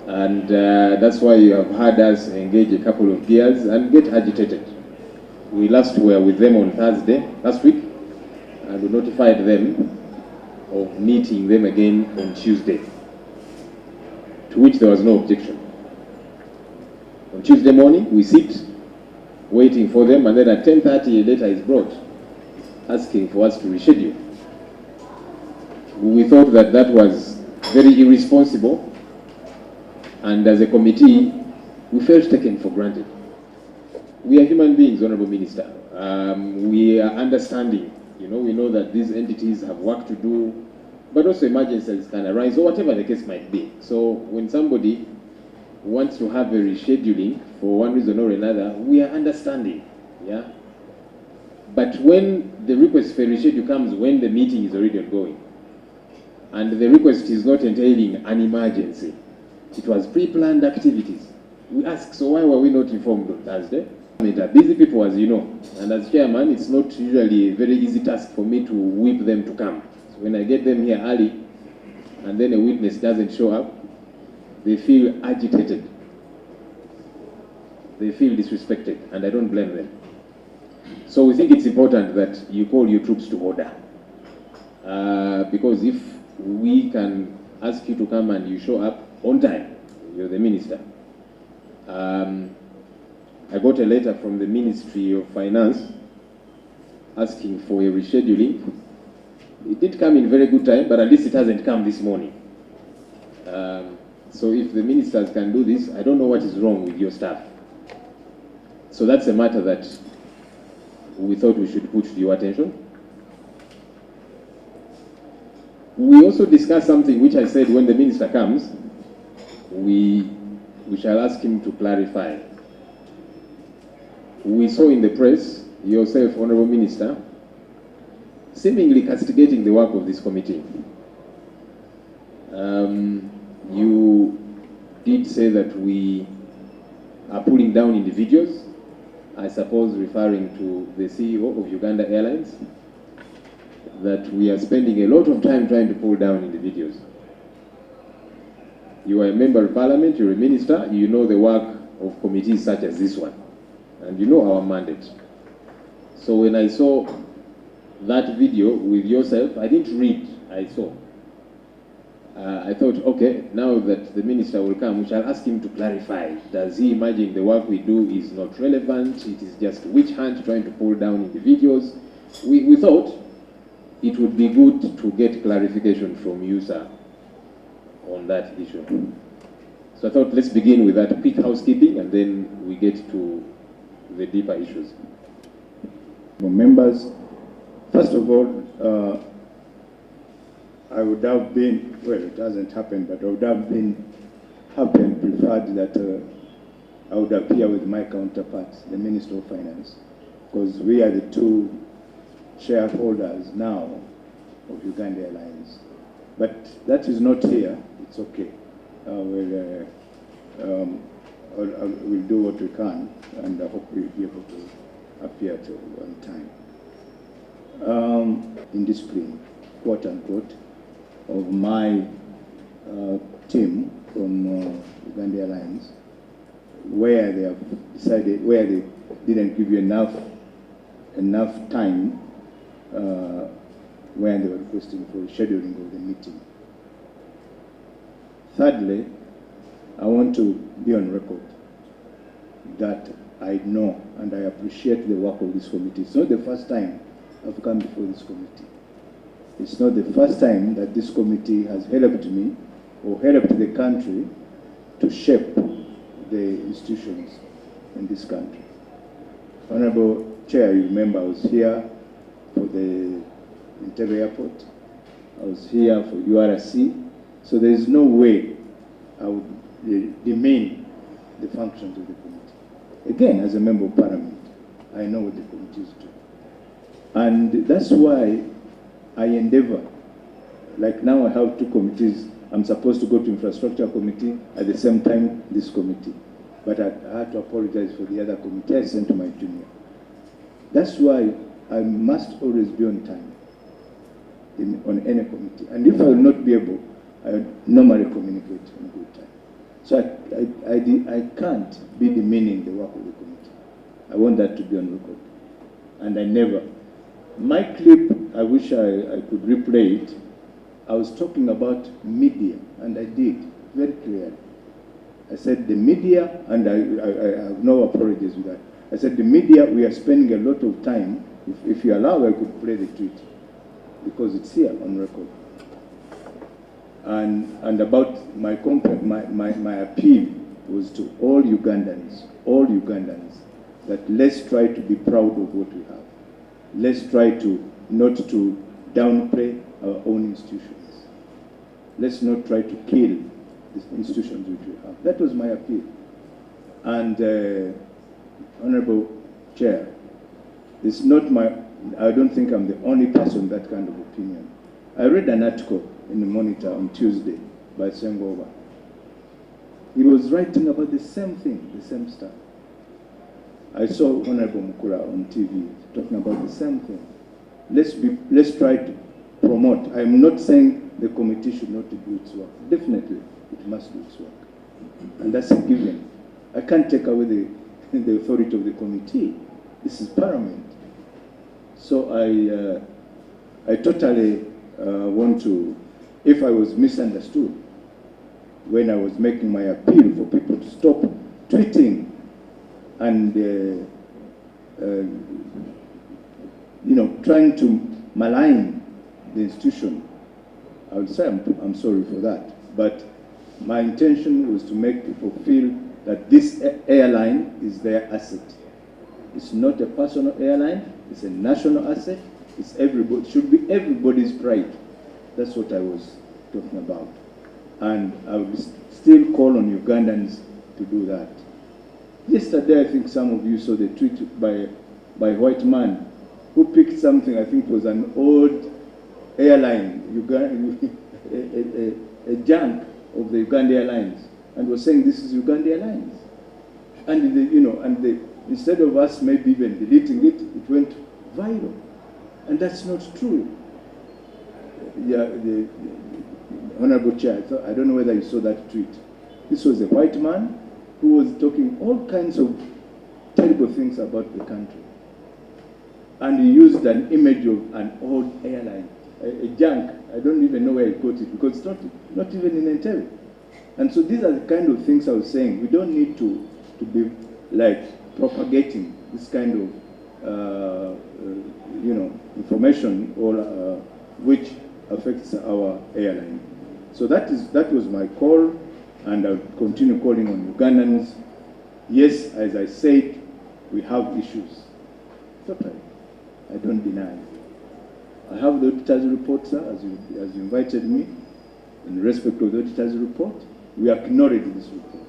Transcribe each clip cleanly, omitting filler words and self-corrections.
And that's why you have had us engage a couple of gears and get agitated. We last were with them on Thursday, last week, and we notified them of meeting them again on Tuesday, to which there was no objection. On Tuesday morning, we sit waiting for them, and then at 10:30 a letter is brought asking for us to reschedule. We thought that that was very irresponsible, and as a committee, we felt taken for granted. We are human beings, Honorable Minister. We are understanding. We know that these entities have work to do, but also emergencies can arise, or whatever the case might be. So when somebody wants to have a rescheduling for one reason or another, we are understanding. Yeah. But when the request for a reschedule comes when the meeting is already ongoing, and the request is not entailing an emergency, it was pre-planned activities, we ask, so why were we not informed on Thursday? Busy people, as you know, and as chairman, it's not usually a very easy task for me to whip them to come. So when I get them here early, and then a witness doesn't show up, they feel agitated. They feel disrespected, and I don't blame them. So we think it's important that you call your troops to order. Because if we can ask you to come and you show up on time, you're the minister. I got a letter from the Ministry of Finance asking for a rescheduling. It did come in very good time, but at least it hasn't come this morning. So if the ministers can do this, I don't know what is wrong with your staff. So that's a matter that we thought we should put to your attention. We also discussed something which I said when the minister comes, we shall ask him to clarify. We saw in the press, yourself, Honorable Minister, seemingly castigating the work of this committee. You did say that we are pulling down individuals, I suppose referring to the CEO of Uganda Airlines, that we are spending a lot of time trying to pull down individuals. You are a member of parliament, you're a minister, you know the work of committees such as this one, and you know our mandate. So when I saw that video with yourself, I didn't read, I saw. I thought, okay, now that the minister will come, we shall ask him to clarify. Does he imagine the work we do is not relevant? It is just witch hunt trying to pull down individuals? We thought it would be good to get clarification from you, sir, on that issue. So I thought let's begin with that quick housekeeping and then we get to the deeper issues. Members, first of all, I would have been, well, it hasn't happened, but I would have preferred that I would appear with my counterparts, the Minister of Finance, because we are the two shareholders now of Uganda Airlines. But that is not here, it's okay. We'll do what we can, and I hope we'll be able to appear on time. Indiscipline, quote unquote, of my team from Uganda Airlines, where they have decided, where they didn't give you enough time when they were requesting for scheduling of the meeting. Thirdly, I want to be on record that I know and I appreciate the work of this committee. It's not the first time I've come before this committee. It's not the first time that this committee has helped me or helped the country to shape the institutions in this country. Honorable Chair, you remember I was here for the Entebbe Airport. I was here for URC. So there is no way I would demean the functions of the committee. Again, as a member of parliament, I know what the committees do. And that's why I endeavor, like now I have two committees. I'm supposed to go to infrastructure committee at the same time this committee. But I had to apologize for the other committee I sent to my junior. That's why I must always be on time on any committee. And if I will not be able, I would normally communicate in good time. So I can't be demeaning the work of the committee. I want that to be on record. And I never. My clip, I wish I could replay it. I was talking about media, and I did very clearly. I said the media, and I have no apologies with that. I said the media, we are spending a lot of time. If you allow, I could play the tweet, because it's here on record. And about my appeal was to all Ugandans, that let's try to be proud of what we have. Let's try to not to downplay our own institutions. Let's not try to kill the institutions which we have. That was my appeal. And Honorable Chair, it's not I don't think I'm the only person with that kind of opinion. I read an article in the Monitor on Tuesday by Ssenyonyi. He was writing about the same thing, the same stuff. I saw Honorable Mukura on TV talking about the same thing. Let's try to promote. I'm not saying the committee should not do its work. Definitely, it must do its work. And that's a given. I can't take away the authority of the committee. This is paramount. So I totally want to, if I was misunderstood when I was making my appeal for people to stop tweeting and trying to malign the institution, I would say I'm sorry for that. But my intention was to make people feel that this airline is their asset. It's not a personal airline, it's a national asset. It's everybody, should be everybody's pride. That's what I was talking about. And I would still call on Ugandans to do that. Yesterday, I think some of you saw the tweet by a white man who picked something, I think it was an old airline, a junk of the Uganda Airlines, and was saying this is Uganda Airlines. And instead of us maybe even deleting it, it went viral. And that's not true. Yeah, the Honorable Chair, I don't know whether you saw that tweet. This was a white man who was talking all kinds of terrible things about the country. And he used an image of an old airline, a junk. I don't even know where he got it, because it's not even in Entebbe. And so these are the kind of things I was saying. We don't need to be like propagating this kind of information or which affects our airline. So that was my call, and I'll continue calling on Ugandans. Yes, as I said, we have issues. Totally. I don't deny. I have the auditor's report, sir, as you invited me. In respect of the auditor's report, we acknowledge this report.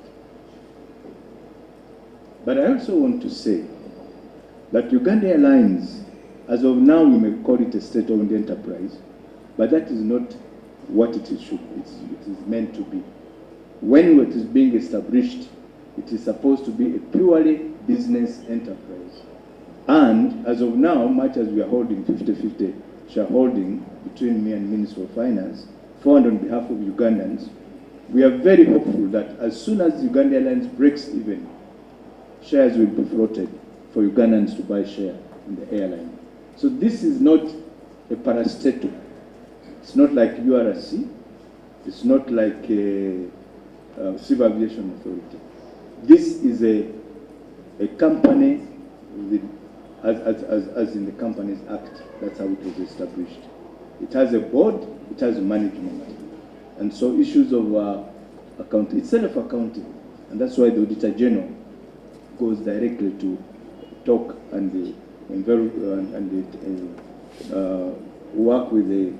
But I also want to say that Uganda Airlines, as of now, we may call it a state-owned enterprise, but that is not what it is meant to be. When it is being established, it is supposed to be a purely business enterprise. And as of now, much as we are holding 50-50 shareholding between me and Minister of Finance, formed on behalf of Ugandans, we are very hopeful that as soon as Uganda Airlines breaks even, shares will be floated for Ugandans to buy share in the airline. So this is not a parastatal. It's not like URC. It's not like a Civil Aviation Authority. This is a company with, as in the Companies Act. That's how it was established. It has a board, it has management. And so issues of accounting, it's self-accounting. And that's why the Auditor General goes directly to talk and work with the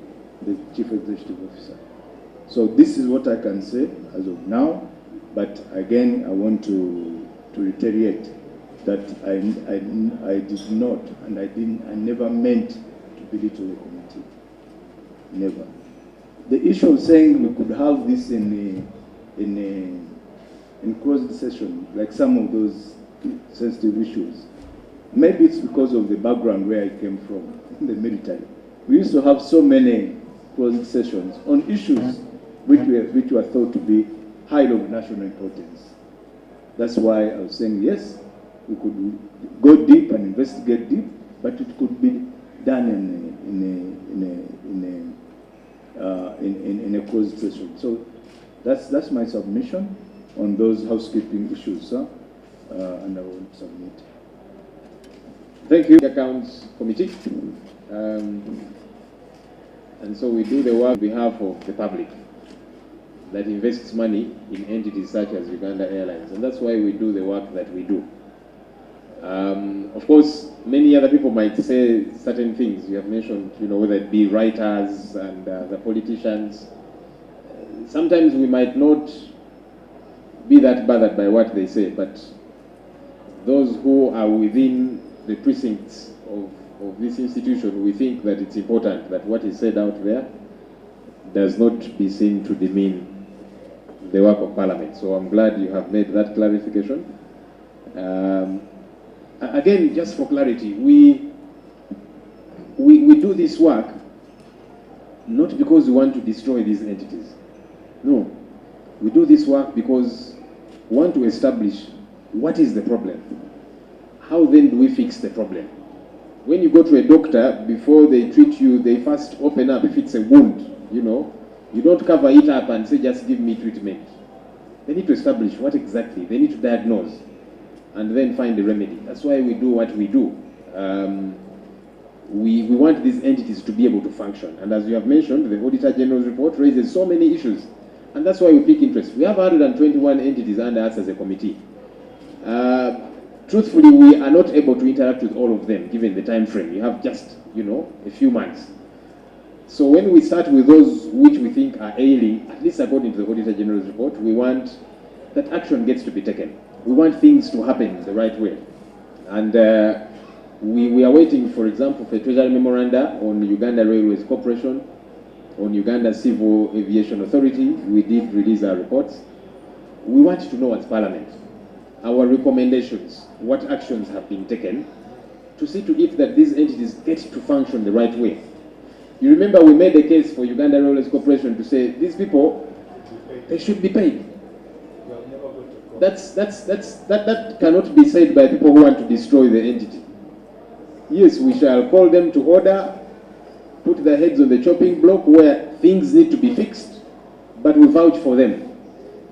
Chief Executive Officer. So this is what I can say as of now. But again, I want to reiterate that I did not, and I never meant to belittle the committee. Never. The issue of saying we could have this in closed session, like some of those sensitive issues, maybe it's because of the background where I came from, in the military. We used to have so many closed sessions on issues which were thought to be highly of national importance. That's why I was saying, yes, we could go deep and investigate deep, but it could be done in a closed session. So that's my submission on those housekeeping issues, and I will submit. Thank you, Accounts Committee. And so we do the work on behalf of the public that invests money in entities such as Uganda Airlines, and that's why we do the work that we do. Of course, many other people might say certain things. You have mentioned, whether it be writers and the politicians. Sometimes we might not be that bothered by what they say, but those who are within the precincts of this institution, we think that it's important that what is said out there does not be seen to demean the work of Parliament. So I'm glad you have made that clarification. Again, just for clarity, we do this work not because we want to destroy these entities. No, we do this work because we want to establish what is the problem. How then do we fix the problem? When you go to a doctor, before they treat you, they first open up. If it's a wound, you don't cover it up and say, just give me treatment. They need to establish what exactly. They need to diagnose and then find the remedy. That's why we do what we do. We want these entities to be able to function. And as you have mentioned, the Auditor General's report raises so many issues. And that's why we pick interest. We have 121 entities under us as a committee. Truthfully, we are not able to interact with all of them, given the time frame. You have just, a few months. So when we start with those which we think are ailing, at least according to the Auditor General's report, we want that action gets to be taken. We want things to happen the right way. And we are waiting, for example, for a Treasury Memoranda on Uganda Railways Corporation, on Uganda Civil Aviation Authority. We did release our reports. We want to know as Parliament our recommendations, what actions have been taken to see to it that these entities get to function the right way. You remember we made a case for Uganda Railways Corporation to say these people, they should be paid. That cannot be said by people who want to destroy the entity. Yes, we shall call them to order, put their heads on the chopping block where things need to be fixed, but we vouch for them.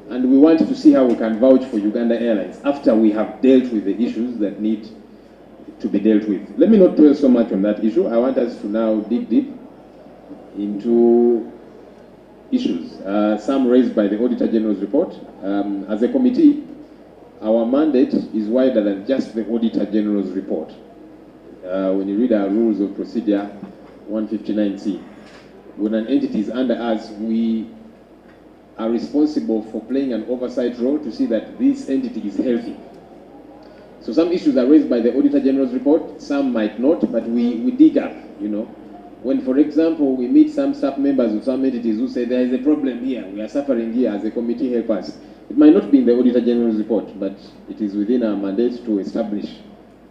And we want to see how we can vouch for Uganda Airlines after we have dealt with the issues that need to be dealt with. Let me not dwell so much on that issue. I want us to now dig deep into issues, some raised by the Auditor General's report. As a committee, our mandate is wider than just the Auditor General's report. When you read our rules of procedure 159C, when an entity is under us, we are responsible for playing an oversight role to see that this entity is healthy. So some issues are raised by the Auditor General's report, some might not, but we dig up, When, for example, we meet some staff members of some entities who say there is a problem here, we are suffering here, as a committee help us. It might not be in the Auditor General's report, but it is within our mandate to establish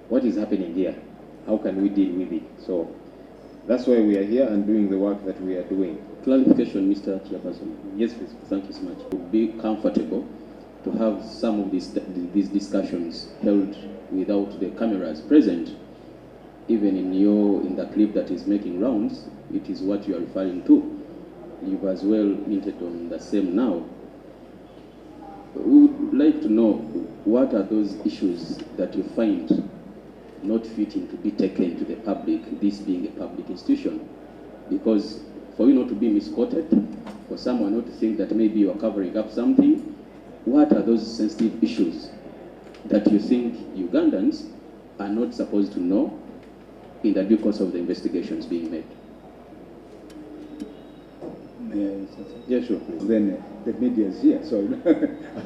what is happening here. How can we deal with it? So that's why we are here and doing the work that we are doing. Clarification, Mr. Chairperson. Yes, please. Thank you so much. It would be comfortable to have some of these discussions held without the cameras present. Even in the clip that is making rounds, it is what you are referring to. You've as well hinted on the same now. We would like to know what are those issues that you find not fitting to be taken to the public, this being a public institution. Because for you not to be misquoted, for someone not to think that maybe you are covering up something, what are those sensitive issues that you think Ugandans are not supposed to know in the due course of the investigations being made? Yeah, sure, please. Then the media is here, so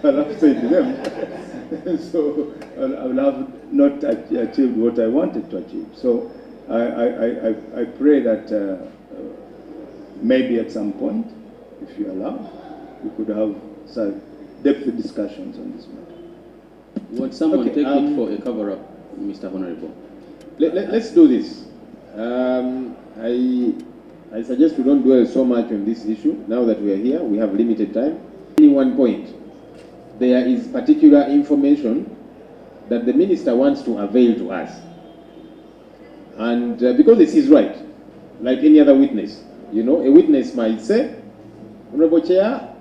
I'll have to say to them. So I'll have not achieved what I wanted to achieve. So I pray that maybe at some point, if you allow, we could have some depth discussions on this matter. Would someone take it for a cover-up, Mr. Honorable? Let's do this. I suggest we don't dwell so much on this issue. Now that we are here, we have limited time. Only one point. there is particular information that the minister wants to avail to us. And because it's his right, like any other witness, you know, a witness might say, Honorable Chair,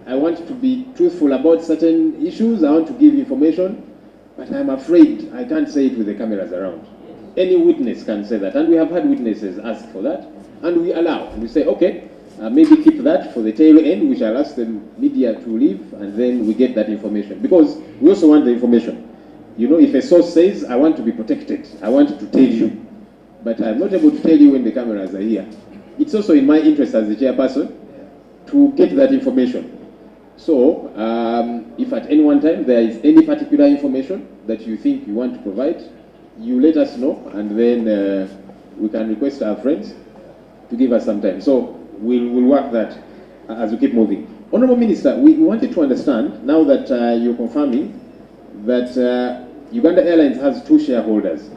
I want to be truthful about certain issues, I want to give information, but I'm afraid I can't say it with the cameras around. Any witness can say that, and we have had witnesses ask for that, and we allow, and we say, okay, maybe keep that for the tail end, we shall ask the media to leave, and then we get that information. Because we also want the information. You know, if a source says, I want to be protected, I want to tell you, but I'm not able to tell you when the cameras are here, it's also in my interest as the chairperson to get that information. So, if at any one time there is any particular information that you think you want to provide, you let us know, and then we can request our friends to give us some time. So, we'll work that as we keep moving. Honorable Minister, we wanted to understand, now that you're confirming that Uganda Airlines has 2 shareholders,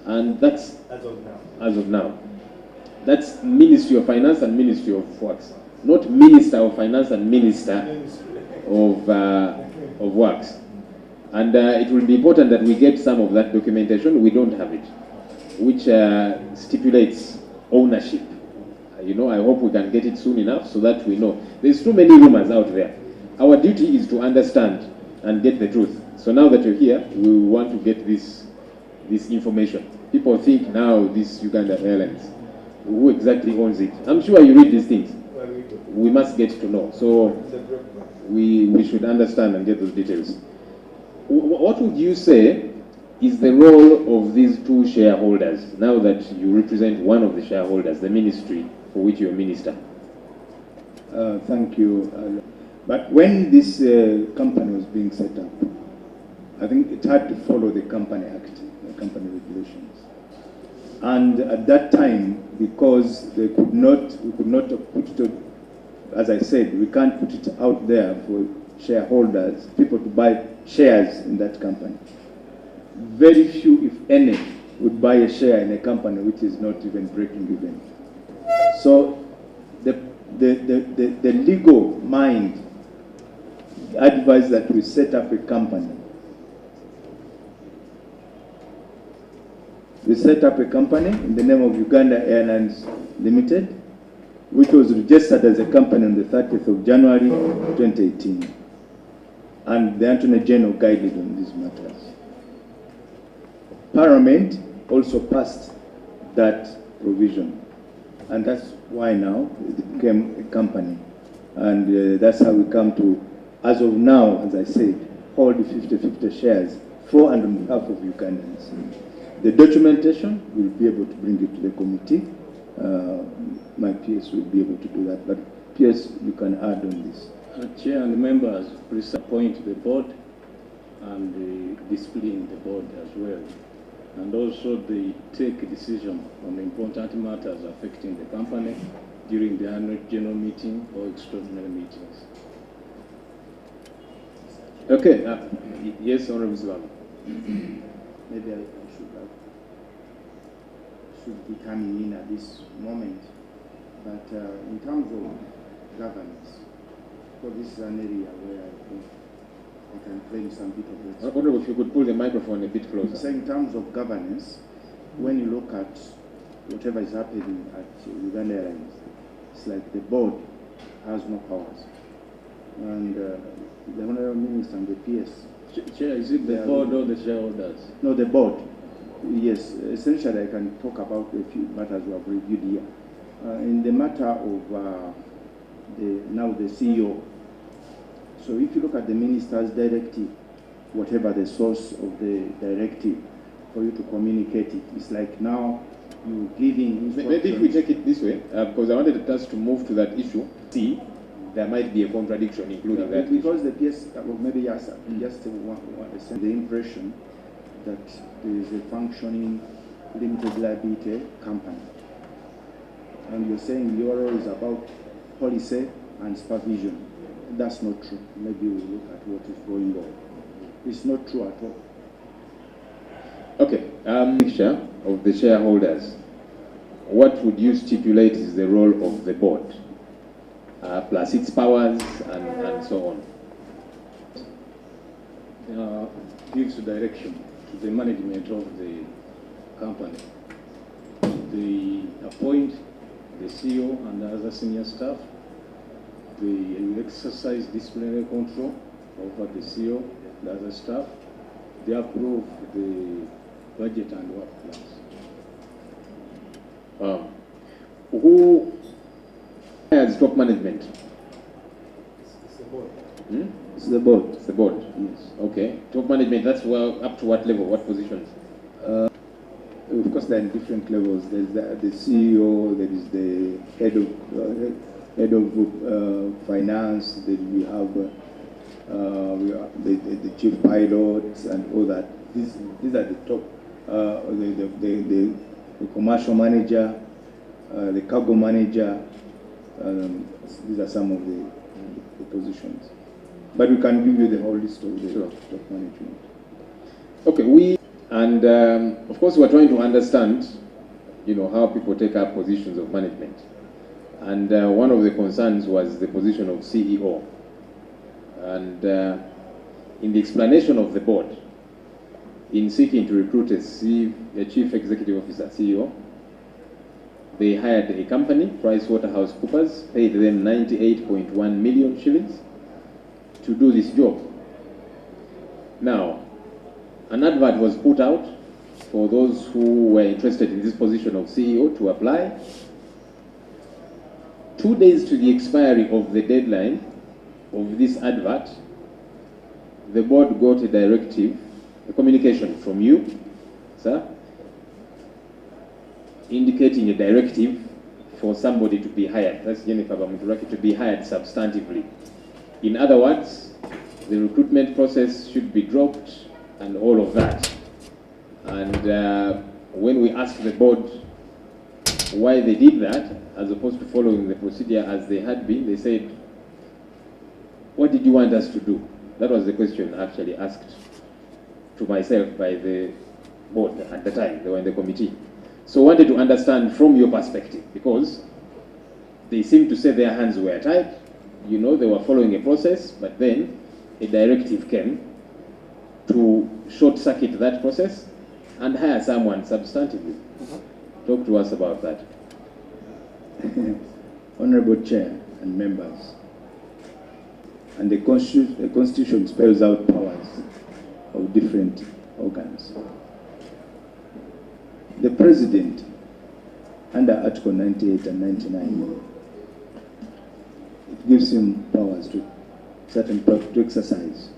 and that's as of now. That's Ministry of Finance and Ministry of Works, not Minister of Finance and Minister of Works. And it will be important that we get some of that documentation. We don't have it, which stipulates ownership. You know, I hope we can get it soon enough so that we know. There's too many rumors out there. Our duty is to understand and get the truth. So now that you're here, we want to get this information. People think now this Uganda Airlines, who exactly owns it? I'm sure you read these things. We must get to know. So we should understand and get those details. What would you say is the role of these 2 shareholders, now that you represent one of the shareholders, the ministry for which you're minister? Thank you. But when this company was being set up, I think it had to follow the Company Act, the company regulations. And at that time, because we could not put it, as I said, we can't put it out there for shareholders, people to buy shares in that company. Very few, if any, would buy a share in a company which is not even breaking even. So the legal mind advised that we set up a company. We set up a company in the name of Uganda Airlines Limited, which was registered as a company on the 30th of January 2018. And the Attorney General guided on these matters. Parliament also passed that provision. And that's why now it became a company. And that's how we come to, as of now, as I said, hold 50-50 shares for and on behalf of Ugandans. The documentation, we'll be able to bring it to the committee. My PS will be able to do that. But PS, you can add on this. Chair and members, please appoint the board and discipline the board as well. And also they take decision on important matters affecting the company during the annual general meeting or extraordinary meetings. Okay. Yes, Honorable Zibama. Maybe I should be coming in at this moment. But in terms of governance, because this is an area where I think I can claim some bit of it. Honorable, if you could pull the microphone a bit closer. So in terms of governance, when you look at whatever is happening at Uganda Airlines, it's like the board has no powers. And the Honorable Minister and the PS. Chair, is it the board or the shareholders? No, the board. Yes, essentially I can talk about a few matters we have reviewed here. In the matter of now the CEO. So if you look at the minister's directive, whatever the source of the directive, for you to communicate it, it's like now you're giving instructions. Maybe if we take it this way, because I wanted us to move to that issue. See, there might be a contradiction including that because issue. the PS, well, maybe yes, just want the impression that there is a functioning limited liability company. And you're saying your role is about policy and supervision. That's not true. Maybe we'll look at what is going on. It's not true at all. Okay, picture of the shareholders. What would you stipulate is the role of the board, plus its powers and so on? gives direction to the management of the company. They appoint the CEO and other senior staff. They exercise disciplinary control over the CEO and other staff. They approve the budget and work plans. Who has top management? It's the board. Hmm? It's the board. It's the board. Yes. Okay. Top management, that's well, up to what level, what positions? Of course, there are different levels. There's the CEO, there is the head of finance, then we have the chief pilots and all that. These are the top. The commercial manager, the cargo manager. These are some of the positions. But we can give you the whole list of the top management. Okay, and of course we're trying to understand, how people take up positions of management. And one of the concerns was the position of CEO. And in the explanation of the board, in seeking to recruit a chief executive officer, CEO, they hired a company, PricewaterhouseCoopers, paid them 98.1 million shillings to do this job. Now, an advert was put out for those who were interested in this position of CEO to apply. 2 days to the expiry of the deadline of this advert, the board got a directive, a communication from you, sir, indicating a directive for somebody to be hired. That's Gen.katumba Wamala, to be hired substantively. In other words, the recruitment process should be dropped and all of that. And when we asked the board why they did that, as opposed to following the procedure as they had been, they said, "What did you want us to do?" That was the question actually asked to myself by the board at the time. They were in the committee. So I wanted to understand from your perspective, because they seemed to say their hands were tied. They were following a process, but then a directive came to short-circuit that process and hire someone substantively. Talk to us about that. Honorable Chair and members, and the Constitution spells out powers of different organs. The President, under Article 98 and 99, it gives him powers to exercise.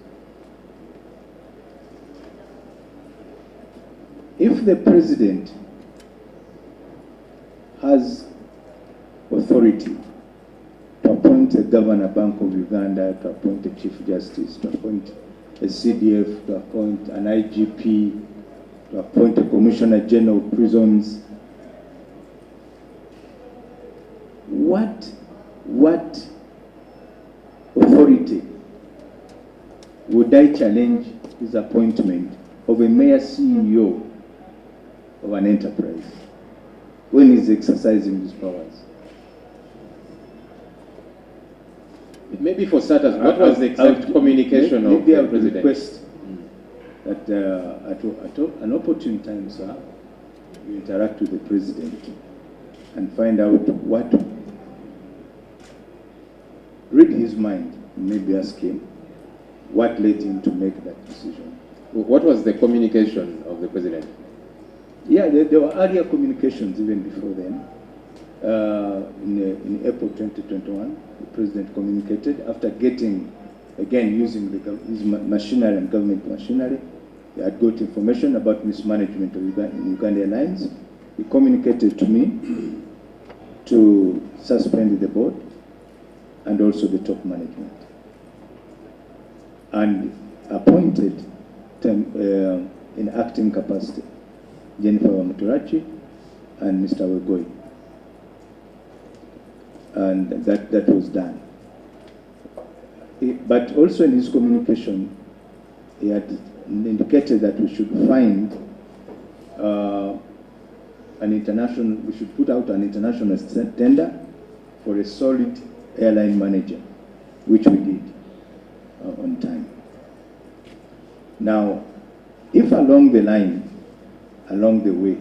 If the President has authority to appoint a Governor Bank of Uganda, to appoint a Chief Justice, to appoint a CDF, to appoint an IGP, to appoint a Commissioner General of Prisons, what authority would I challenge his appointment of a mere CEO of an enterprise when he's exercising his powers? Maybe for starters, what was the exact communication of the President? Request that at an opportune time, sir, you interact with the President and find out read his mind, maybe ask him what led him to make that decision. What was the communication of the President? Yeah, there were earlier communications even before then. In April 2021, the President communicated after getting, again, using his machinery and government machinery. He had got information about mismanagement of Uganda Airlines. He communicated to me to suspend the board and also the top management, and appointed in acting capacity Jennifer Wamala and Mr. Wegoi. And that was done. But also in his communication, he had indicated that we should find we should put out an international tender for a solid airline manager, which we did on time. Now, if along the line, along the way,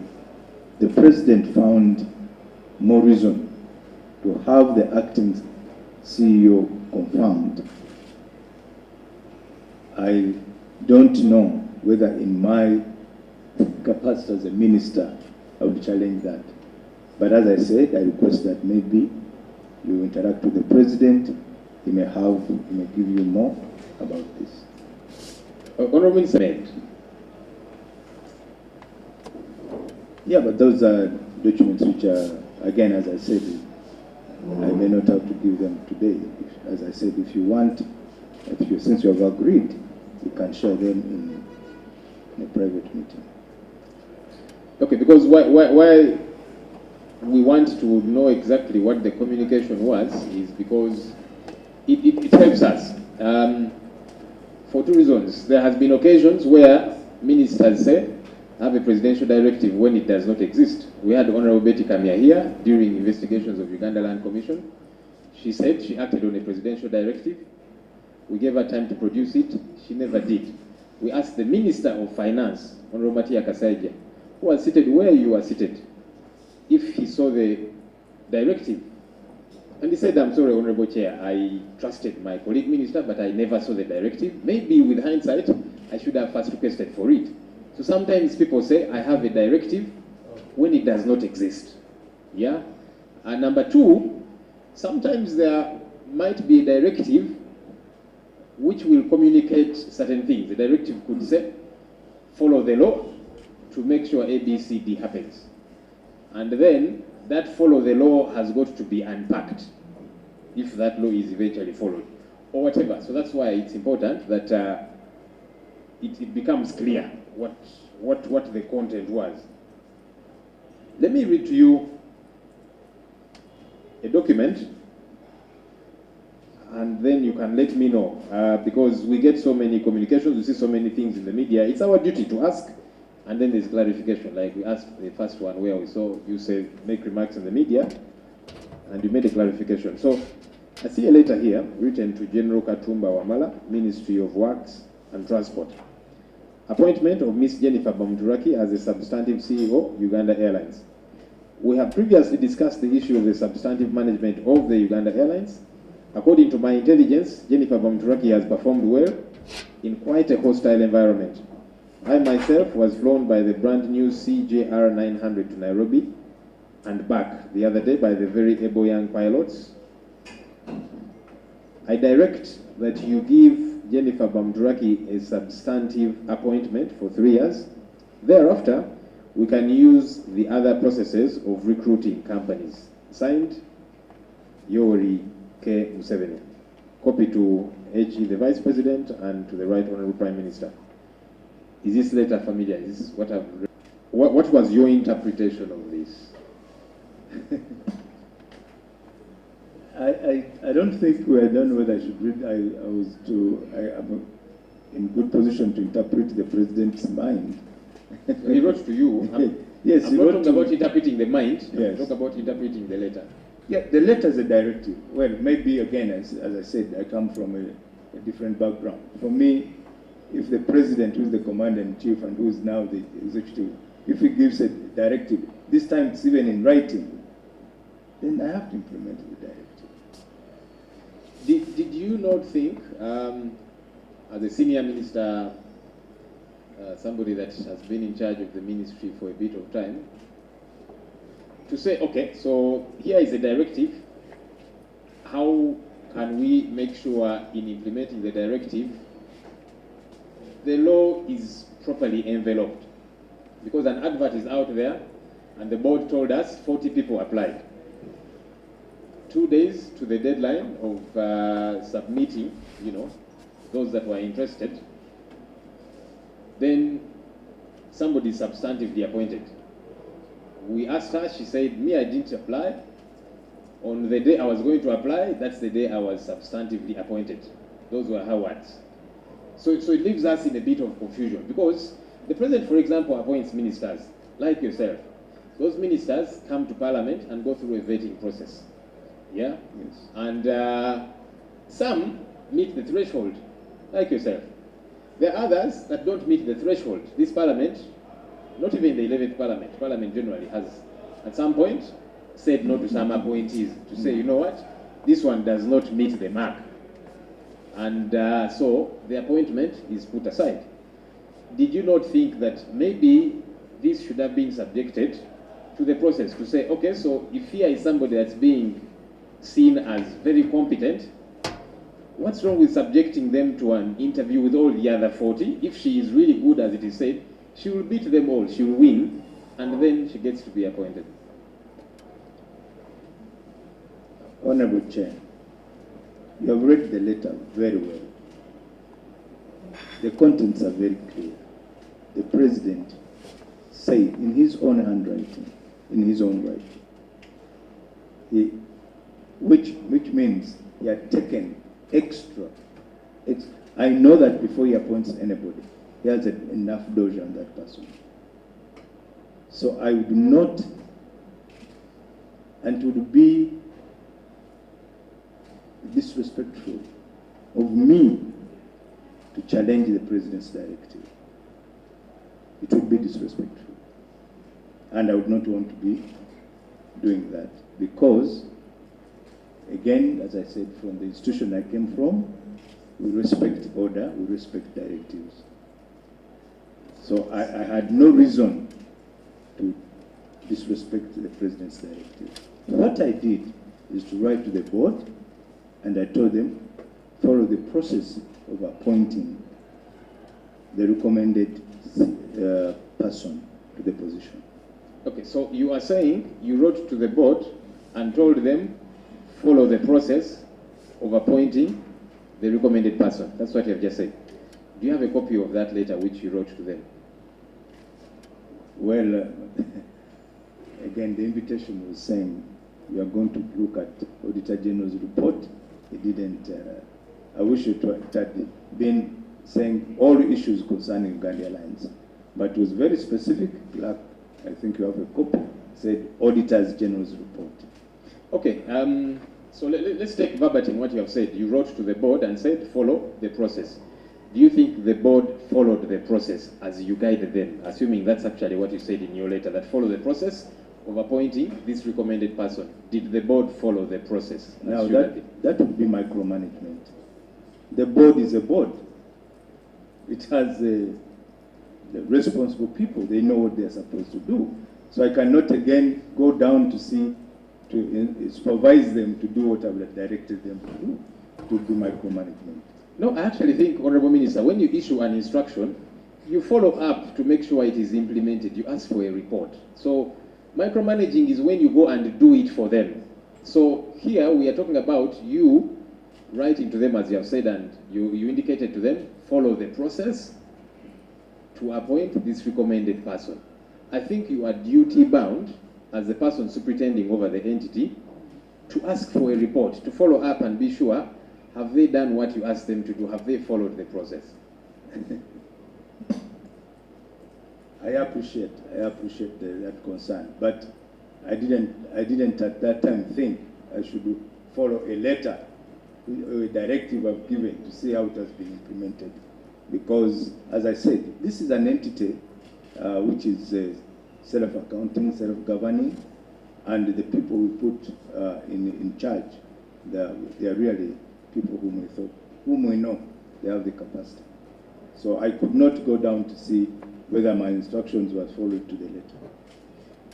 the president found more reason to have the acting CEO confirmed, I don't know whether in my capacity as a minister, I would challenge that. But as I said, I request that maybe you interact with the president. He may give you more about this. Honorable Minister. Yeah, but those are documents which are, again, as I said, I may not have to give them today. As I said, if you want, since you have agreed, you can share them in a private meeting. Okay, because why we want to know exactly what the communication was is because it helps us for two reasons. There has been occasions where ministers say, have a presidential directive when it does not exist. We had Honorable Betty Kamya here during investigations of Uganda Land Commission. She said she acted on a presidential directive. We gave her time to produce it. She never did. We asked the Minister of Finance, Honorable Matia Kasaija, who was seated where you were seated, if he saw the directive. And he said, I'm sorry, Honorable Chair, I trusted my colleague minister, but I never saw the directive. Maybe with hindsight, I should have first requested for it. So sometimes people say, I have a directive when it does not exist. Yeah? And number two, sometimes there might be a directive which will communicate certain things. The directive could say, follow the law to make sure A, B, C, D happens. And then that follow the law has got to be unpacked if that law is eventually followed or whatever. So that's why it's important that it becomes clear what the content was. Let me read to you a document and then you can let me know because we get so many communications, we see so many things in the media. It's our duty to ask and then there's clarification. Like we asked the first one where we saw you say make remarks in the media and you made a clarification. So I see a letter here written to Gen.katumba Wamala, Ministry of Works and Transport. Appointment of Ms. Jennifer Bamturaki as a substantive CEO, Uganda Airlines. We have previously discussed the issue of the substantive management of the Uganda Airlines. According to my intelligence, Jennifer Bamturaki has performed well in quite a hostile environment. I myself was flown by the brand new CJR 900 to Nairobi and back the other day by the very able young pilots. I direct that you give Jennifer Bamturaki a substantive appointment for 3 years. Thereafter, we can use the other processes of recruiting companies. Signed, Yoweri K. Museveni. Copy to HE, the Vice President, and to the Right Honorable Prime Minister. Is this letter familiar? Is this what I've read? What was your interpretation of this? I don't think I don't know whether I should read. I am in good position to interpret the president's mind. So he wrote to you. Yes, I'm not talking about interpreting the mind. Yes. I'm talking about interpreting the letter. Yeah, the letter is a directive. Well, maybe again, as I said, I come from a different background. For me, if the president, who is the commander-in-chief and who is now the executive, if he gives a directive, this time it's even in writing, then I have to implement the directive. Did you not think, as a senior minister, somebody that has been in charge of the ministry for a bit of time, to say, okay, so here is a directive, how can we make sure in implementing the directive, the law is properly enveloped? Because an advert is out there, and the board told us 40 people applied. 2 days to the deadline of submitting, those that were interested. Then somebody substantively appointed. We asked her, she said, me, I didn't apply. On the day I was going to apply, that's the day I was substantively appointed. Those were her words. So it leaves us in a bit of confusion because the president, for example, appoints ministers like yourself. Those ministers come to parliament and go through a vetting process. Yeah? Yes. And some meet the threshold, like yourself. There are others that don't meet the threshold. This parliament, not even the 11th parliament, parliament generally has at some point said no to some appointees to say, you know what, this one does not meet the mark. And so the appointment is put aside. Did you not think that maybe this should have been subjected to the process to say, okay, so if here is somebody that's being seen as very competent, what's wrong with subjecting them to an interview with all the other 40? If she is really good as it is said, she will beat them all, she will win, and then she gets to be appointed. Honorable Chair, you have read the letter very well. The contents are very clear. The President said in his own handwriting, in his own writing, which means he had taken extra. I know that before he appoints anybody, he has enough dossier on that person. So I would not, and it would be disrespectful of me to challenge the President's directive. It would be disrespectful. And I would not want to be doing that because, again, as I said, from the institution I came from, we respect order, we respect directives. So I had no reason to disrespect the President's directive. What I did is to write to the board, and I told them, follow the process of appointing the recommended person to the position. Okay, so you are saying you wrote to the board and told them, follow the process of appointing the recommended person. That's what you have just said. Do you have a copy of that letter which you wrote to them? Well, again, the invitation was saying we are going to look at Auditor General's report. He didn't, I wish it had been saying all issues concerning Uganda Airlines, but it was very specific, like I think you have a copy, said Auditor General's report. Okay, so let's take verbatim what you have said. You wrote to the board and said, follow the process. Do you think the board followed the process as you guided them, assuming that's actually what you said in your letter, that follow the process of appointing this recommended person? Did the board follow the process? Now, that would be micromanagement. The board is a board. It has the responsible people. They know what they're supposed to do. So I cannot again go down to see, to supervise them to do what I would have directed them to do. It would be micromanagement. No, I actually think, Honorable Minister, when you issue an instruction, you follow up to make sure it is implemented. You ask for a report. So micromanaging is when you go and do it for them. So here we are talking about you writing to them, as you have said, and you indicated to them, follow the process to appoint this recommended person. I think you are duty bound as the person superintending over the entity to ask for a report, to follow up and be sure, have they done what you asked them to do? Have they followed the process? I appreciate that concern, but I didn't at that time think I should follow a letter, a directive I've given to see how it has been implemented. Because, as I said, this is an entity which is self-accounting, self-governing, and the people we put in charge, they are really people whom we know they have the capacity. So I could not go down to see whether my instructions were followed to the letter.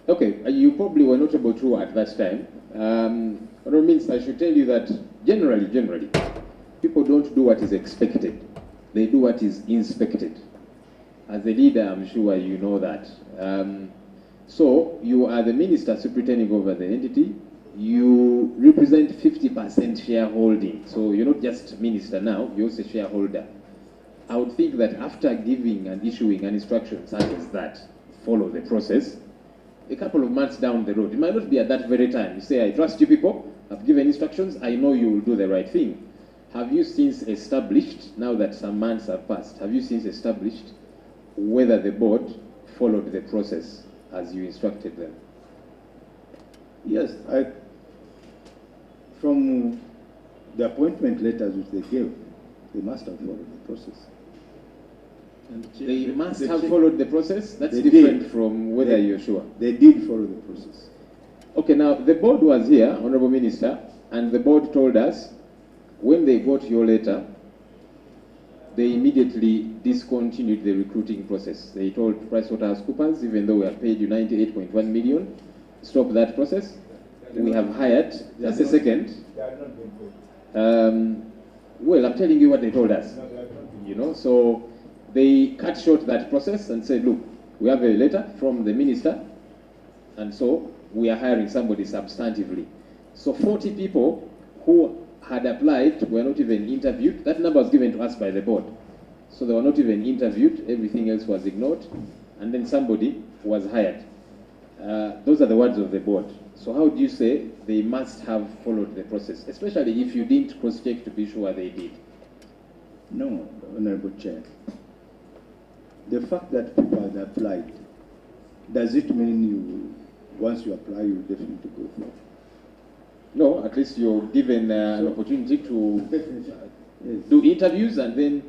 Okay, you probably were not able to at that time. What it means, I should tell you that generally, people don't do what is expected. They do what is inspected. As a leader, I'm sure you know that. So you are the minister superintending over the entity. You represent 50% shareholding. So you're not just minister now, you're also shareholder. I would think that after giving and issuing an instruction such as that, follow the process, a couple of months down the road, it might not be at that very time. You say, I trust you people, I've given instructions, I know you will do the right thing. Have you since established, now that some months have passed, have you since established whether the board followed the process as you instructed them? Yes, from the appointment letters which they gave, they must have followed the process. They must have check- followed the process. That's They different did. from whether They- you're sure. They did follow the process. Okay, now the board was here, Honorable Minister, and the board told us when they got your letter, they immediately discontinued the recruiting process. They told PricewaterhouseCoopers, even though we have paid you 98.1 million, stop that process. We have hired, just a second. Well, I'm telling you what they told us. You know, so they cut short that process and said, look, we have a letter from the minister, and so we are hiring somebody substantively. So 40 people who had applied were not even interviewed. That number was given to us by the board. So they were not even interviewed. Everything else was ignored. And then somebody was hired. Those are the words of the board. So how do you say they must have followed the process, especially if you didn't cross-check to be sure they did? No, Honorable Chair. The fact that people had applied, does it mean you, once you apply, you will definitely go for it? No, at least you're given an opportunity to Yes. do interviews, and then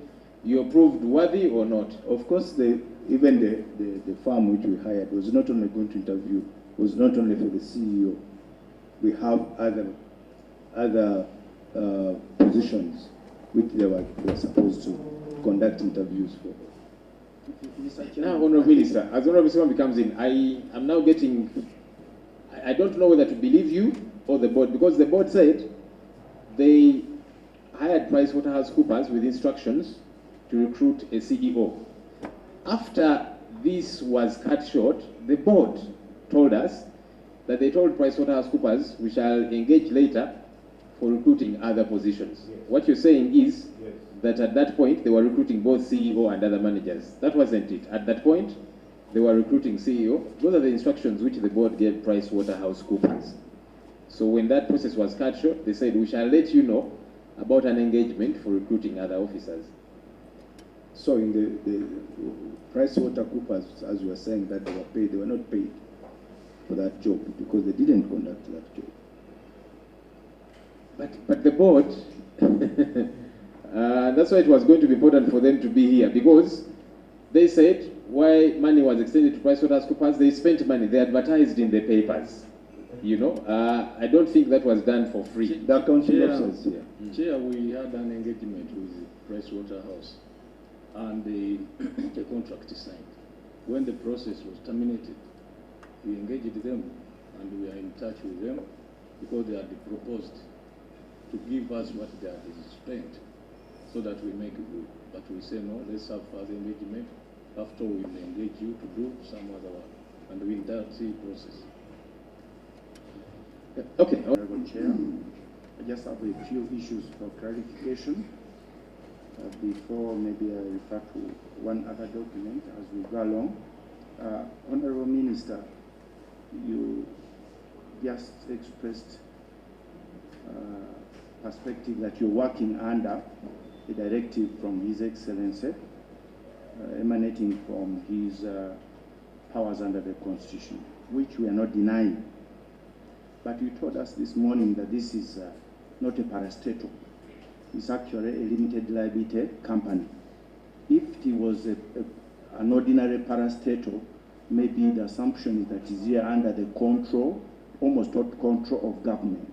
you're proved worthy or not. Of course, even the firm which we hired was not only going to interview, was not only for the CEO. We have other positions which they were supposed to conduct interviews for. Now, Honourable Minister, as Honourable Minister comes in, I am now getting, I don't know whether to believe you or the board, because the board said they hired PricewaterhouseCoopers with instructions to recruit a CEO. After this was cut short, the board told us that they told PricewaterhouseCoopers, we shall engage later for recruiting other positions. Yes. What you're saying is that at that point, they were recruiting both CEO and other managers. That wasn't it. At that point, they were recruiting CEO. Those are the instructions which the board gave PricewaterhouseCoopers. So when that process was cut short, they said, we shall let you know about an engagement for recruiting other officers. So in the PricewaterhouseCoopers, as you were saying, that they were paid, they were not paid for that job because they didn't conduct that job. But the board, that's why it was going to be important for them to be here, because they said why money was extended to PricewaterhouseCoopers, they spent money, they advertised in the papers. You know, I don't think that was done for free. The accounting officers here. Chair, we had an engagement with Pricewaterhouse, and the contract is signed. When the process was terminated, we engaged them, and we are in touch with them because they had proposed to give us what they had spent so that we make it good. But we say, no, let's have further engagement after we engage you to do some other work. And we in that process. Okay. Honorable Chair, I just have a few issues for clarification before maybe I refer to one other document as we go along. Honorable Minister, you just expressed perspective that you're working under a directive from His Excellency emanating from his powers under the Constitution, which we are not denying. But you told us this morning that this is not a parastatal. It's actually a limited liability company. If it was an ordinary parastatal, maybe the assumption is that it's here under the control, almost total control of government.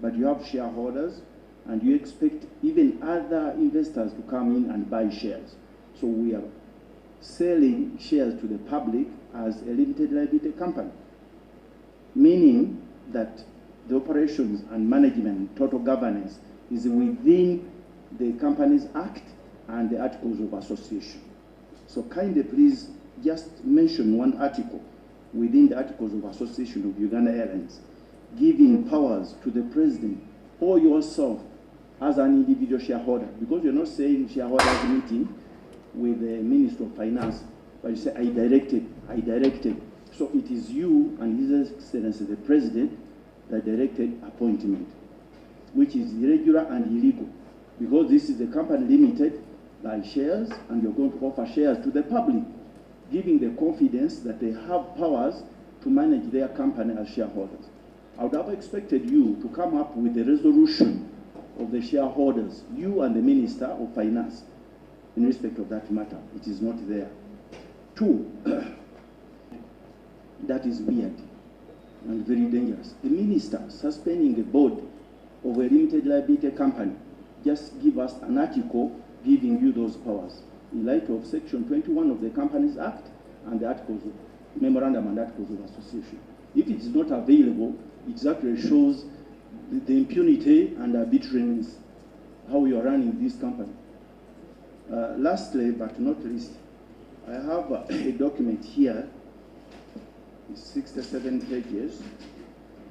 But you have shareholders, and you expect even other investors to come in and buy shares. So we are selling shares to the public as a limited liability company, meaning that the operations and management, total governance, is within the Companies Act and the Articles of Association. So kindly please just mention one article within the Articles of Association of Uganda Airlines, giving powers to the President or yourself as an individual shareholder, because you're not saying shareholders meeting with the Minister of Finance, but you say, I directed. So it is you and His Excellency the President that directed appointment, which is irregular and illegal, because this is a company limited by shares, and you're going to offer shares to the public, giving the confidence that they have powers to manage their company as shareholders. I would have expected you to come up with a resolution of the shareholders, you and the Minister of Finance, in respect of that matter. It is not there. 2, that is weird and very dangerous. A minister suspending a board of a limited liability company, just give us an article giving you those powers in light of Section 21 of the Companies Act and the articles of memorandum and articles of association. If it is not available, it exactly shows the impunity and arbitrariness, how we are running this company. Lastly, but not least, I have a document here, it's 67 pages,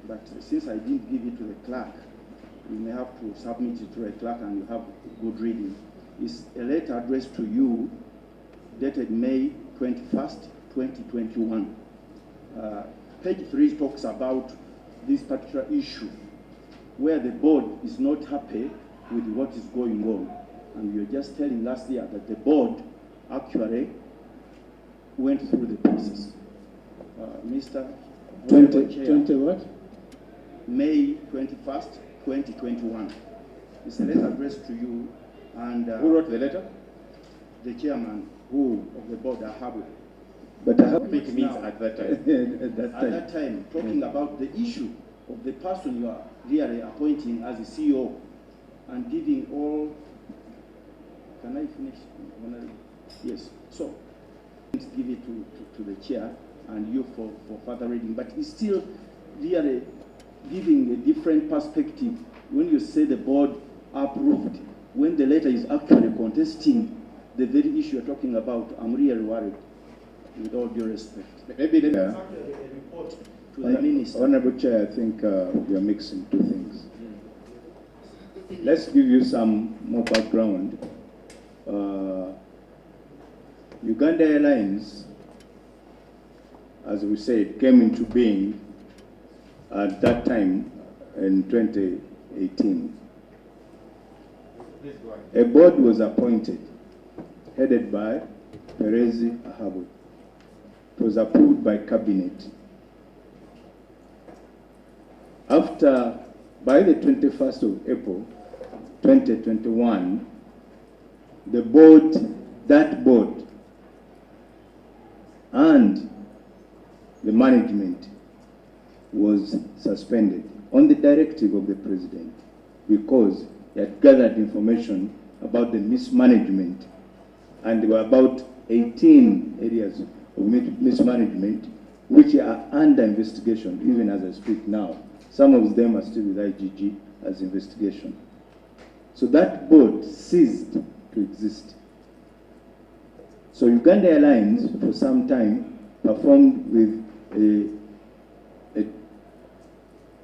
but since I didn't give it to the clerk, you may have to submit it to a clerk and you have good reading. It's a letter addressed to you, dated May 21st, 2021. Page 3 talks about this particular issue, where the board is not happy with what is going on. And we were just telling last year that the board actually went through the process. Mr. 20 what? May 21st, 2021. It's a letter addressed to you, and Who wrote the letter? the chairman of the board, Ahabu. But I have It means at that time. At that time, talking about the issue of the person you are really appointing as a CEO and giving all. Can I finish? Yes. So, give it to the chair and you for further reading. But it's still really giving a different perspective when you say the board approved, when the letter is actually contesting the very issue you're talking about. I'm really worried, with all due respect. Maybe let A report to the minister. Honorable Chair, I think we are mixing two things. Let's give you some more background. Uganda Airlines, as we said, came into being at that time in 2018. A board was appointed, headed by Perezi Ahabu. It was approved by cabinet. After, by the 21st of April 2021, the board, that board, and the management was suspended on the directive of the president because he had gathered information about the mismanagement, and there were about 18 areas of mismanagement which are under investigation even as I speak now. Some of them are still with IGG as investigation. So that board ceased to exist. So Uganda Airlines for some time performed with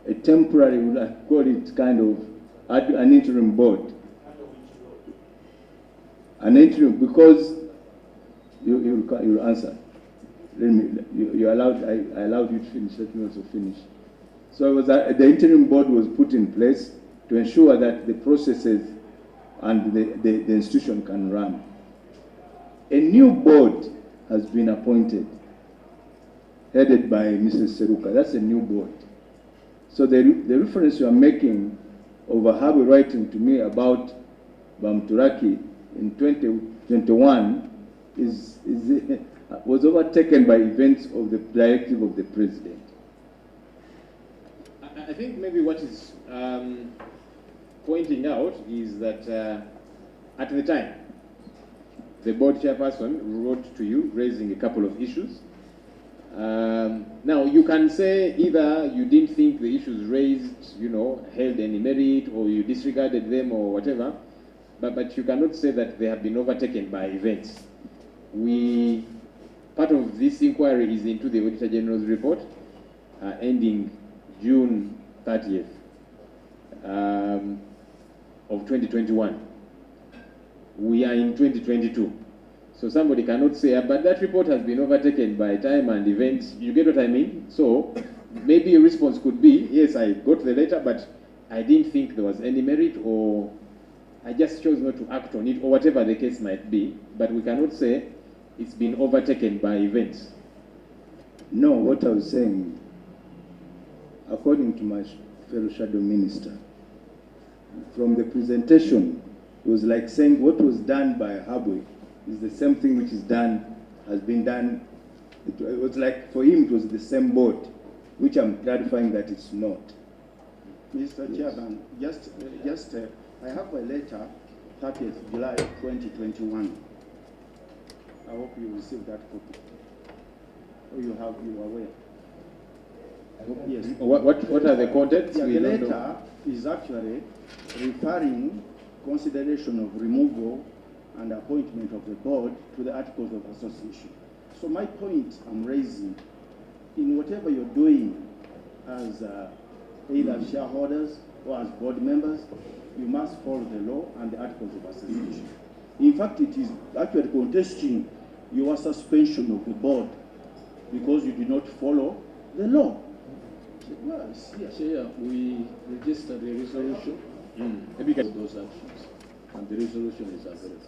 a temporary, we'll call it kind of an interim board. An interim, because you'll answer. I allowed you to finish, let me also finish. So it was the interim board was put in place to ensure that the processes and the institution can run. A new board has been appointed, headed by Mrs. Seruka. That's a new board. So the reference you are making of Ahabu writing to me about Bamturaki in 2021 was overtaken by events of the directive of the president. I think maybe what is pointing out is that at the time, the board chairperson wrote to you raising a couple of issues. Now, you can say either you didn't think the issues raised, held any merit, or you disregarded them or whatever, but you cannot say that they have been overtaken by events. Part of this inquiry is into the Auditor General's report, ending June 30th of 2021. We are in 2022. So somebody cannot say, but that report has been overtaken by time and events. You get what I mean? So maybe a response could be, yes, I got the letter, but I didn't think there was any merit, or I just chose not to act on it, or whatever the case might be. But we cannot say it's been overtaken by events. No, what I was saying, according to my fellow shadow minister, from the presentation It was like saying what was done by Habwe is the same thing which has been done. It was like, for him, it was the same boat, which I'm clarifying that it's not. Mr. Chairman, I have a letter, 30th July 2021. I hope you received that copy. Or you are aware? Yes. What are the contents? Yeah, We the don't know. letter is actually referring consideration of removal and appointment of the board to the Articles of Association. So my point I'm raising, in whatever you're doing as either shareholders or as board members, you must follow the law and the Articles of Association. In fact, it is actually contesting your suspension of the board because you did not follow the law. Yes, yes. Chair, we registered a resolution for those actions, and the resolution is available.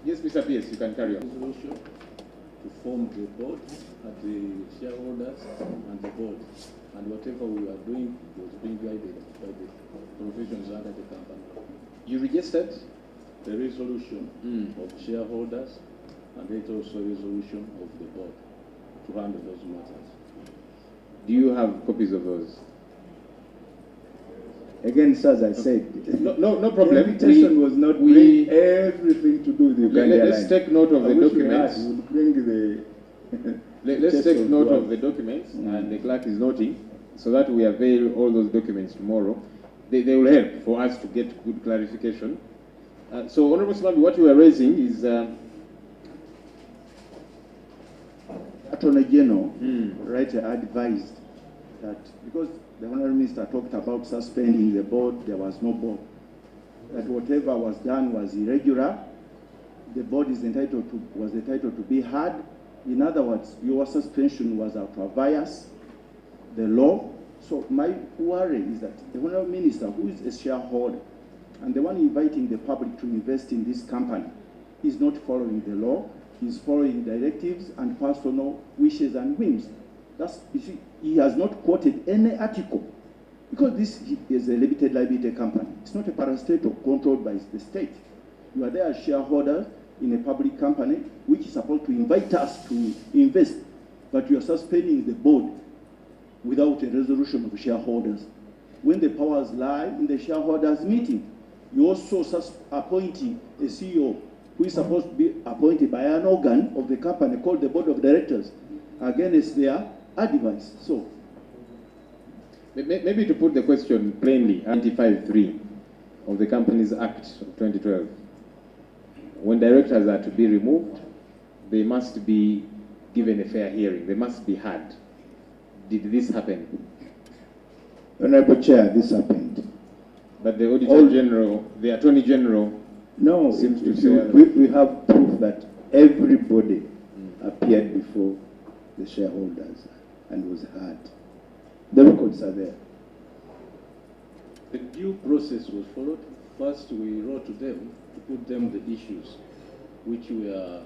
Yes, Mr. P.S., you can carry on. Resolution to form the board at the shareholders and the board, and whatever we are doing was being guided by the provisions under the company law. You registered? The resolution of shareholders and it also a resolution of the board to handle those matters. Do you have copies of those? Again, sir, as I said, No problem. the invitation was not bring everything to do with the Uganda Let's Airlines. take note of the documents. We would bring the Let's text take of note God. of the documents, and the clerk is noting, so that we avail all those documents tomorrow. They will help for us to get good clarification. So, Honorable Smabi, what you are raising is... Attorney General rightly advised that because the Honourable Minister talked about suspending the board, there was no board. That whatever was done was irregular. The board was entitled to be heard. In other words, your suspension was out of bias, the law. So my worry is that the Honourable Minister, who is a shareholder, and the one inviting the public to invest in this company, is not following the law. He's following directives and personal wishes and whims. You see, he has not quoted any article, because this is a limited liability company. It's not a parastatal controlled by the state. You are there as shareholders in a public company which is supposed to invite us to invest, but you are suspending the board without a resolution of shareholders. When the powers lie in the shareholders meeting, you also appointing a CEO who is supposed to be appointed by an organ of the company called the board of directors against their advice. So, Maybe to put the question plainly, 95(3) of the Companies Act of 2012, when directors are to be removed, they must be given a fair hearing. They must be heard. Did this happen? Honorable Chair, this happened. But the Auditor General, the Attorney General, No, seems to say we have proof that everybody appeared before the shareholders and was heard. The records are there. The due process was followed. First, we wrote to them to put them the issues which were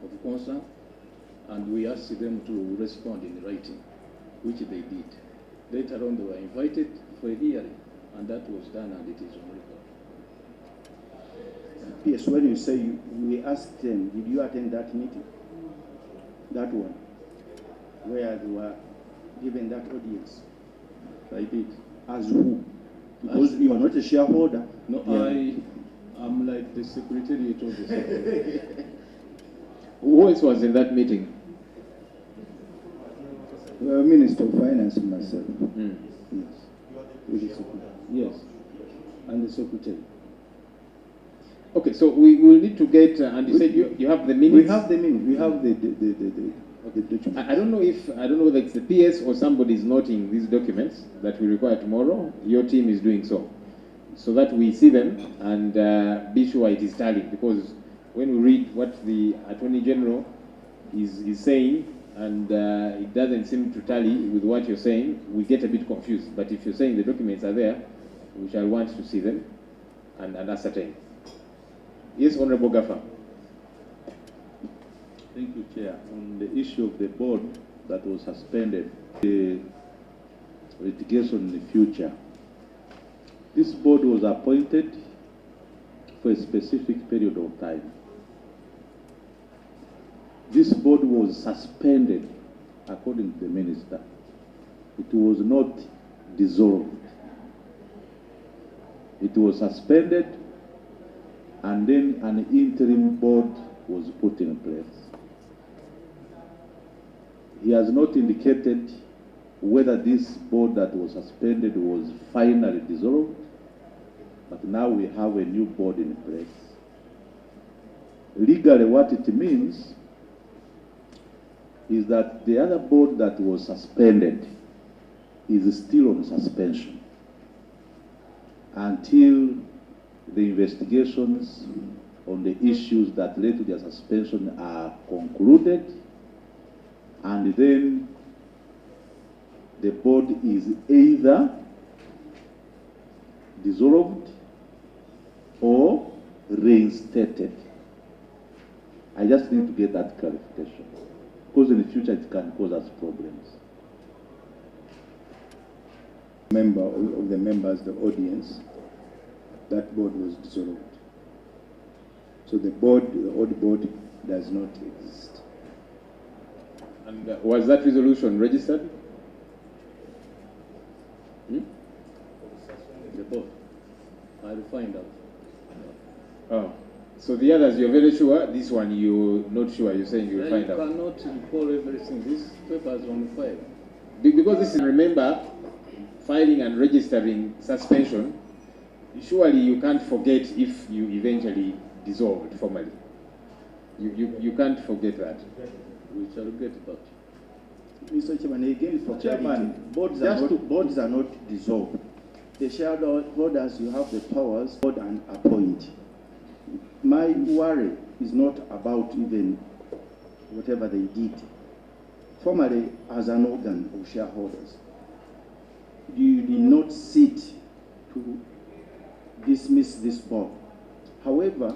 of concern, and we asked them to respond in writing, which they did. Later on, they were invited for a hearing, and that was done, and it is on record. yes, when you say we asked them, did you attend that meeting? That one, where they were given that audience? I did. As who? Because you are not a shareholder. No, Yeah. I am like the secretariat of the secretary. who else was in that meeting? Minister of Finance and myself. Yes. With the secretary. Yes. And the secretary. Okay, so we will need to get, and you said you have the minutes. We have the minutes. We have the document. I don't know whether it's the PS or somebody is noting these documents that we require tomorrow. Your team is doing so that we see them and be sure it is tallied. Because when we read what the Attorney General is saying and it doesn't seem to tally with what you're saying, we get a bit confused. But if you're saying the documents are there, we shall want to see them and ascertain. Yes, Honorable Gaffa. Thank you, Chair. On the issue of the board that was suspended, the litigation in the future, This board was appointed for a specific period of time. This board was suspended, according to the minister. It was not dissolved. It was suspended, and then an interim board was put in place. He has not indicated whether this board that was suspended was finally dissolved, but now we have a new board in place. Legally, what it means is that the other board that was suspended is still on suspension until the investigations on the issues that led to their suspension are concluded, and then the board is either dissolved or reinstated. I just need to get that clarification, because in the future it can cause us problems. Member of the members, the audience, that board was dissolved. So the old board does not exist. And was that resolution registered? The board. I will find out. Oh, so the others you're very sure, this one you're not sure, you're saying you'll find You out. cannot recall everything. This paper is on file. Because this is, remember, filing and registering suspension, surely you can't forget if you eventually dissolved formally. You can't forget that. We shall get back. Mr. Chairman, again for Chairman, boards are not dissolved. The shareholders, you have the powers, board and appoint. My worry is not about even whatever they did. Formally, as an organ of shareholders, you did not sit to dismiss this board. However,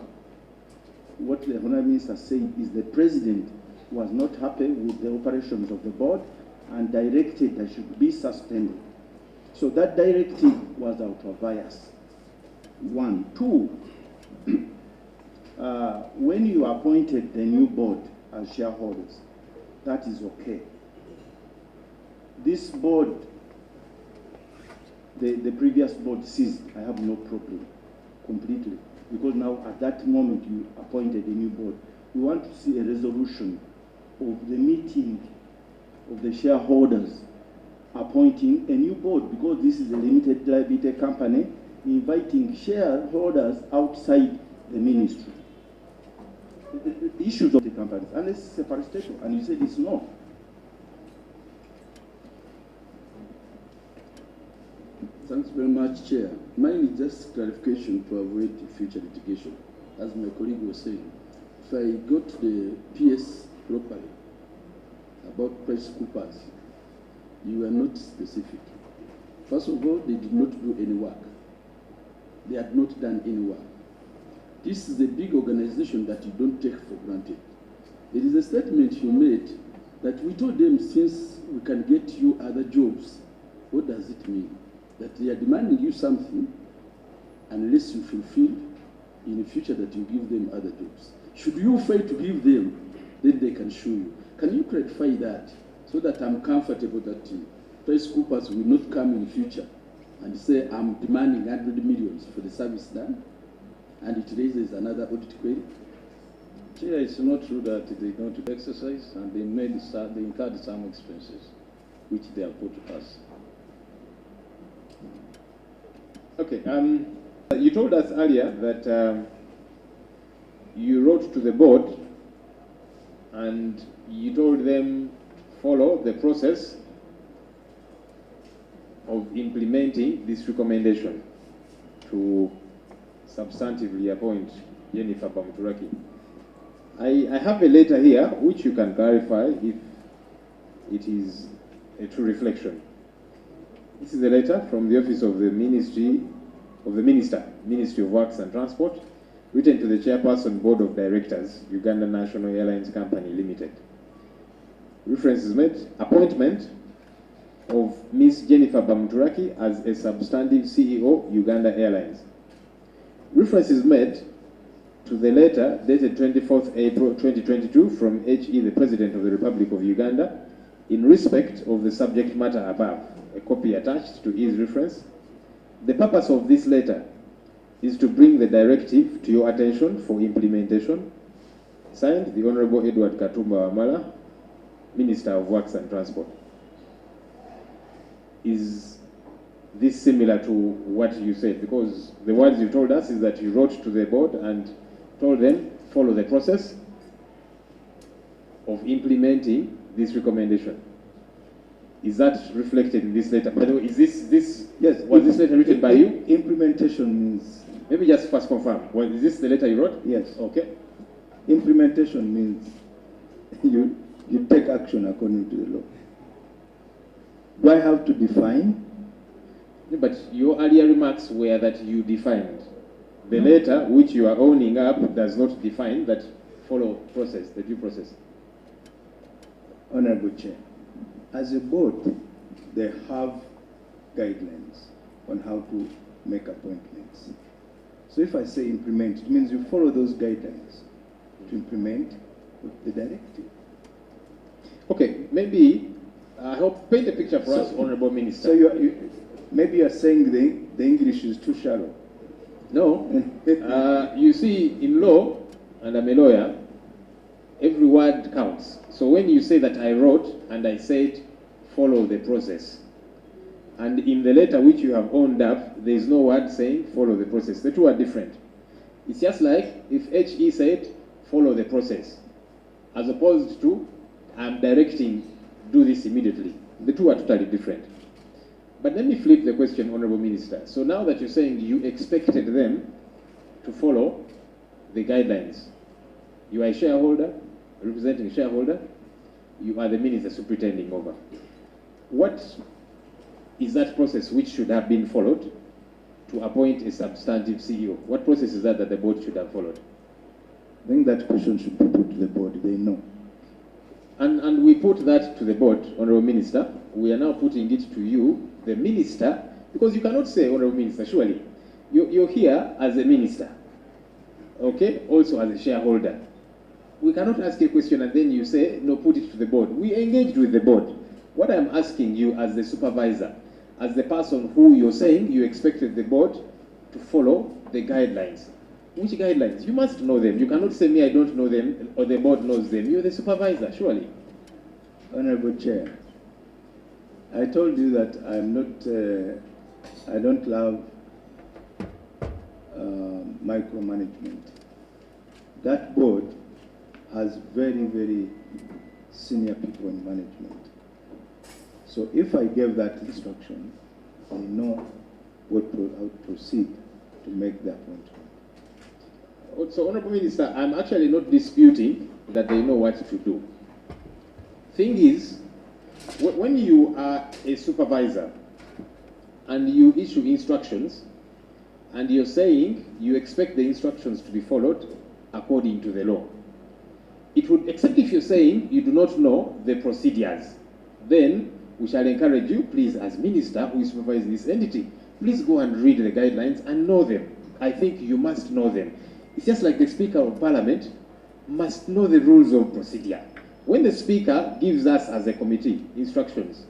what the Honourable Minister said is the President was not happy with the operations of the board and directed that should be suspended. So that directive was out of bias. One. Two, when you appointed the new board as shareholders, that is okay. This board, the previous board ceased. I have no problem completely, because now at that moment you appointed a new board. We want to see a resolution of the meeting of the shareholders appointing a new board, because this is a limited liability company inviting shareholders outside the ministry. The issues of the companies, and it's separation, and you said it's not. Thanks very much, Chair. Mine is just clarification to avoid future litigation. As my colleague was saying, if I got the PS properly about Price Coopers, you were not specific. First of all, they did not do any work. They had not done any work. This is a big organization that you don't take for granted. There is a statement you made that we told them, since we can get you other jobs. What does it mean? That they are demanding you something unless you fulfill in the future that you give them other jobs. Should you fail to give them, then they can show you. Can you clarify that so that I'm comfortable that Price Coopers will not come in the future and say I'm demanding 100 millions for the service done, and it raises another audit query? Chair, it's not true that they don't exercise, and they incurred some expenses, which they have put to us. Okay, you told us earlier that you wrote to the board and you told them follow the process of implementing this recommendation to substantively appoint Jennifer Bamuturaki. I have a letter here which you can clarify if it is a true reflection. This is a letter from the office of the Ministry of Works and Transport, written to the Chairperson Board of Directors, Uganda National Airlines Company Limited. Reference is made, appointment of Ms. Jennifer Bamturaki as a substantive CEO, Uganda Airlines. Reference is made to the letter dated 24th April 2022 from HE, the President of the Republic of Uganda, in respect of the subject matter above, a copy attached to his reference. The purpose of this letter is to bring the directive to your attention for implementation. Signed, the Honorable Gen.Katumba Wamala, Minister of Works and Transport. Is this similar to what you said? Because the words you told us is that you wrote to the board and told them follow the process of implementing this recommendation. Is that reflected in this letter? By the way, is this Yes. was this letter written by you? Implementation means, Maybe just first confirm. Is this the letter you wrote? yes. Okay. Implementation means you take action according to the law. Do I have to define? But your earlier remarks were that you defined. The letter which you are owning up does not define that follow process, the due process. Honorable Chair, as a board, they have guidelines on how to make appointments. So if I say implement, it means you follow those guidelines to implement the directive. Okay, maybe help paint a picture for us, Honorable Minister. So maybe you're saying the English is too shallow. No, you see, in law, and I'm a lawyer, every word counts. So when you say that I wrote and I said follow the process, and in the letter which you have owned up, there is no word saying follow the process. The two are different. It's just like if HE said follow the process, as opposed to I'm directing do this immediately. The two are totally different. But let me flip the question, Honorable Minister. So now that you're saying you expected them to follow the guidelines, you are a shareholder, representing a shareholder, you are the minister superintending over. What is that process which should have been followed to appoint a substantive CEO? What process is that the board should have followed? I think that question should be put to the board. They know. And we put that to the board, Honorable Minister. We are now putting it to you, the minister, because you cannot say, Honorable Minister, surely. You're here as a minister, okay, also as a shareholder. We cannot ask you a question and then you say, no, put it to the board. We engaged with the board. What I'm asking you as the supervisor, as the person who you're saying you expected the board to follow the guidelines. Which guidelines? You must know them. You cannot say me I don't know them or the board knows them. You're the supervisor, surely. Honorable Chair, I told you that I'm not, I don't love micromanagement. That board has very, very senior people in management. So if I gave that instruction, they know how to proceed to make the appointment. So, Honorable Minister, I'm actually not disputing that they know what to do. Thing is, when you are a supervisor and you issue instructions and you're saying you expect the instructions to be followed according to the law, it would, except if you're saying you do not know the procedures, then we shall encourage you, please, as minister who is supervising this entity, please go and read the guidelines and know them. I think you must know them. It's just like the Speaker of Parliament must know the rules of procedure. When the Speaker gives us as a committee instructions,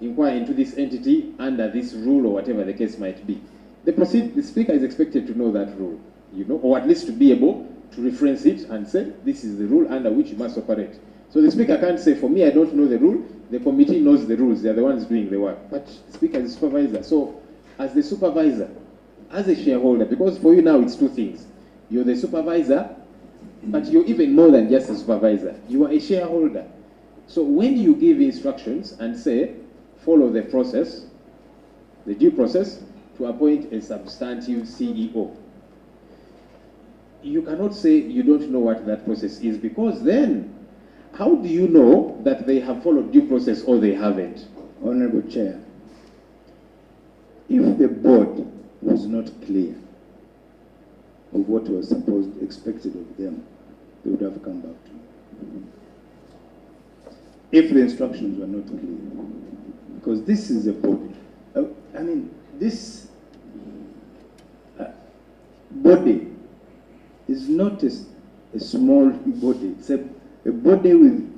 inquire into this entity under this rule or whatever the case might be, the Speaker is expected to know that rule, you know, or at least to be able to reference it and say, this is the rule under which you must operate. So the Speaker can't say, for me, I don't know the rule, the committee knows the rules, they're the ones doing the work. But the Speaker is a supervisor. So as the supervisor, as a shareholder, because for you now it's two things. You're the supervisor, but you're even more than just a supervisor. You are a shareholder. So when you give instructions and say, follow the process, the due process, to appoint a substantive CEO, you cannot say you don't know what that process is, because then how do you know that they have followed due process or they haven't? Honorable Chair, if the board was not clear of what was expected of them, they would have come back to me. If the instructions were not clear. because this is a body. I mean, this body is not a small body. It's a body with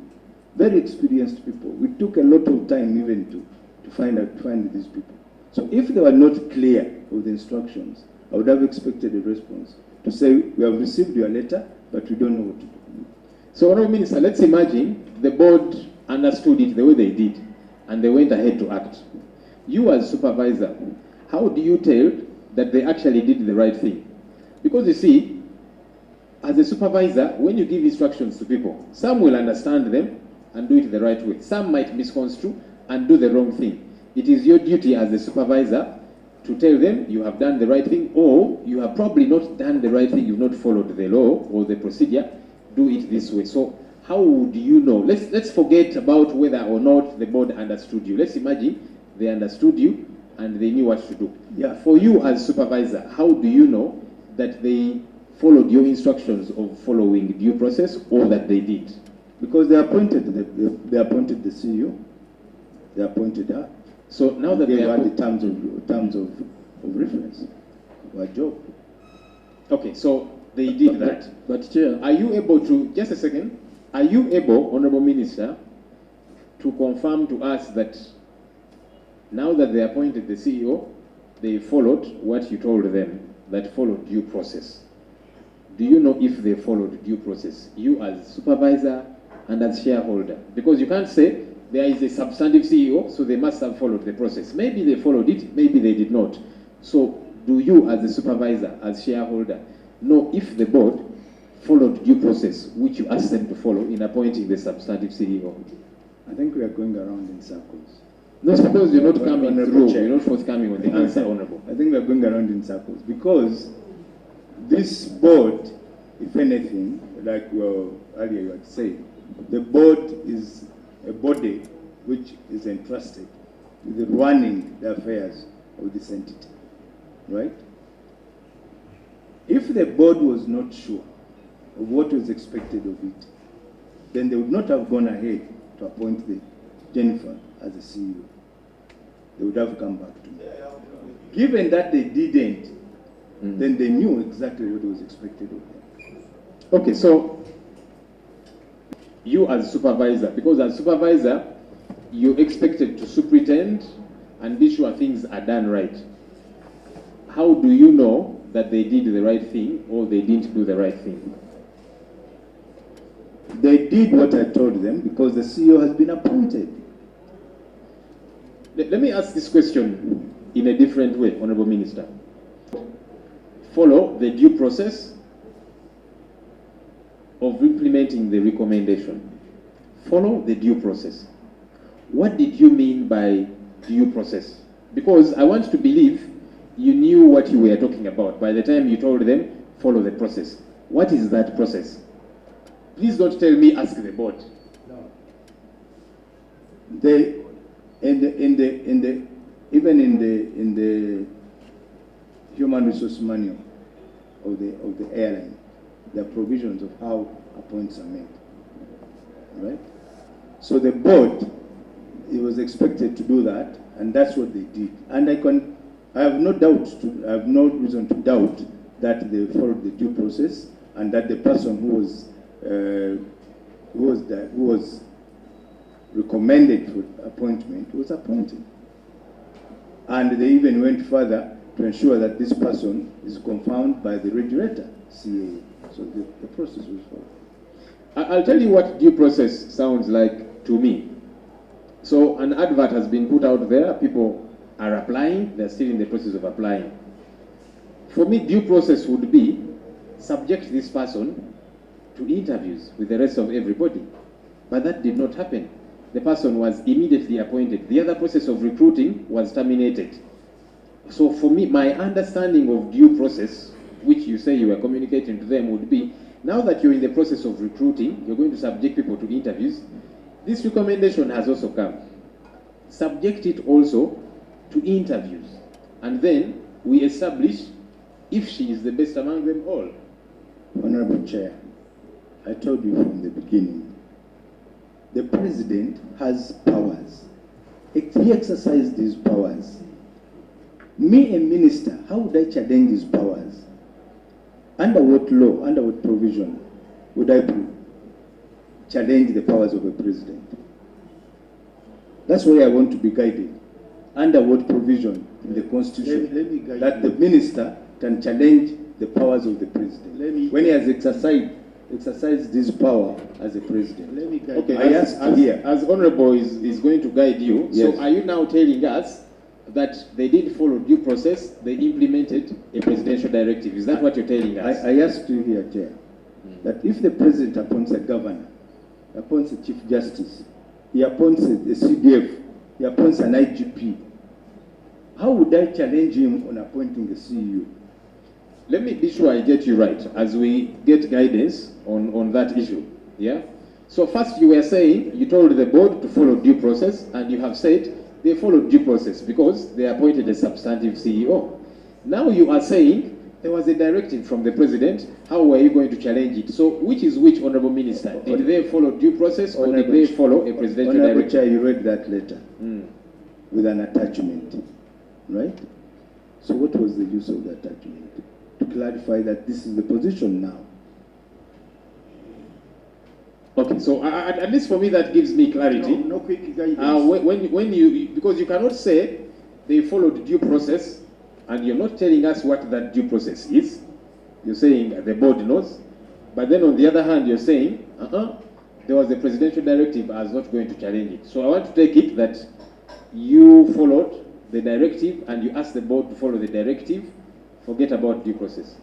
very experienced people. We took a lot of time even to find these people. So if they were not clear with the instructions, I would have expected a response to say, we have received your letter, but we don't know what to do. So, Honourable Minister, let's imagine the board understood it the way they did, and they went ahead to act. You as supervisor, how do you tell that they actually did the right thing? Because you see, as a supervisor, when you give instructions to people, some will understand them and do it the right way. Some might misconstrue and do the wrong thing. It is your duty as a supervisor to tell them you have done the right thing, or you have probably not done the right thing, you've not followed the law or the procedure, do it this way. So how do you know? Let's forget about whether or not the board understood you. Let's imagine they understood you and they knew what to do. Yeah. For you as supervisor, how do you know that they followed your instructions of following due process, or that they did? Because they appointed the CEO, they appointed her. So now that they they had are the terms of reference for a job. okay, so they did that. But Chair, Are you able to, just a second, are you able, Honourable Minister, to confirm to us that now that they appointed the CEO, they followed what you told them, that followed due process? Do you know if they followed due process, you as supervisor and as shareholder? Because you can't say there is a substantive CEO, so they must have followed the process. Maybe they followed it, maybe they did not. So do you as a supervisor, as shareholder, know if the board followed due process, which you asked them to follow in appointing the substantive CEO? I think we are going around in circles. No, suppose you're not coming Honourable through, Chair. you're not forthcoming on the answer, Honourable. I think we are going around in circles because this board, if anything, like earlier you had said, the board is a body which is entrusted with running the affairs of this entity, right? If the board was not sure of what was expected of it, then they would not have gone ahead to appoint Jennifer as the CEO. They would have come back to me. Given that they didn't, then they knew exactly what was expected of them. Okay, so you as supervisor, because as supervisor, you're expected to superintend and be sure things are done right. How do you know that they did the right thing or they didn't do the right thing? They did what I told them because the CEO has been appointed. Let me ask this question in a different way, Honourable Minister. Follow the due process of implementing the recommendation. Follow the due process. What did you mean by due process? Because I want to believe you knew what you were talking about by the time you told them, follow the process. What is that process? Please don't tell me, ask the board. No. They, even in the human resource manual of the airline, there are provisions of how appointments are made, right? So the board, it was expected to do that, and that's what they did. And I have no doubt, I have no reason to doubt that they followed the due process, and that the person who was recommended for appointment was appointed. And they even went further to ensure that this person is confirmed by the regulator, CAA. So the process was followed. I'll tell you what due process sounds like to me. So an advert has been put out there, people are applying, they're still in the process of applying. For me, due process would be subject this person to interviews with the rest of everybody. But that did not happen. The person was immediately appointed. The other process of recruiting was terminated. So for me, my understanding of due process, which you say you were communicating to them, would be, now that you're in the process of recruiting, you're going to subject people to interviews, this recommendation has also come. Subject it also to interviews. And then we establish if she is the best among them all. Honorable Chair, I told you from the beginning, the President has powers he exercised his powers. Me, a minister, how would I challenge his powers? Under what law, under what provision would I challenge the powers of a president? That's why I want to be guided. Under what provision in the Constitution Let me guide that you. the minister can challenge the powers of the president when he has exercised his power as a president? Let me guide Okay, I ask here. as Honorable is going to guide you, Yes. so are you now telling us that they did follow due process, they implemented a presidential directive? Is that what you're telling us? I asked you here, Chair, that if the president appoints a governor, appoints a chief justice, he appoints a CDF, he appoints an IGP, how would I challenge him on appointing a CEO? Let me be sure I get you right as we get guidance on that issue. Yeah? So first you were saying, you told the board to follow due process, and you have said they followed due process because they appointed a substantive CEO. Now you are saying there was a directive from the president. How were you going to challenge it? So which is which, Honorable Minister? Did they follow due process or did they follow a presidential Honorable directive? Chair, you read that letter with an attachment, right? So what was the use of the attachment? To clarify that this is the position now. Okay, so at least for me that gives me clarity. No quick guidance. When you, because you cannot say they followed due process and you're not telling us what that due process is. You're saying the board knows, but then on the other hand you're saying there was a presidential directive, I was not going to challenge it. So I want to take it that you followed the directive and you asked the board to follow the directive, forget about due process.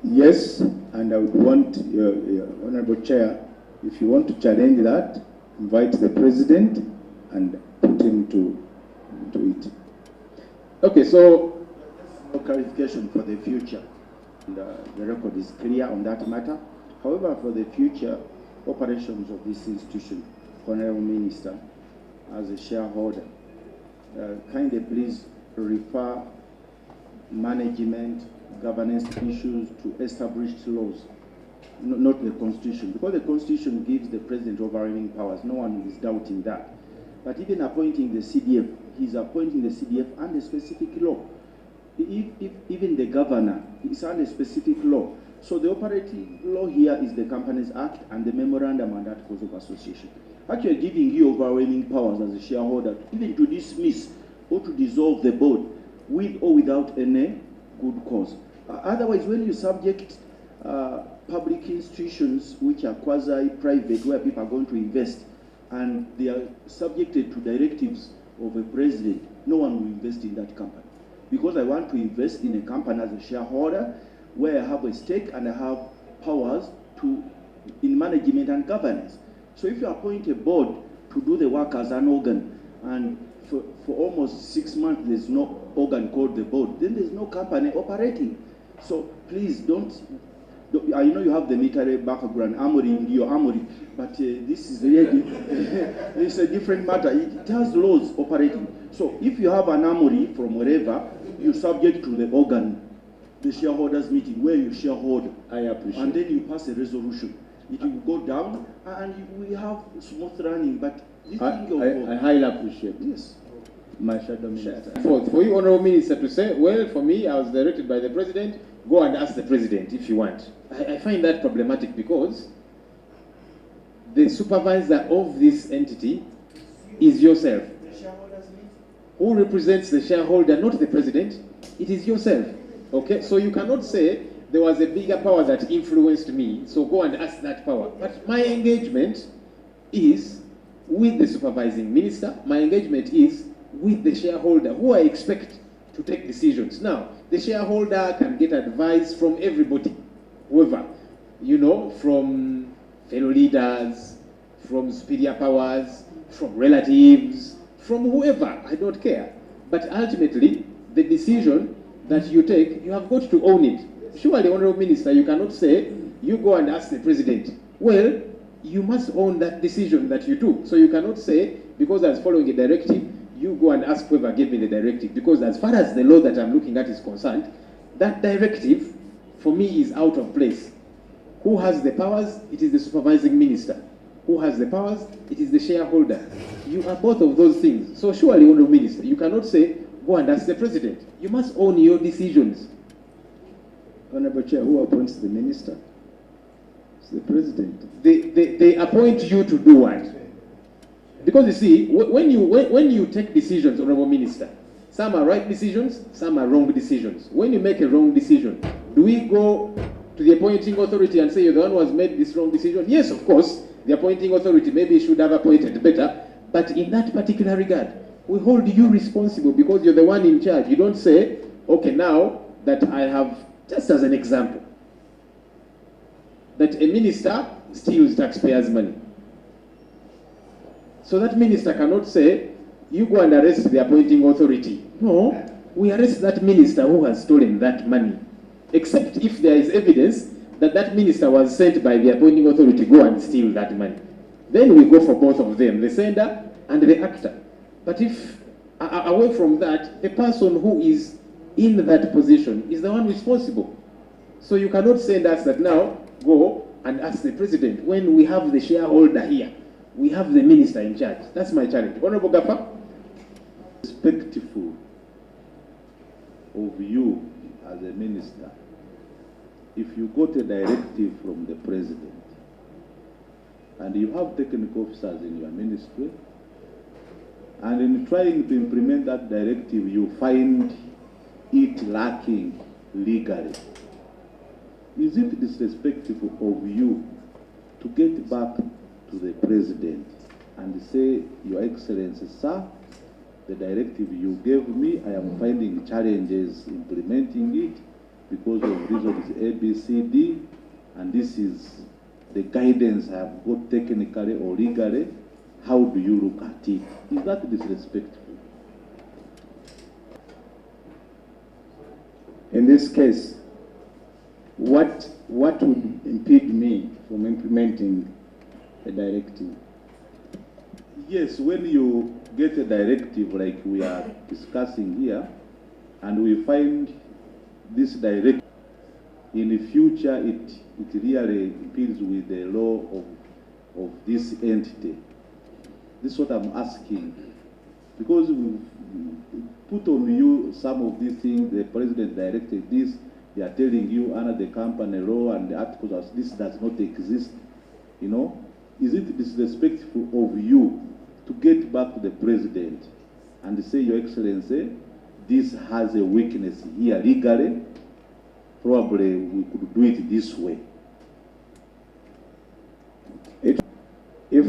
Yes, and I would want, Honorable Chair, if you want to challenge that, invite the president and put him to it. Okay, so No clarification for the future. And, the record is clear on that matter. However, for the future operations of this institution, Honorable Minister, as a shareholder, kindly please refer management, governance issues to established laws, not the Constitution, because the Constitution gives the President overwhelming powers. No one is doubting that. But even appointing the CDF, he's appointing the CDF under specific law. If even the governor is under specific law. So the operating law here is the Companies Act and the Memorandum and Articles of Association. Actually giving you overwhelming powers as a shareholder, even to dismiss or to dissolve the board with or without any good cause. Otherwise, when you subject public institutions which are quasi-private, where people are going to invest, and they are subjected to directives of a president, no one will invest in that company. Because I want to invest in a company as a shareholder where I have a stake and I have powers in management and governance. So if you appoint a board to do the work as an organ, and for almost 6 months there's no organ called the board, then there's no company operating. So please don't, I know you have the military background, armory in your armory, but this is really, it's a different matter. It has laws operating. So if you have an armory from wherever, you're subject to the organ, the shareholders meeting, where you shareholder. I appreciate. And then you pass a resolution. It will go down, and we have smooth running. But this thing I highly appreciate yes. my shadow minister. for you, Honorable Minister, to say, well, for me, I was directed by the President, go and ask the President if you want. I find that problematic because the supervisor of this entity is yourself. Who represents the shareholder, not the President, it is yourself. Okay, so you cannot say there was a bigger power that influenced me, so go and ask that power. But my engagement is with the supervising minister, my engagement is with the shareholder, who I expect to take decisions. Now, the shareholder can get advice from everybody, whoever, you know, from fellow leaders, from superior powers, from relatives, from whoever, I don't care. But ultimately, the decision that you take, you have got to own it. Surely, Honorable Minister, you cannot say, you go and ask the President. Well, you must own that decision that you took. So you cannot say, because I was following a directive, you go and ask whoever gave me the directive. Because as far as the law that I'm looking at is concerned, that directive, for me, is out of place. Who has the powers? It is the supervising minister. who has the powers, it is the shareholder. You are both of those things. So surely, Honourable Minister, you cannot say, go and ask the President. You must own your decisions. Honorable Chair, who appoints the minister? It's the President. They appoint you to do what? Because you see, when you take decisions, Honourable Minister, some are right decisions, some are wrong decisions. When you make a wrong decision, do we go to the appointing authority and say you're the one who has made this wrong decision? Yes, of course, the appointing authority maybe should have appointed better, but in that particular regard, we hold you responsible because you're the one in charge. You don't say, okay, now that I have, just as an example, that a minister steals taxpayers' money. So that minister cannot say, you go and arrest the appointing authority. No, we arrest that minister who has stolen that money. Except if there is evidence that that minister was sent by the appointing authority to go and steal that money. Then we go for both of them, the sender and the actor. But if, away from that, the person who is in that position is the one responsible. So you cannot send us that now, go and ask the President when we have the shareholder here. We have the minister in charge. That's my challenge. Honorable Gaffa? Respectful of you as a minister, if you got a directive from the President and you have technical officers in your ministry, and in trying to implement that directive you find it lacking legally, is it disrespectful of you to get back to the President and say, Your Excellency, sir, the directive you gave me, I am finding challenges implementing it because of reasons A, B, C, D, and this is the guidance I have got technically or legally. How do you look at it? Is that disrespectful? In this case, what would impede me from implementing a directive? Yes, when you get a directive like we are discussing here, and we find this directive in the future, it really deals with the law of this entity. This is what I'm asking. Because we put on you some of these things, the President directed this, they are telling you under the company law and the articles, this does not exist, you know. Is it disrespectful of you to get back to the President and say, Your Excellency, this has a weakness here legally, probably we could do it this way? If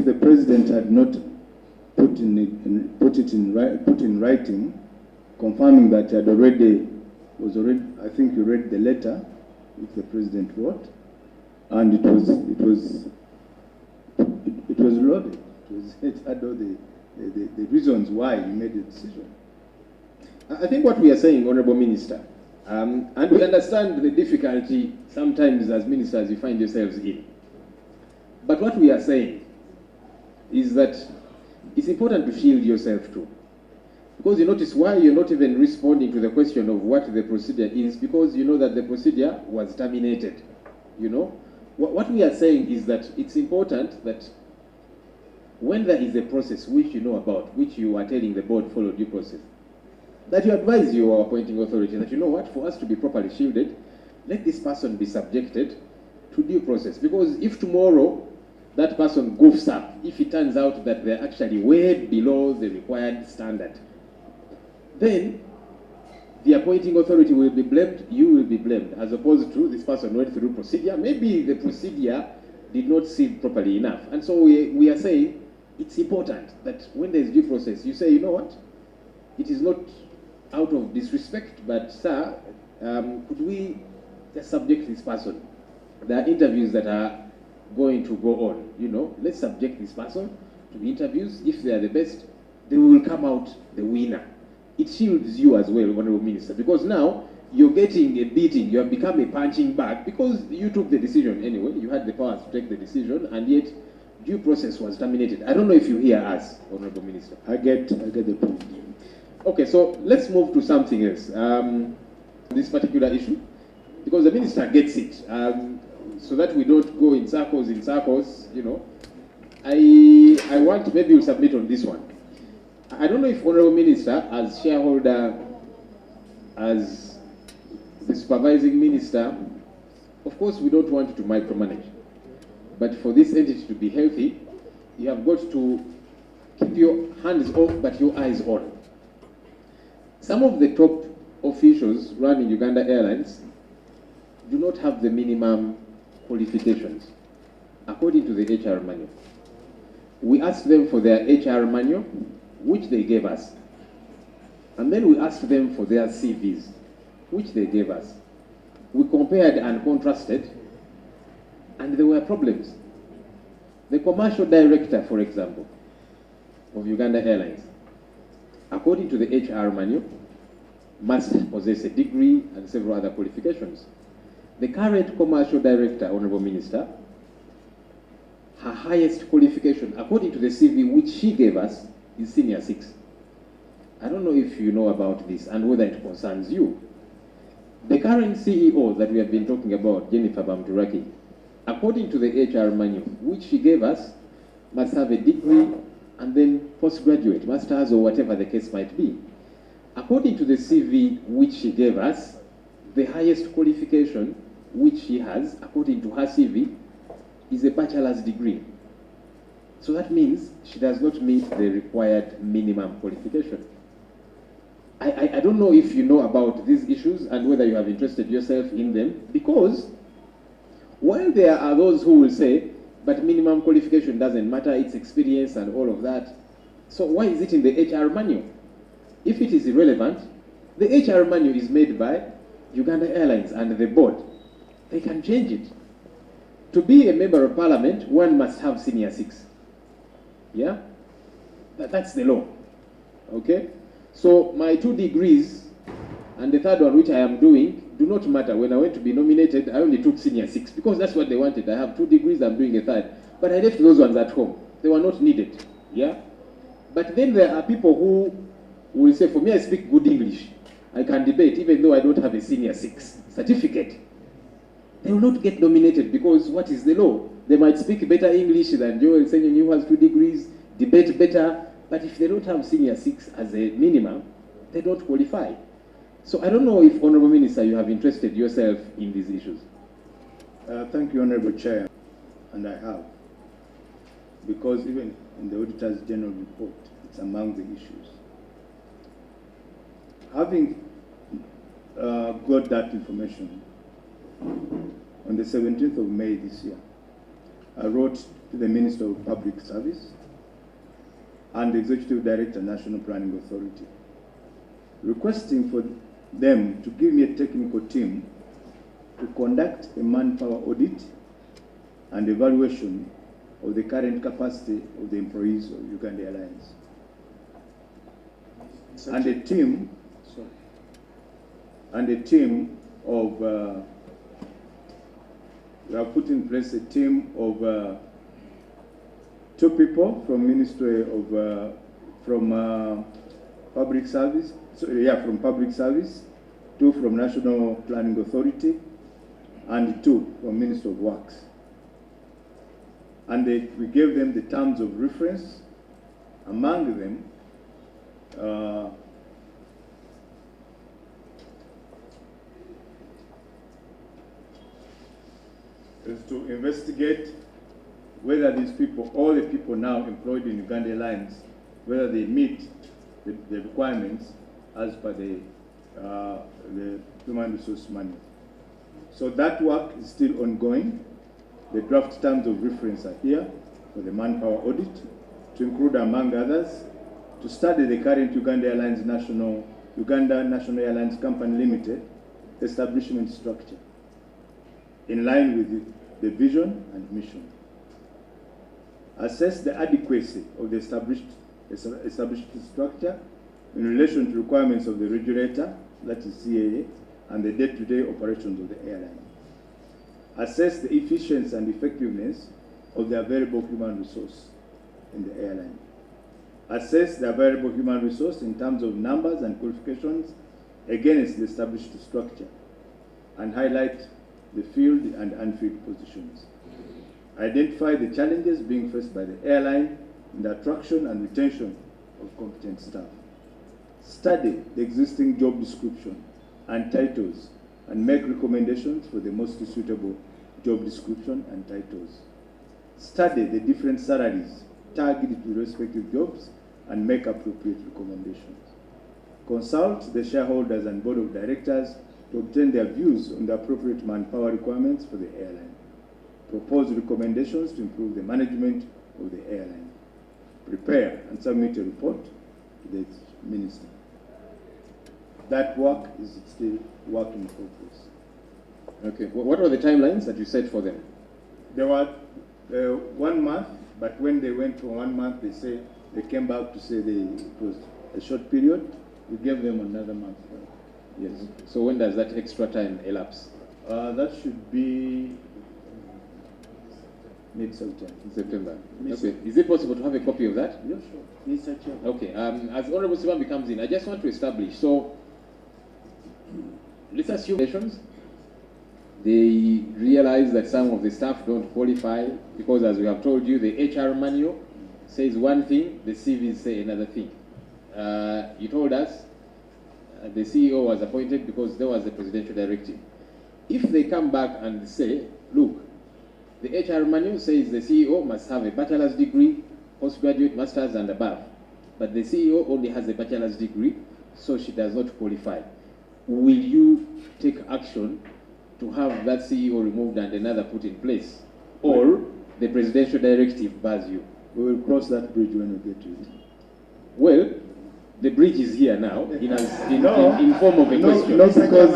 the President had not put in writing, confirming that he had already, I think you read the letter which the President wrote, and it was loaded. It had all the reasons why he made the decision. I think what we are saying, Honorable Minister, and we understand the difficulty sometimes as ministers you find yourselves in. But what we are saying is that it's important to shield yourself too. Because you notice why you're not even responding to the question of what the procedure is, because you know that the procedure was terminated. You know? What we are saying is that it's important that when there is a process which you know about, which you are telling the board follow due process, that you advise your appointing authority that, you know what, for us to be properly shielded, let this person be subjected to due process. Because if tomorrow that person goofs up, if it turns out that they're actually way below the required standard, then the appointing authority will be blamed, you will be blamed, as opposed to this person went through procedure. Maybe the procedure did not seed properly enough. And so we are saying it's important that when there's due process, you say, you know what, it is not out of disrespect, but sir, could we just subject this person? There are interviews that are going to go on, you know, let's subject this person to the interviews. If they are the best, they will come out the winner. It shields you as well, Honorable Minister, because now you're getting a beating, you have become a punching bag, because you took the decision anyway, you had the power to take the decision, and yet due process was terminated. I don't know if you hear us, Honorable Minister. I get the point. Okay, so let's move to something else. This particular issue, because the Minister gets it, so that we don't go in circles, you know. I want, maybe you'll submit on this one. I don't know if Honorable Minister, as shareholder, as the supervising minister, of course we don't want to micromanage. But for this entity to be healthy, you have got to keep your hands off but your eyes on. Some of the top officials running Uganda Airlines do not have the minimum qualifications according to the HR manual. We asked them for their HR manual, which they gave us. And then we asked them for their CVs, which they gave us. We compared and contrasted, and there were problems. The commercial director, for example, of Uganda Airlines, according to the HR manual, must possess a degree and several other qualifications. The current commercial director, Honorable Minister, her highest qualification, according to the CV which she gave us, is Senior 6. I don't know if you know about this and whether it concerns you. The current CEO that we have been talking about, Jennifer Bamturaki, according to the HR manual, which she gave us, must have a degree and then postgraduate, master's or whatever the case might be. According to the CV which she gave us, the highest qualification which she has, according to her CV, is a bachelor's degree. So that means she does not meet the required minimum qualification. I don't know if you know about these issues and whether you have interested yourself in them, because while there are those who will say, but minimum qualification doesn't matter, it's experience and all of that. So why is it in the HR manual? If it is irrelevant, the HR manual is made by Uganda Airlines and the board. They can change it. To be a member of parliament, one must have Senior 6. Yeah? That's the law. Okay? So my 2 degrees and the third one which I am doing do not matter. When I went to be nominated, I only took Senior 6 because that's what they wanted. I have 2 degrees, I'm doing a third. But I left those ones at home. They were not needed. Yeah? But then there are people who will say, for me, I speak good English. I can debate even though I don't have a Senior 6 certificate. They will not get nominated because what is the law? They might speak better English than Joel Ssenyonyi, who has 2 degrees, debate better, but if they don't have Senior 6 as a minimum, they don't qualify. So I don't know if, Honourable Minister, you have interested yourself in these issues. Thank you, Honourable Chair, and I have. Because even in the Auditor's General Report, it's among the issues. Having got that information, on the 17th of May this year, I wrote to the Minister of Public Service and the Executive Director, National Planning Authority, requesting for them to give me a technical team to conduct a manpower audit and evaluation of the current capacity of the employees of Uganda Airlines. And a team of we have put in place a team of 2 people from Ministry of Public Service. From Public Service, 2 from National Planning Authority, and 2 from Ministry of Works. And we gave them the terms of reference. Among them, is to investigate whether these people, all the people now employed in Uganda Airlines, whether they meet the requirements as per the Human Resource Manual. So that work is still ongoing. The draft terms of reference are here for the manpower audit, to include, among others, to study the current Uganda National Airlines Company Limited establishment structure in line with the vision and mission. Assess the adequacy of the established structure in relation to requirements of the regulator, that is CAA, and the day-to-day operations of the airline. Assess the efficiency and effectiveness of the available human resource in the airline. Assess the available human resource in terms of numbers and qualifications against the established structure, and highlight the field and unfilled positions. identify the challenges being faced by the airline in the attraction and retention of competent staff, study the existing job description and titles, and make recommendations for the most suitable job description and titles, study the different salaries targeted to the respective jobs, and make appropriate recommendations. Consult the shareholders and board of directors to obtain their views on the appropriate manpower requirements for the airline. Propose recommendations to improve the management of the airline. Prepare and submit a report to the minister. That work is still work in progress. Okay. What were the timelines that you set for them? There were 1 month, but when they went for 1 month, they came back to say it was a short period. We gave them another month. Yes. So when does that extra time elapse? That should be mid-September. September. Okay. Is it possible to have a copy of that? Yes, sure. Mr. Chair. Okay. As Honorable Sibambi comes in, I just want to establish. So let's assume they realize that some of the staff don't qualify because, as we have told you, the HR manual says one thing, the CVs say another thing. You told us the CEO was appointed because there was a presidential directive. If they come back and say, look, the HR manual says the CEO must have a bachelor's degree, postgraduate, master's, and above, but the CEO only has a bachelor's degree, so she does not qualify. Will you take action to have that CEO removed and another put in place? Or the presidential directive bars you? We will cross that bridge when we get to it. Well, the bridge is here now in form of a question. No, because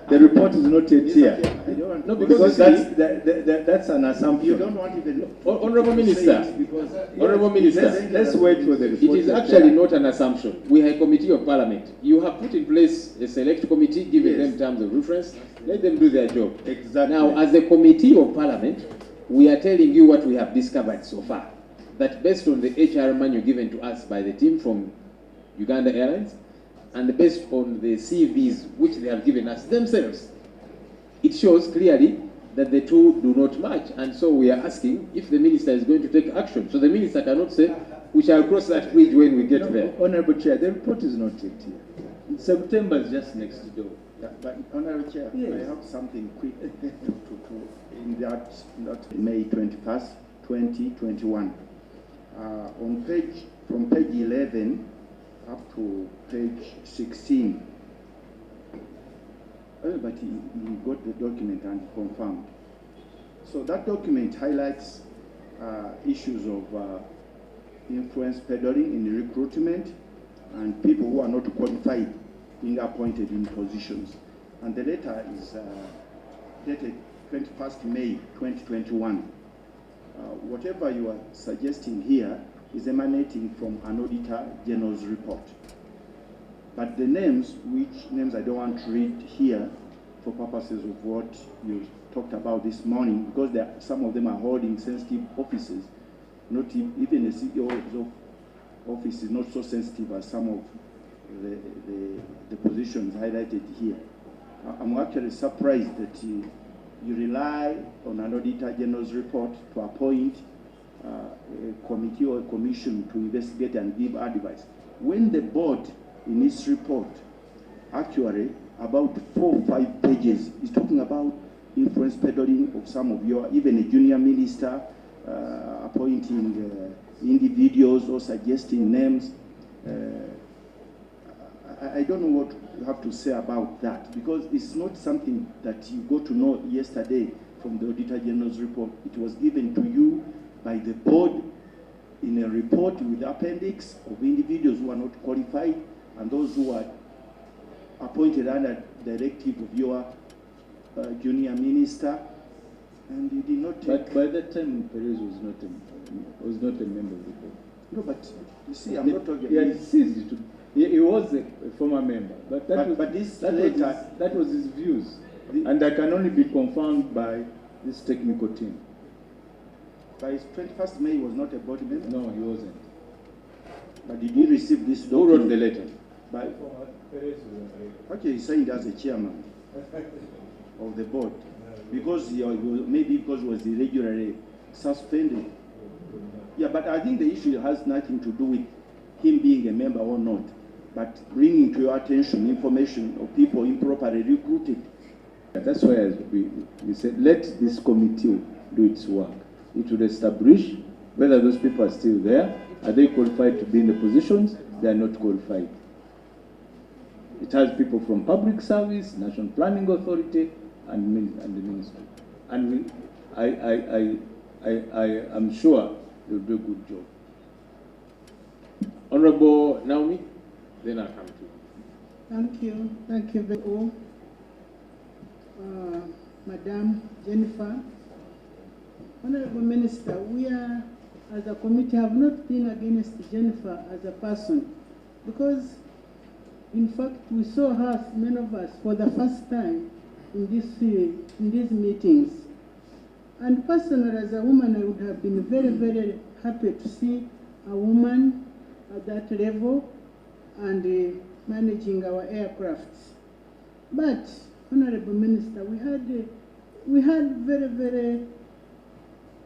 the report is not yet here. No, because that's an assumption. You don't want even... Honorable Minister, Honorable Minister, let's wait for the report. it is actually not an assumption. We are a committee of parliament. You have put in place a select committee, giving them terms of reference. Let them do their job. Exactly. Now, as a committee of parliament, we are telling you what we have discovered so far. That based on the HR manual given to us by the team from Uganda Airlines, and based on the CVs which they have given us themselves, it shows clearly that the two do not match. And so we are asking if the minister is going to take action. So the minister cannot say, we shall cross that bridge when we get there. Honorable Chair, the report is not yet here. September is just next door. Yeah, but Honorable Chair, yes. I have something quick in that May 21st, 2021. From page 11 up to page 16. But he got the document and confirmed. So that document highlights issues of influence peddling in recruitment and people who are not qualified being appointed in positions. And the letter is dated 21st May 2021. Whatever you are suggesting here is emanating from an Auditor General's report. But the names, which names I don't want to read here for purposes of what you talked about this morning, because some of them are holding sensitive offices. Not even the CEO's office is not so sensitive as some of the positions highlighted here. I'm actually surprised that you rely on an Auditor General's report to appoint a committee or a commission to investigate and give advice. When the board, in its report, actually about 4 or 5 pages, is talking about influence peddling of some of your, even a junior minister, appointing individuals or suggesting names. I don't know what you have to say about that, because it's not something that you got to know yesterday from the Auditor General's report. It was given to you by the board in a report with appendix of individuals who are not qualified and those who are appointed under directive of your junior minister, and you did not take... But by that time, Perez was not a member of the board. No, but you see, I'm not talking... He had ceased to... He was a former member, but that was his views. And that can only be confirmed by this technical team. By 21st May, he was not a board member? No, he wasn't. But did you receive this document? Who wrote the letter? By... Okay, he signed as a chairman of the board. Because maybe because he was irregularly suspended. Yeah, but I think the issue has nothing to do with him being a member or not, but bringing to your attention information of people improperly recruited. That's why we said, let this committee do its work. It will establish whether those people are still there. Are they qualified to be in the positions? They are not qualified. It has people from public service, National Planning Authority, and the ministry. And I am sure they'll do a good job. Honorable Naomi, then I'll come to you. Thank you very much, Madam Jennifer. Honorable Minister, we are, as a committee, have not been against Jennifer as a person, because in fact we saw her, many of us, for the first time in these meetings. And personally, as a woman, I would have been very, very happy to see a woman at that level and managing our aircrafts. But, Honorable Minister, we had very, very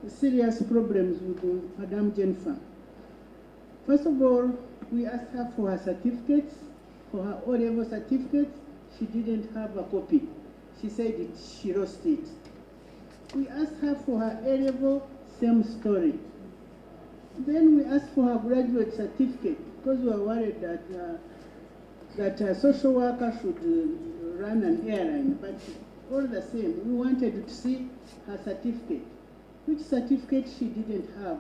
serious problems with Madam Jennifer. First of all, we asked her for her certificates, for her O-level certificates. She didn't have a copy. She said she lost it. We asked her for her A-level, same story. Then we asked for her graduate certificate because we were worried that a social worker should run an airline. But all the same, we wanted to see her certificate, which certificate she didn't have.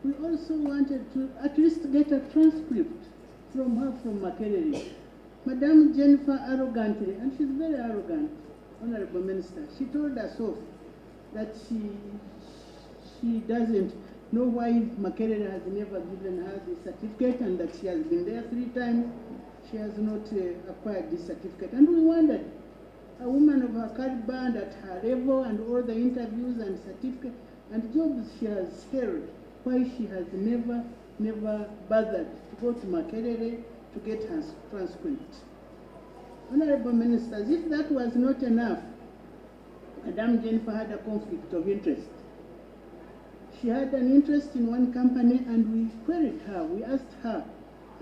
We also wanted to at least get a transcript from her from Makerere. Madam Jennifer arrogantly, and she's very arrogant, Honorable Minister, she told us off that she doesn't know why Makerere has never given her the certificate and that she has been there 3 times. She has not acquired this certificate. And we wondered, a woman of her caliber and at her level and all the interviews and certificates and jobs she has held, why she has never bothered to go to Makerere to get her transcript. Honorable Ministers, if that was not enough, Madam Jennifer had a conflict of interest. She had an interest in one company and we queried her, we asked her,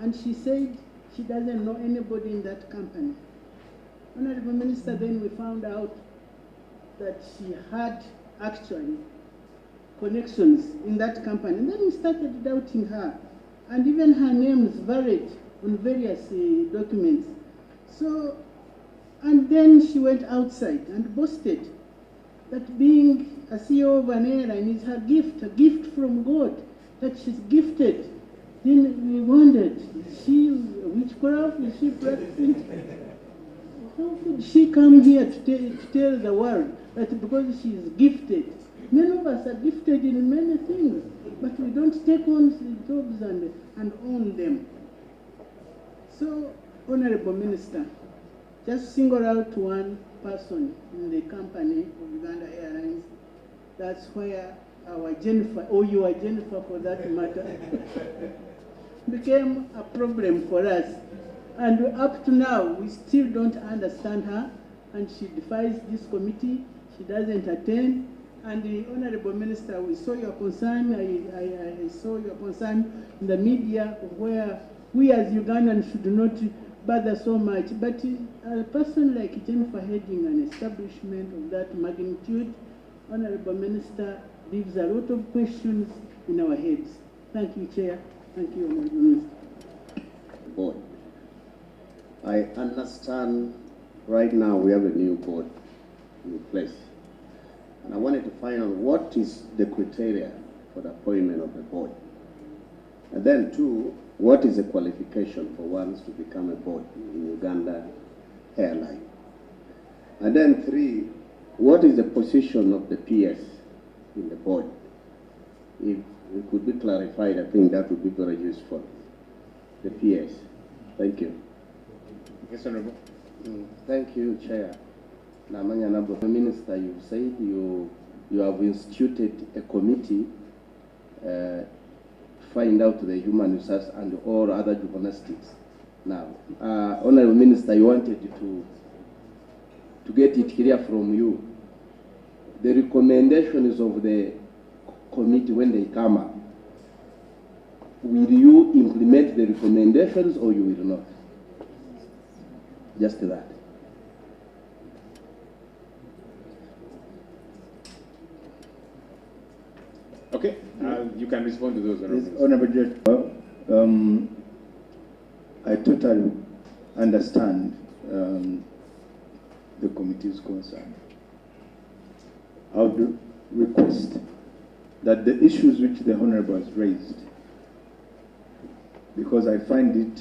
and she said she doesn't know anybody in that company. Honorable Minister, then we found out that she had actually connections in that company. And then we started doubting her. And even her names varied on various documents. So, and then she went outside and boasted that being a CEO of an airline is her gift, a gift from God, that she's gifted. Then we wondered, is she witchcraft? Is she practicing? How could she come here to tell the world that because she is gifted? Many of us are gifted in many things, but we don't take on jobs and own them. So, Honorable Minister, just single out one person in the company of Uganda Airlines. That's where our Jennifer, or your Jennifer for that matter, became a problem for us. And up to now, we still don't understand her, and she defies this committee. She doesn't attend. And the Honorable Minister, we saw your concern. I saw your concern in the media where we as Ugandans should not bother so much. But a person like Jennifer heading an establishment of that magnitude, Honorable Minister, leaves a lot of questions in our heads. Thank you, Chair. Thank you, Honorable Minister. Board. I understand right now we have a new board in place. And I wanted to find out what is the criteria for the appointment of the board. And then 2, what is the qualification for ones to become a board in Uganda Airline? And then 3, what is the position of the PS in the board? If it could be clarified, I think that would be very useful. The PS. Thank you. Yes, Honorable. Thank you, Chair. Namanya Nabo, Minister, you said you have instituted a committee to find out the human resource and all other gymnastics. Now, Honorable Minister, you wanted to get it clear from you. The recommendations of the committee when they come up, will you implement the recommendations or you will not? Just that. Okay, you can respond to those. Yes, Honorable Judge, I totally understand the committee's concern. I would request that the issues which the Honorable has raised, because I find it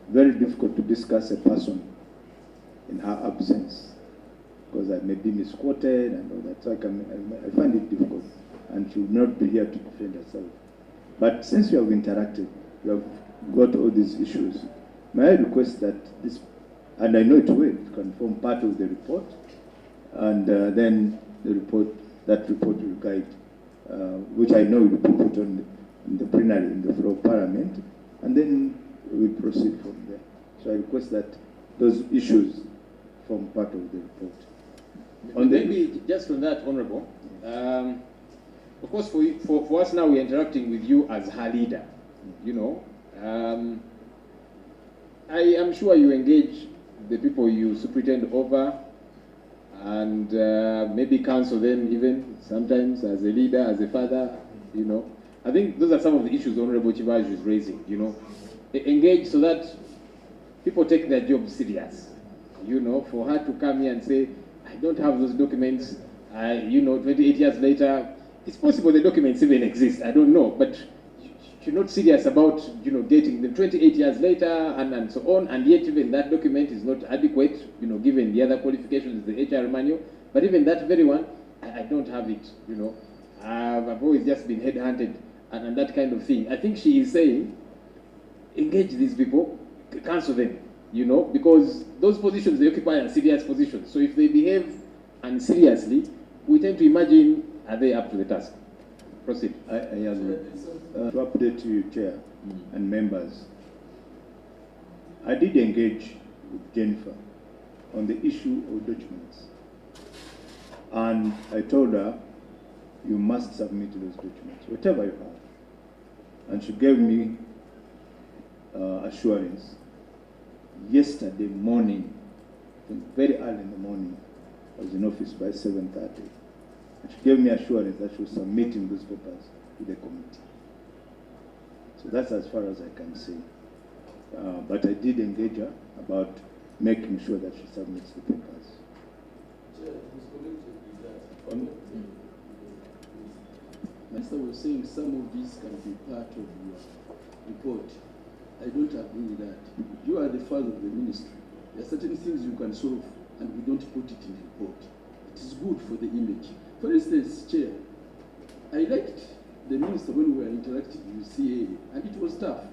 very difficult to discuss a person in her absence, because I may be misquoted and all that, so I find it difficult, and she will not be here to defend herself. But since you have interacted, you have got all these issues, may I request that this, and I know it will, can form part of the report, and then that report will guide, which I know will be put on in the plenary, in the floor of Parliament, and then we will proceed from there. So I request that those issues form part of the report. Maybe just on that, Honorable, of course for us now we're interacting with you as her leader, you know. I am sure you engage the people you superintend over and maybe counsel them even sometimes as a leader, as a father, you know. I think those are some of the issues Honorable Chibaju is raising, you know. Engage so that people take their job serious, you know. For her to come here and say, I don't have those documents, you know, 28 years later, it's possible the documents even exist, I don't know, but you're not serious about, you know, getting them 28 years later and so on, and yet even that document is not adequate, you know, given the other qualifications, the HR manual, but even that very one, I don't have it, you know. I've always just been headhunted and that kind of thing. I think she is saying, engage these people, cancel them, you know, because those positions they occupy are serious positions. So if they behave unseriously, we tend to imagine, are they up to the task? Proceed. I agree. To update you, Chair and members, I did engage with Jennifer on the issue of documents. And I told her, you must submit those documents, whatever you have. And she gave me assurance. Yesterday morning, very early in the morning, I was in office by 7:30. And she gave me assurance that she was submitting those papers to the committee. So that's as far as I can say. But I did engage her about making sure that she submits the papers. Minister was saying some of these can be part of your report. I don't agree with that. You are the father of the ministry. There are certain things you can solve and we don't put it in the report. It is good for the image. For instance, Chair, I liked the minister when we were interacting with CAA, and it was tough.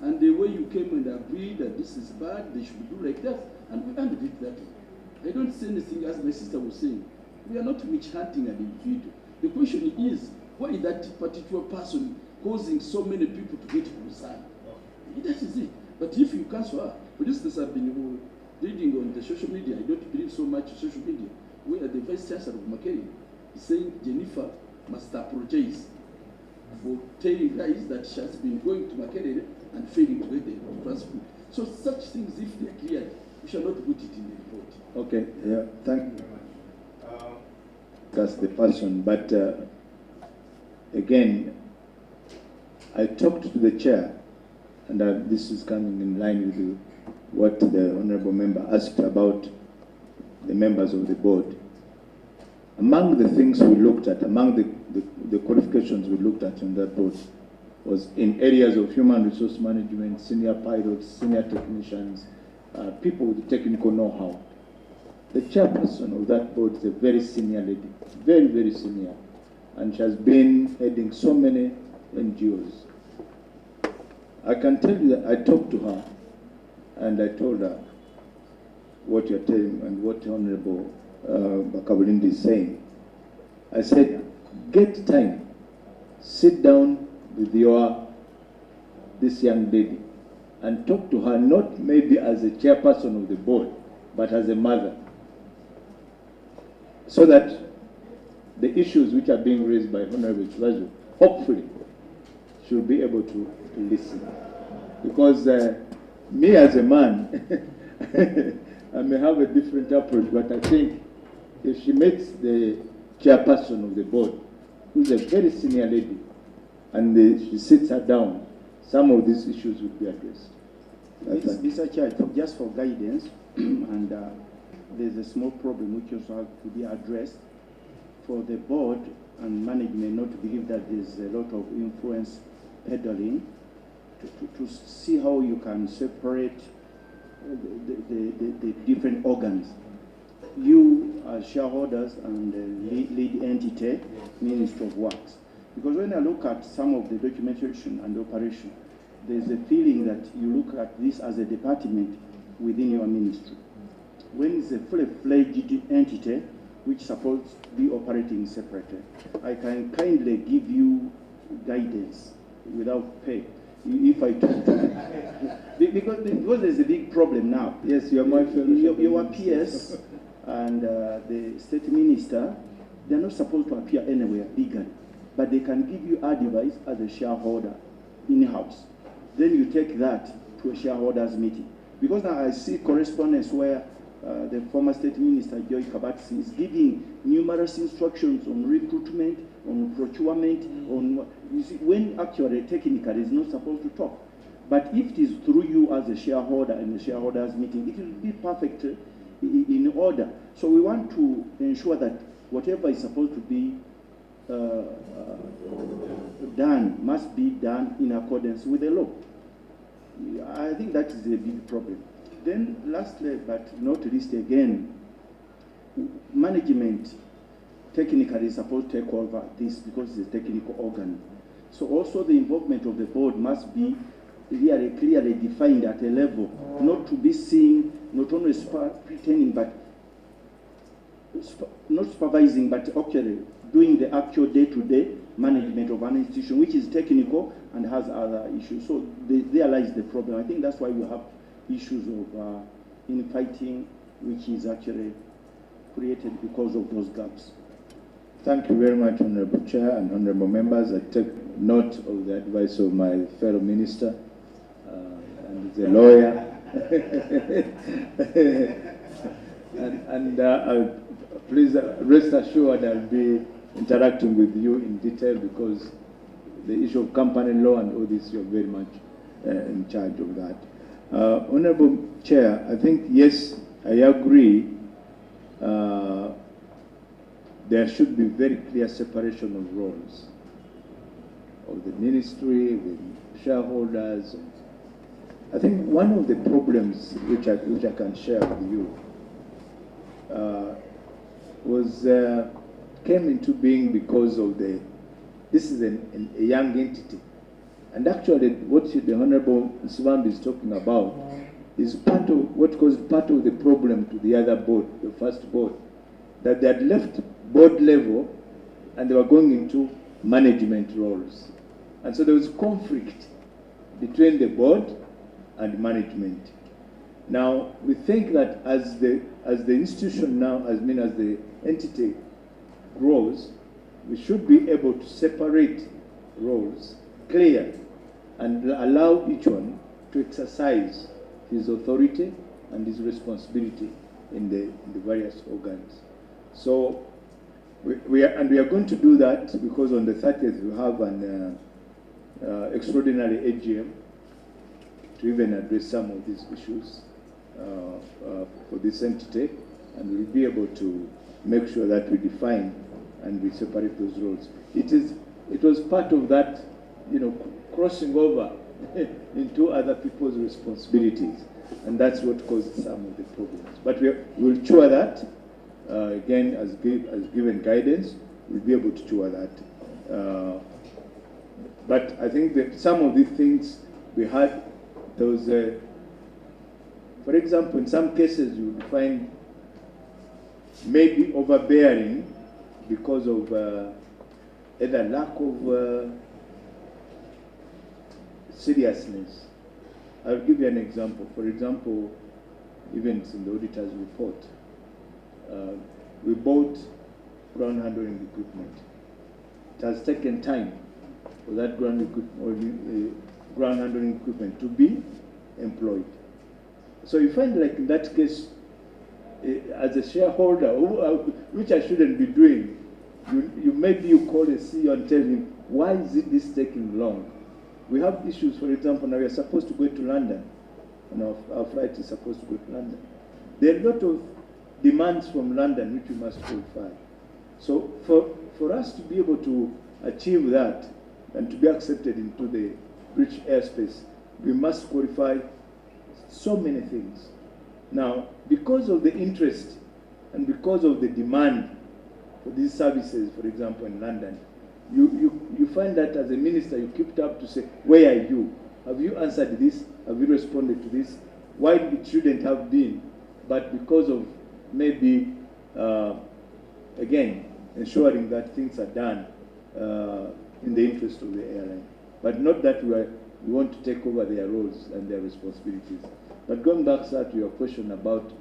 And the way you came and agreed that this is bad, they should do like that, and we handled it that way. I don't say anything, as my sister was saying. We are not witch hunting an individual. The question is, why is that particular person causing so many people to get concerned? That is it. But if you cancel her, for instance, I've been reading on the social media, I don't believe so much in social media, where the Vice Chancellor of Makere is saying Jennifer must apologize for telling guys that she has been going to Makere and failing to get the transport. So such things, if they are clear, we shall not put it in the report. Okay, yeah, thank you. That's the person, but again, I talked to the chair, and this is coming in line with what the honorable member asked about the members of the board. Among the things we looked at, among the qualifications we looked at on that board, was in areas of human resource management, senior pilots, senior technicians, people with technical know-how. The chairperson of that board is a very senior lady, very, very senior, and she has been heading so many NGOs. I can tell you that I talked to her, and I told her what you're telling and what Honorable Bakabulindi is saying. I said, get time, sit down with this young lady and talk to her, not maybe as a chairperson of the board, but as a mother, so that the issues which are being raised by Honorable Chivazo, hopefully, should be able to listen. Because me as a man, I may have a different approach, but I think if she makes the chairperson of the board, who's a very senior lady, and she sits her down, some of these issues would be addressed. Mr. Chair, just for guidance, and there's a small problem which also has to be addressed for the board and management not to believe that there's a lot of influence peddling, to see how you can separate the different organs. You as shareholders and the lead entity, Ministry of Works. Because when I look at some of the documentation and operation, there's a feeling that you look at this as a department within your ministry. When it's a fully-fledged entity which is supposed to be operating separately, I can kindly give you guidance without pay. If I talk to you. Because there's a big problem now. Yes, you are my fellow. Your PS and the state minister, they're not supposed to appear anywhere legally, but they can give you advice as a shareholder in-house. Then you take that to a shareholders meeting. Because now I see correspondence where the former state minister, Joy Kabatsi, is giving numerous instructions on recruitment, on procurement, on, you see, when actually technically is not supposed to talk. But if it is through you as a shareholder in the shareholders meeting, it will be perfect in order. So we want to ensure that whatever is supposed to be done must be done in accordance with the law. I think that is a big problem. Then lastly, but not least again, management technically is supposed to take over this because it's a technical organ. So also the involvement of the board must be really clearly defined at a level, not to be seen, not only pretending, but not supervising, but actually doing the actual day-to-day management of an institution, which is technical and has other issues. So there lies the problem. I think that's why we have issues of infighting, which is actually created because of those gaps. Thank you very much, Honorable Chair and Honorable Members. I take note of the advice of my fellow minister and the lawyer. Please rest assured I'll be interacting with you in detail because the issue of company law and all this, you're very much in charge of that. Honorable Chair, I think, yes, I agree. There should be very clear separation of roles of the ministry, with shareholders. I think one of the problems which I can share with you came into being because of this is a young entity. And actually what the Honorable Swamp is talking about is part of what caused part of the problem to the other board, the first board, that they had left board level and they were going into management roles. And so there was conflict between the board and management. Now, we think that as the institution now, as the entity grows, we should be able to separate roles clear and allow each one to exercise his authority and his responsibility in the various organs. So we are going to do that because on the 30th we have an extraordinary AGM to even address some of these issues for this entity, and we'll be able to make sure that we define and we separate those roles. It was part of that, crossing over into other people's responsibilities, and that's what caused some of the problems. But we'll ensure that, again, as given guidance, we'll be able to ensure that. But I think that some of the things we had, there was for example, in some cases you would find maybe overbearing because of either lack of seriousness. I'll give you an example. For example, even in the auditor's report, we bought ground handling equipment. It has taken time for that ground handling equipment to be employed. So you find like in that case, as a shareholder, which I shouldn't be doing, maybe you call a CEO and tell him, why is this taking long? We have issues, for example, now we are supposed to go to London, and our flight is supposed to go to London. There are a lot of demands from London which we must qualify. So for us to be able to achieve that and to be accepted into the British airspace, we must qualify so many things. Now, because of the interest and because of the demand for these services, for example, in London, you find that as a minister, you keep up to say, where are you? Have you answered this? Have you responded to this? Why it shouldn't have been, but because of maybe, again, ensuring that things are done in the interest of the airline. But not that we want to take over their roles and their responsibilities. But going back, sir, to your question about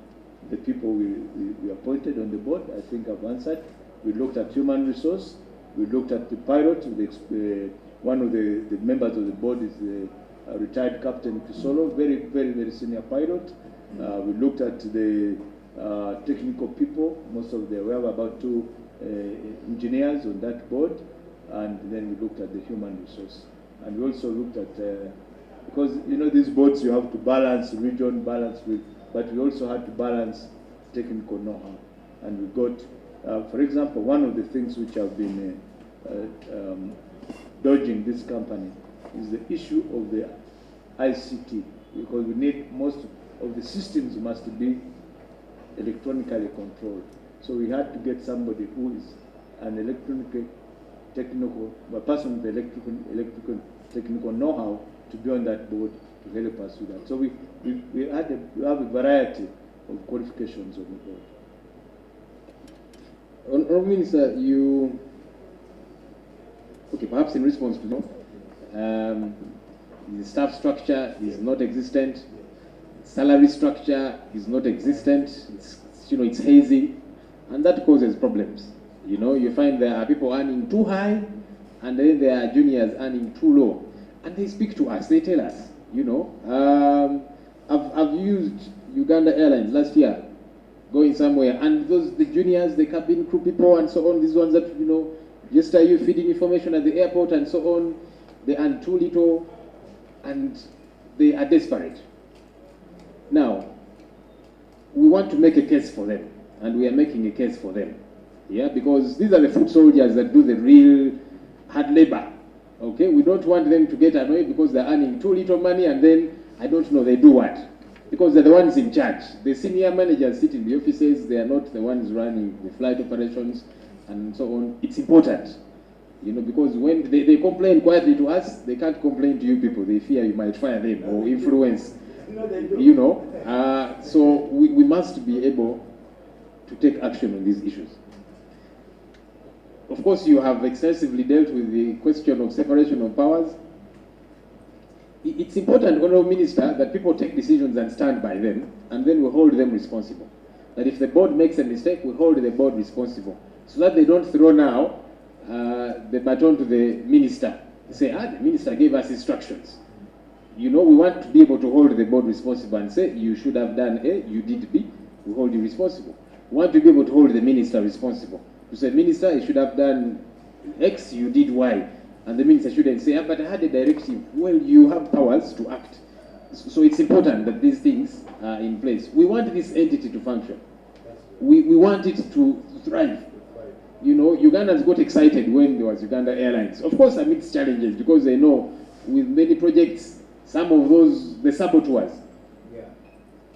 the people we appointed on the board, I think I've answered. We looked at human resource. We looked at the pilot. One of the members of the board is a retired Captain Kisolo, very, very, very senior pilot. We looked at the technical people. We have about 2 engineers on that board. And then we looked at the human resource. And we also looked at, because these boards you have to balance region, but we also had to balance technical know-how. And we got, for example, one of the things which have been dodging this company is the issue of the ICT, because we need most of the systems must be electronically controlled. So we had to get somebody who is an a person with electrical technical know-how to be on that board to help us with that. So we have a variety of qualifications on the board. Honourable Minister, perhaps in response to the staff structure is not existent, salary structure is not existent, it's hazy, and that causes problems. You find there are people earning too high, and then there are juniors earning too low. And they speak to us, they tell us, I've used Uganda Airlines last year, going somewhere, and the juniors, the cabin crew people and so on, these ones that, just are you feeding information at the airport and so on, they earn too little, and they are desperate. Now, we want to make a case for them, and we are making a case for them. Yeah, because these are the foot soldiers that do the real hard labor. Okay, we don't want them to get annoyed because they're earning too little money and then, I don't know, they do what? Because they're the ones in charge. The senior managers sit in the offices, they are not the ones running the flight operations and so on. It's important, because when they complain quietly to us, they can't complain to you people. They fear you might fire them or influence, so we must be able to take action on these issues. Of course, you have extensively dealt with the question of separation of powers. It's important, Honourable Minister, that people take decisions and stand by them, and then we hold them responsible. That if the board makes a mistake, we hold the board responsible, so that they don't throw now the baton to the minister. They say, the minister gave us instructions. We want to be able to hold the board responsible and say, you should have done A, you did B, we hold you responsible. We want to be able to hold the minister responsible. To say, Minister, you should have done X, you did Y. And the minister shouldn't say, but I had a directive. Well, you have powers to act. So it's important that these things are in place. We want this entity to function. We want it to thrive. Ugandans got excited when there was Uganda Airlines. Of course, amidst challenges, because they know with many projects, some of those, the saboteurs. Yeah.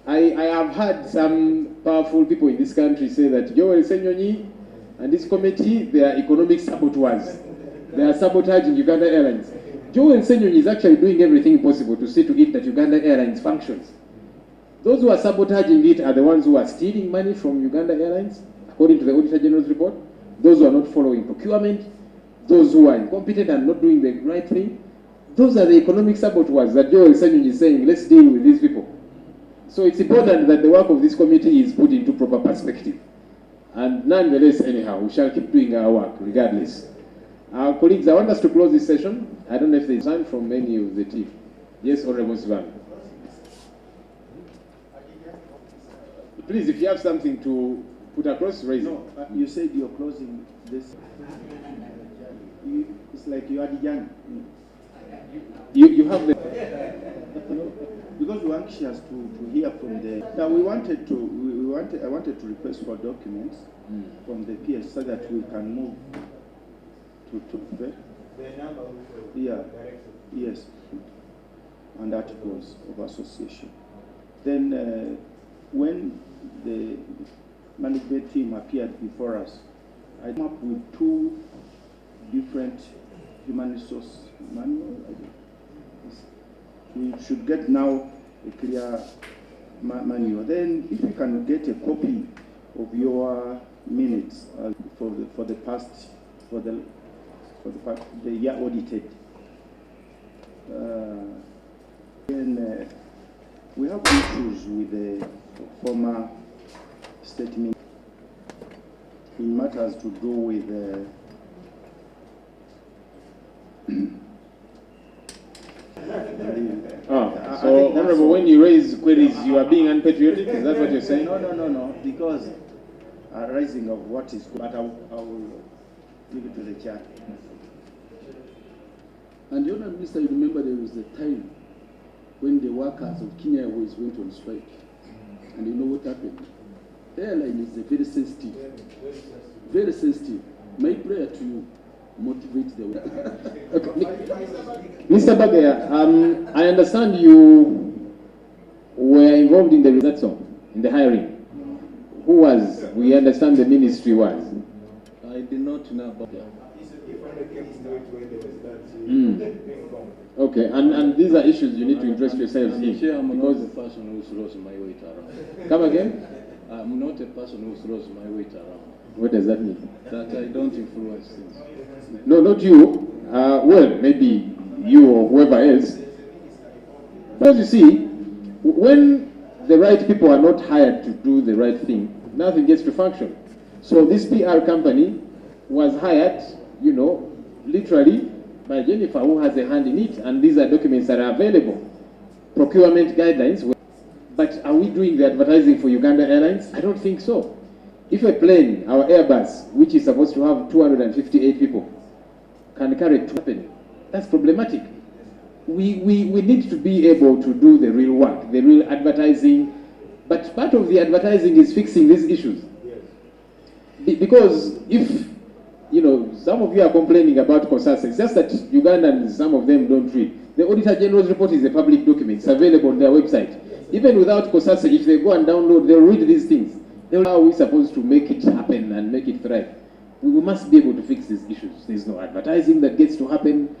I have heard some powerful people in this country say that Ssenyonyi and this committee, they are economic saboteurs. They are sabotaging Uganda Airlines. Ssenyonyi is actually doing everything possible to see to it that Uganda Airlines functions. Those who are sabotaging it are the ones who are stealing money from Uganda Airlines, according to the Auditor General's report. Those who are not following procurement, those who are incompetent and not doing the right thing. Those are the economic saboteurs that Ssenyonyi is saying, let's deal with these people. So it's important that the work of this committee is put into proper perspective. And nonetheless, anyhow, we shall keep doing our work regardless. Colleagues, I want us to close this session. I don't know if there's time from any of the team. Yes, Honorable Sivan. Please, if you have something to put across, raise it. You said you're closing this. It's like you are the young. You have the... Because we're anxious to hear from the... Now I wanted to request for documents from the PS so that we can move to the number of yes, and articles of association. Then when the management team appeared before us, I came up with 2 different human resource manuals. We should get now a clear manual. Then, if we can get a copy of your minutes for the year audited. Then we have issues with the former statement in matters to do with so, Honorable, when you raise queries, you are being unpatriotic? Is that what you're saying? No, because rising of what is, but I will give it to the chair. And Your Honor, Minister, you remember there was a time when the workers of Kenya Airways went on strike. And you know what happened? Airline is very sensitive. Very sensitive. My prayer to you, motivate the workers. Okay. Mr. Bagaya, I understand you were involved in the hiring. Who was? We understand the ministry was. I did not know about that. Okay, and these are issues you need to interest yourselves in. I'm not the person who throws my weight around. Come again? I'm not a person who throws my weight around. What does that mean? That I don't influence things. No, not you. Well, maybe you or whoever else. Because you see, when the right people are not hired to do the right thing, nothing gets to function. So this PR company was hired, literally by Jennifer, who has a hand in it, and these are documents that are available. Procurement guidelines. But are we doing the advertising for Uganda Airlines? I don't think so. If a plane, our Airbus, which is supposed to have 258 people, can carry 2 people, that's problematic. We need to be able to do the real work, the real advertising. But part of the advertising is fixing these issues. Because if, some of you are complaining about COSASA, it's just that Ugandans, some of them don't read. The Auditor General's report is a public document. It's available on their website. Even without COSASA, if they go and download, they'll read these things. How are we supposed to make it happen and make it thrive? We must be able to fix these issues. There's no advertising that gets to happen,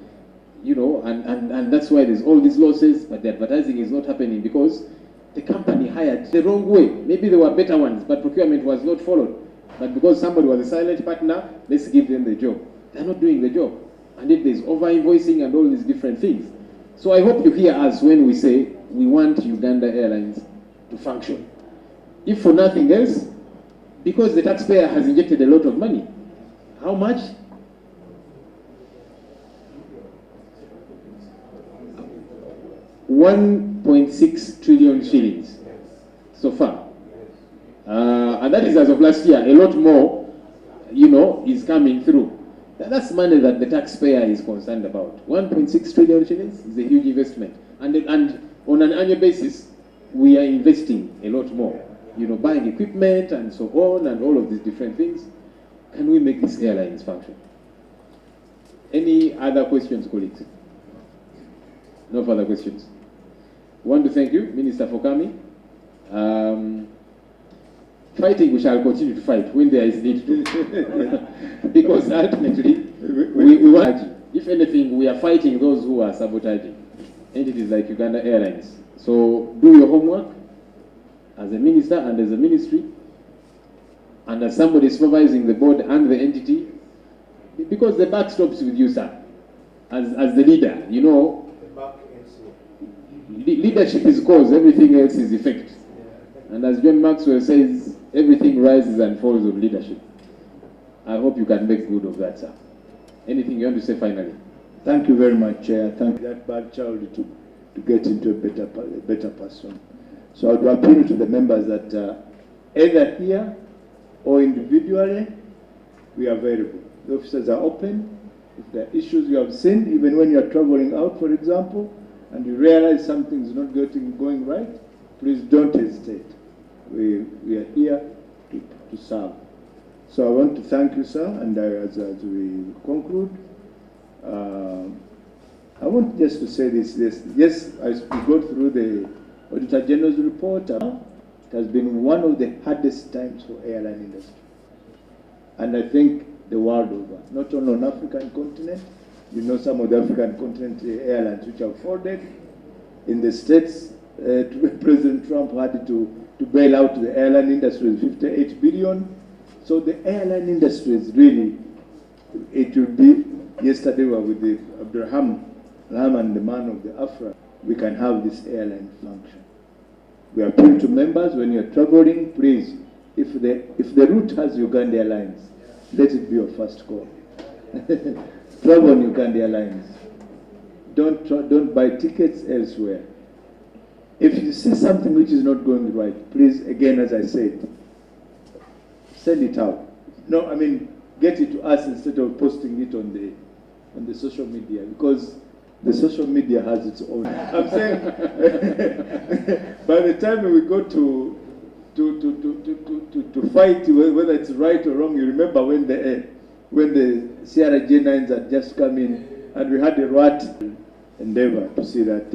and that's why there's all these losses, but the advertising is not happening because the company hired the wrong way. Maybe there were better ones, but procurement was not followed. But because somebody was a silent partner, let's give them the job. They're not doing the job. And if there's over-invoicing and all these different things. So I hope you hear us when we say we want Uganda Airlines to function. If for nothing else, because the taxpayer has injected a lot of money. How much? $1.6 trillion shillings so far. And that is as of last year. A lot more, is coming through. That's money that the taxpayer is concerned about. 1.6 trillion shillings is a huge investment. And on an annual basis, we are investing a lot more. Buying equipment and so on and all of these different things. Can we make these airlines function? Any other questions, colleagues? No further questions. I want to thank you, Minister, for coming. Fighting, we shall continue to fight when there is need to. Because ultimately, we want, if anything, we are fighting those who are sabotaging entities like Uganda Airlines. So do your homework as a minister and as a ministry, and as somebody supervising the board and the entity, because the buck stops with you, sir, as the leader. Leadership is cause, everything else is effect. And as John Maxwell says, everything rises and falls on leadership. I hope you can make good of that, sir. Anything you want to say finally? Thank you very much, Chair. Thank that bad child to get into a better person. So I would appeal to the members that either here or individually, we are available. The offices are open. If there are issues you have seen, even when you are traveling out, for example, and you realize something is not going right, please don't hesitate. We are here to serve. So I want to thank you, sir, and as we conclude, I want just to say this. Yes, as we go through the Auditor General's report, it has been one of the hardest times for airline industry. And I think the world over, not only on African continent, you know some of the African continent airlines which have folded. In the States, President Trump had to bail out the airline industry with $58 billion. So the airline industry is really, it will be, yesterday we were with the Abraham Rahman, the man of the Afra, we can have this airline function. We appeal to members, when you're traveling, please, if the route has Uganda Airlines, let it be your first call. Travel on Uganda Airlines. Don't buy tickets elsewhere. If you see something which is not going right, please, again, as I said, send it out. No, I mean, get it to us instead of posting it on the social media, because the social media has its own. I'm saying, by the time we go to fight whether it's right or wrong, you remember when the CRJ9s had just come in, and we had a rat endeavor to see that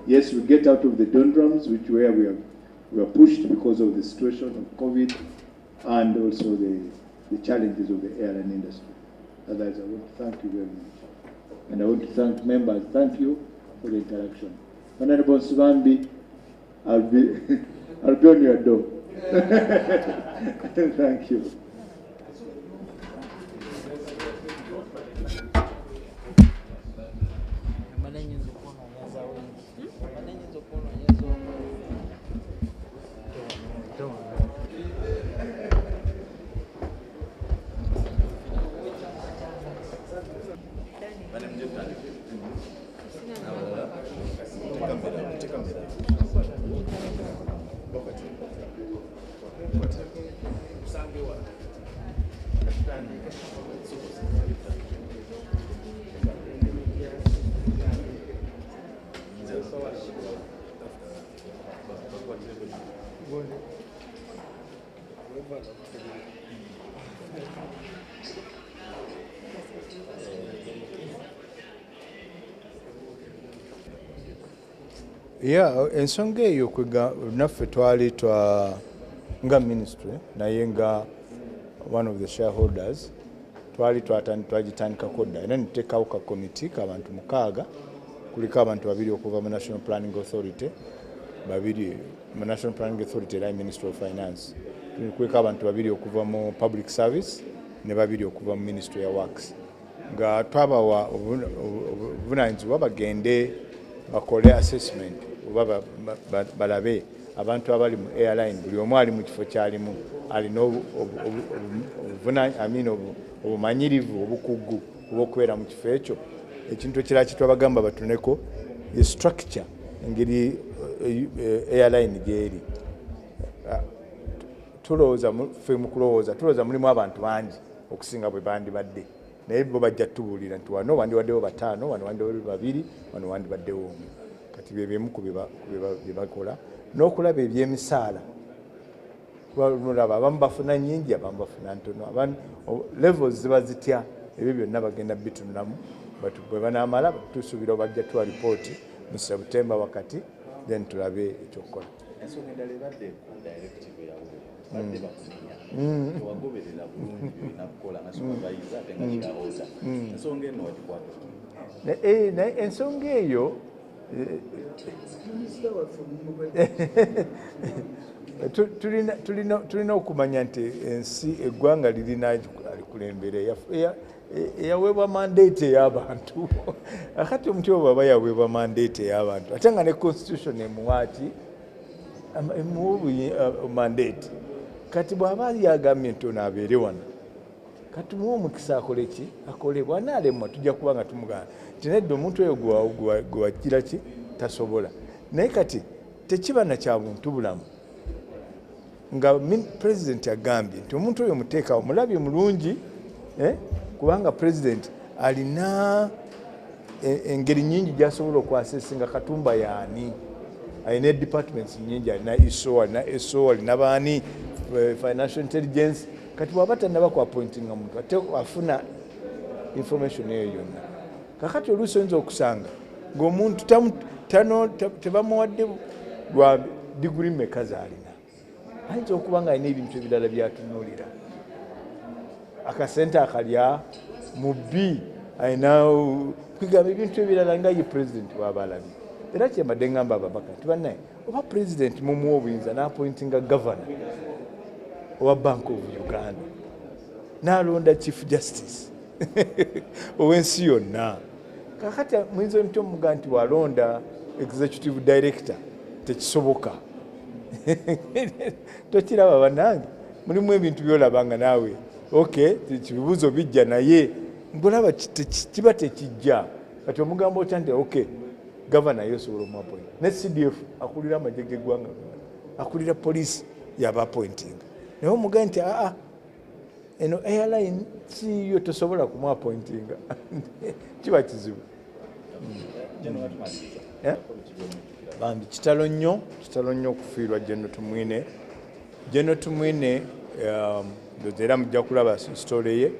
yes, we get out of the doldrums, which where we are pushed because of the situation of COVID, and also the challenges of the airline industry. Otherwise, I want to thank you very much. And I want to thank members. Thank you for the interaction. Honorable Subambi, I'll be on your door. Thank you. Yeah, ensonga eyo naffe twali nga ministry naye nga one of the shareholders twagitandikako dda era nituteekawo ka committee k'abantu 6 kuliko abantu 2 okuva mu National Planning Authority, 2 mu National Planning Authority era Ministry of Finance, kuliko abantu 2 okuva mu Public Service ne 2 okuva mu Ministry ya Works, nga twabawa obuvunaanyizibwa bagende bakole assessment oba balabe abantu abali mu airline buli omu ali mu kifo kyalimu alina obumanyirivu obukugu obw'okubeera mu kifo ekyo. Ekintu ekirala kitwabagamba batuneko ye structure engeri airline gyeri. Tulowooza ffe mu kulowooza tulowooza mulimu abantu bangi okusinga bwe bandibadde, naye bo bajja tubuulira nti wano wandibaddewo 5, wano wandibaddewo 2, wano wandibaddewo 1. Kati byebemu ku bye bakola n'okulaba ebyemisaala. Kulaba abamu bafuna nnyingi, abamu bafuna ntono, levels ziba zitya, ebyo byonna bagenda bitunulamu. Bwe banaamala tusuubira bajja tuwa ripooti mu September wakati, then tulabe ekyokukola. Ensonga endala ebadde ku directive yawe badde bakunya tewagoberera bulungi byolina kukola nga supervisor ate nga shareholder. Ensonga eno wagikwata? Naye ensonga eyo tulina okumanya nti ensi eggwanga lirina alikulembera eyaweebwa mandate ey'abantu. Akati omuti obo aba yaweebwa mandate ey'abantu ate nga ne constitution emuwaati emuwa mandate. kati bw'aba yagambye nti ono abeere wano kati muwe omukisa akole ki akole bwanaalemwa tujja kuba nga tumugamba nti nedda omuntu oyo gwe wagira ki tasobola naye kati tekiba na kya buntu bulamu nga pulezidenti agambye nti omuntu oyo muteekawo mulabye mulungi kubanga pulezidenti alina engeri nyingi gy'asobola okwasesinga Katumba yaani alina departments nyingi alina ISO alina SO alina baani financial intelligence kati bw'aba tannaba ku appointinga muntu ate afuna information eyo yonna kakati oluusi oyinza okusanga ng'omuntu tebamuwadde lwa diguri mmeka z'alina ayinza okuba nga alina ebintu ebirala byatunuulira akasente akalya mu bbi alina kwigamba ebintu ebirala nga ye pulezidenti bw'aba alabye era kyembadde ngamba ababaka nti bannaye oba pulezidenti mumuwa obuyinza n'appointinga gavana owa Bank of Uganda n'alonda chief justice ow'ensi yonna kakati muyinza emutya omuga nti walonda executive director tekisoboka tokiraba bannange mulimu ebintu byolabanga naawe kibibuzo bijja naye ngolaba kiba tekijja kati omugambo otya nti gavana yosobola omuappointa ne CDF akulira amagye g'eggwanga akulira poliisi yaba appointinga naye omuga nti eno airline siyo tosobola kumuappointinga kiba kizibu bambi kitalo nnyo okufiirwa Gen. Tumwine era mujja kulaba sitole ye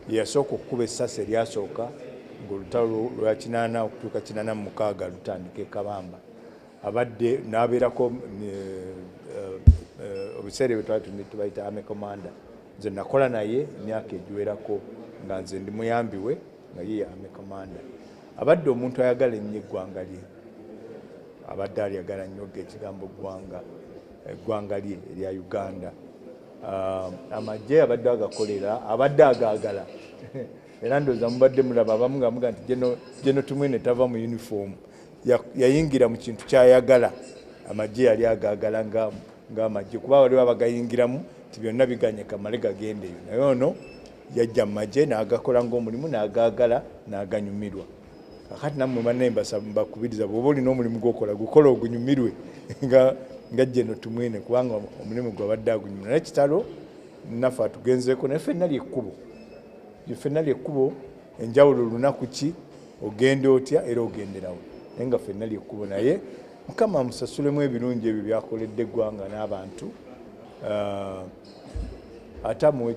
yasooka okukuba essasi eryasooka ng'olutalo lwa 8 okutuuka 86 lutandika e Kabamba abadde n'abeerako obuseera bwe twali tubayita army commander nze nakola naye emyaka egiwerako nga nze ndi muyambi we nga ye army commander abadde omuntu ayagala ennyo eggwanga lye abadde alyagala nnyo ekigambo eggwanga lye erya Uganda amagye abadde agakolera abadde agaagala era ndowooza mubadde mulaba abamu nga muga nti Gen. Tumwine tava mu uniform yayingira mu kintu kyayagala amagye yali agaagala ng'amagye kuba waliwo abagayingiramu nti byonna biganye kamale gagendeyo naye ono yajja mu magye n'agakola ng'omulimu n'agaagala n'aganyumirwa kakati nammwe bannaye mbakubiriza bw'oba olina omulimu gw'okola gukola ogunyumirwe nga Gen. Tumwine kubanga omulimu gwabadde agunyumirwa naye kitalo naffe atugenzeeko naye ffenna lyekkubo enjawulo olunaku ki ogenda otya era ogenderawo naye nga ffenna lyekkubo naye Mukama amusasulemu ebirungi ebyo byakoledde eggwanga n'abantu ate mu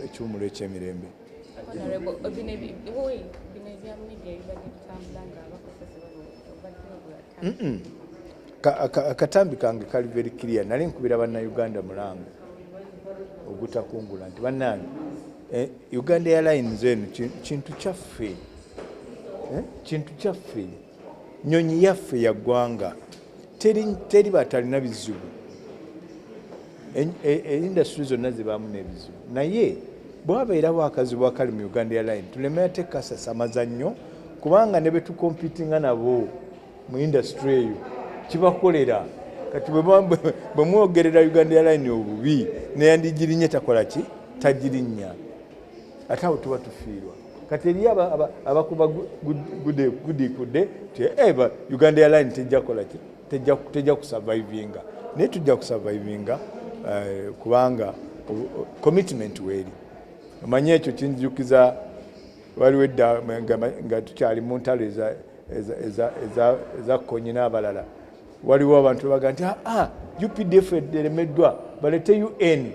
ekiwumulo eky'emirembe akatambi kange kali very clear nali nkubira bannayuganda mulango ogutakungula nti bannange Uganda airlines eno kintu kyaffe nyonyi yaffe ya ggwanga teri batalina bizibu industry zonna zibaamu n'ebizibu naye bwabeerawo akazibu akali mu Uganda airline tulemera tekasasamaza nnyo kubanga ne betukompitinga nabo mu industry eyo kibakolera kati bwe mwogerera Uganda airline obubi neyandigirinnye takola ki tagirinnya ate awo tuba tufiirwa kati eri abakuba gudikudde ti Uganda airline tejja kola ki tejja kusurvivinga naye tujja kusurvivinga kubanga commitment weeri omanye ekyo kinjukiza waliwo edda nga tukyali mu ntalo eza konyi n'abalala waliwo abantu baga nti UPDF eremeddwa balete UN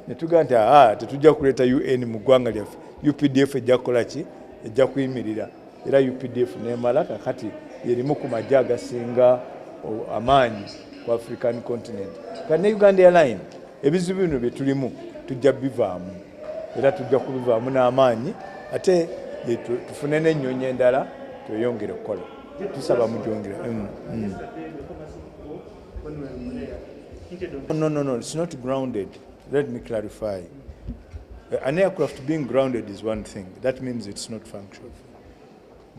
netuga nti tetujja kuleeta UN mu ggwanga lyaffe UPDF ejja kukola ki ejja kuyimirira era UPDF nemala kakati yerimu ku magye agasinga amaanyi ku African continent kati ne Uganda airline ebizibu bino bye tulimu tujja bivaamu era tujja kubivaamu n'amaanyi ate tufune n'ennyonyi endala tweyongere okukola tusaba mujongere No, it's not grounded. Let me clarify. An aircraft being grounded is one thing. That means it's not functional.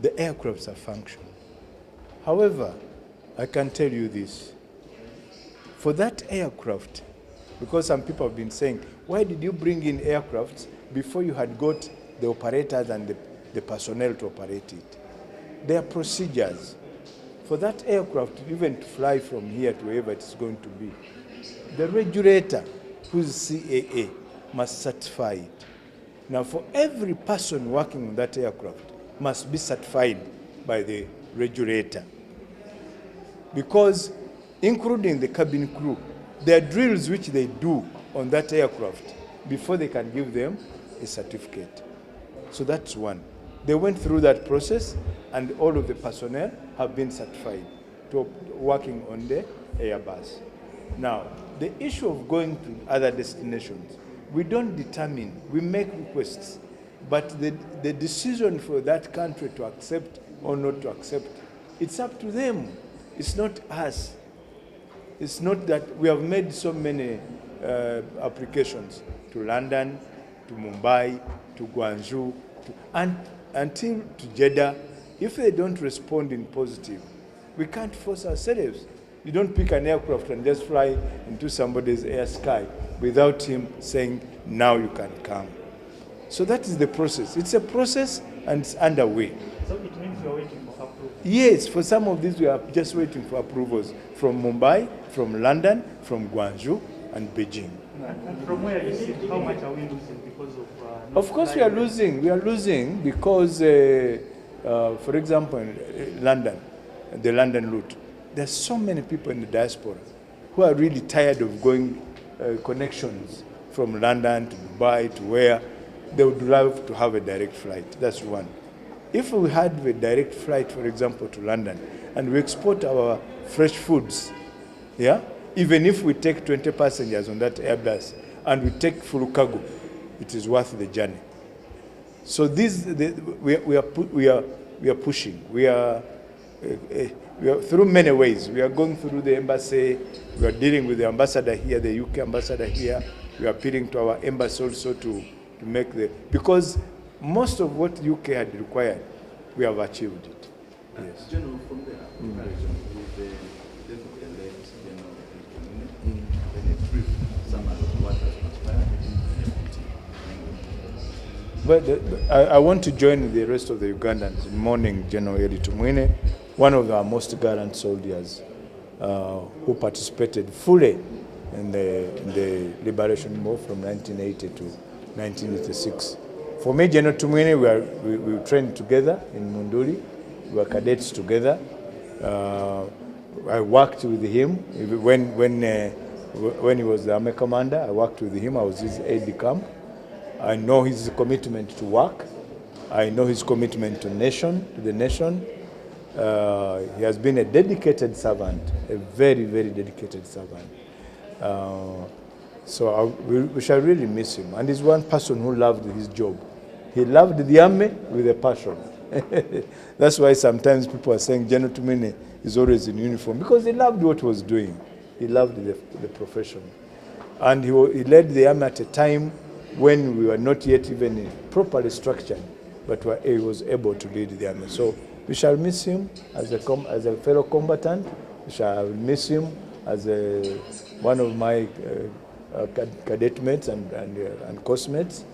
The aircrafts are functional. However, I can tell you this. For that aircraft Because some people have been saying, why did you bring in aircrafts before you had got the operators and the personnel to operate it? There are procedures. For that aircraft even to fly from here to wherever it's going to be, the regulator, who's CAA, must certify it. Now, for every person working on that aircraft must be certified by the regulator. Because, including the cabin crew, there are drills which they do on that aircraft before they can give them a certificate. So that's one. They went through that process, and all of the personnel have been certified to working on the Airbus. Now, the issue of going to other destinations, we don't determine, we make requests, but the decision for that country to accept or not to accept, it's up to them. It's not us. It's not that we have made so many applications to London, to Mumbai, to Guangzhou, until to Jeddah. If they don't respond in positive, we can't force ourselves. You don't pick an aircraft and just fly into somebody's air sky without him saying, now you can come. So that is the process. It's a process and it's underway. So it means you're waiting for approval? Yes, for some of these we are just waiting for approvals from Mumbai, from London, from Guangzhou and Beijing. And from where you sit, how much are we losing because of Of course we are losing. We are losing because, for example, in London, the London route, there's so many people in the diaspora who are really tired of going connections from London to Dubai to where they would love to have a direct flight. That's one. If we had a direct flight, for example, to London, and we export our fresh foods, yeah, even if we take 20 passengers on that Airbus and we take full cargo, it is worth the journey. So we are pushing. We are through many ways. We are going through the embassy. We are dealing with the ambassador here, the UK ambassador here. We are appealing to our embassy also to make because most of what UK had required, we have achieved it. Yes. General, from there, comparison with the death of the late General when a brief summary of what has transpired. But I want to join the rest of the Ugandans in mourning General Tumwine, one of our most gallant soldiers who participated fully in the liberation war from 1980 to 1986. For me, General Tumwine, we trained together in Munduli. We were cadets together. I worked with him when he was the army commander. I worked with him. I was his aide-de-camp. I know his commitment to work. I know his commitment to the nation. He has been a dedicated servant, a very, very dedicated servant. So we shall really miss him. And he's one person who loved his job. He loved the army with a passion. That's why sometimes people are saying General Tumwine is always in uniform, because he loved what he was doing. He loved the profession. And he led the army at a time when we were not yet even properly structured, but he was able to lead the army. So we shall miss him as a fellow combatant. We shall miss him as one of my cadet mates and course mates.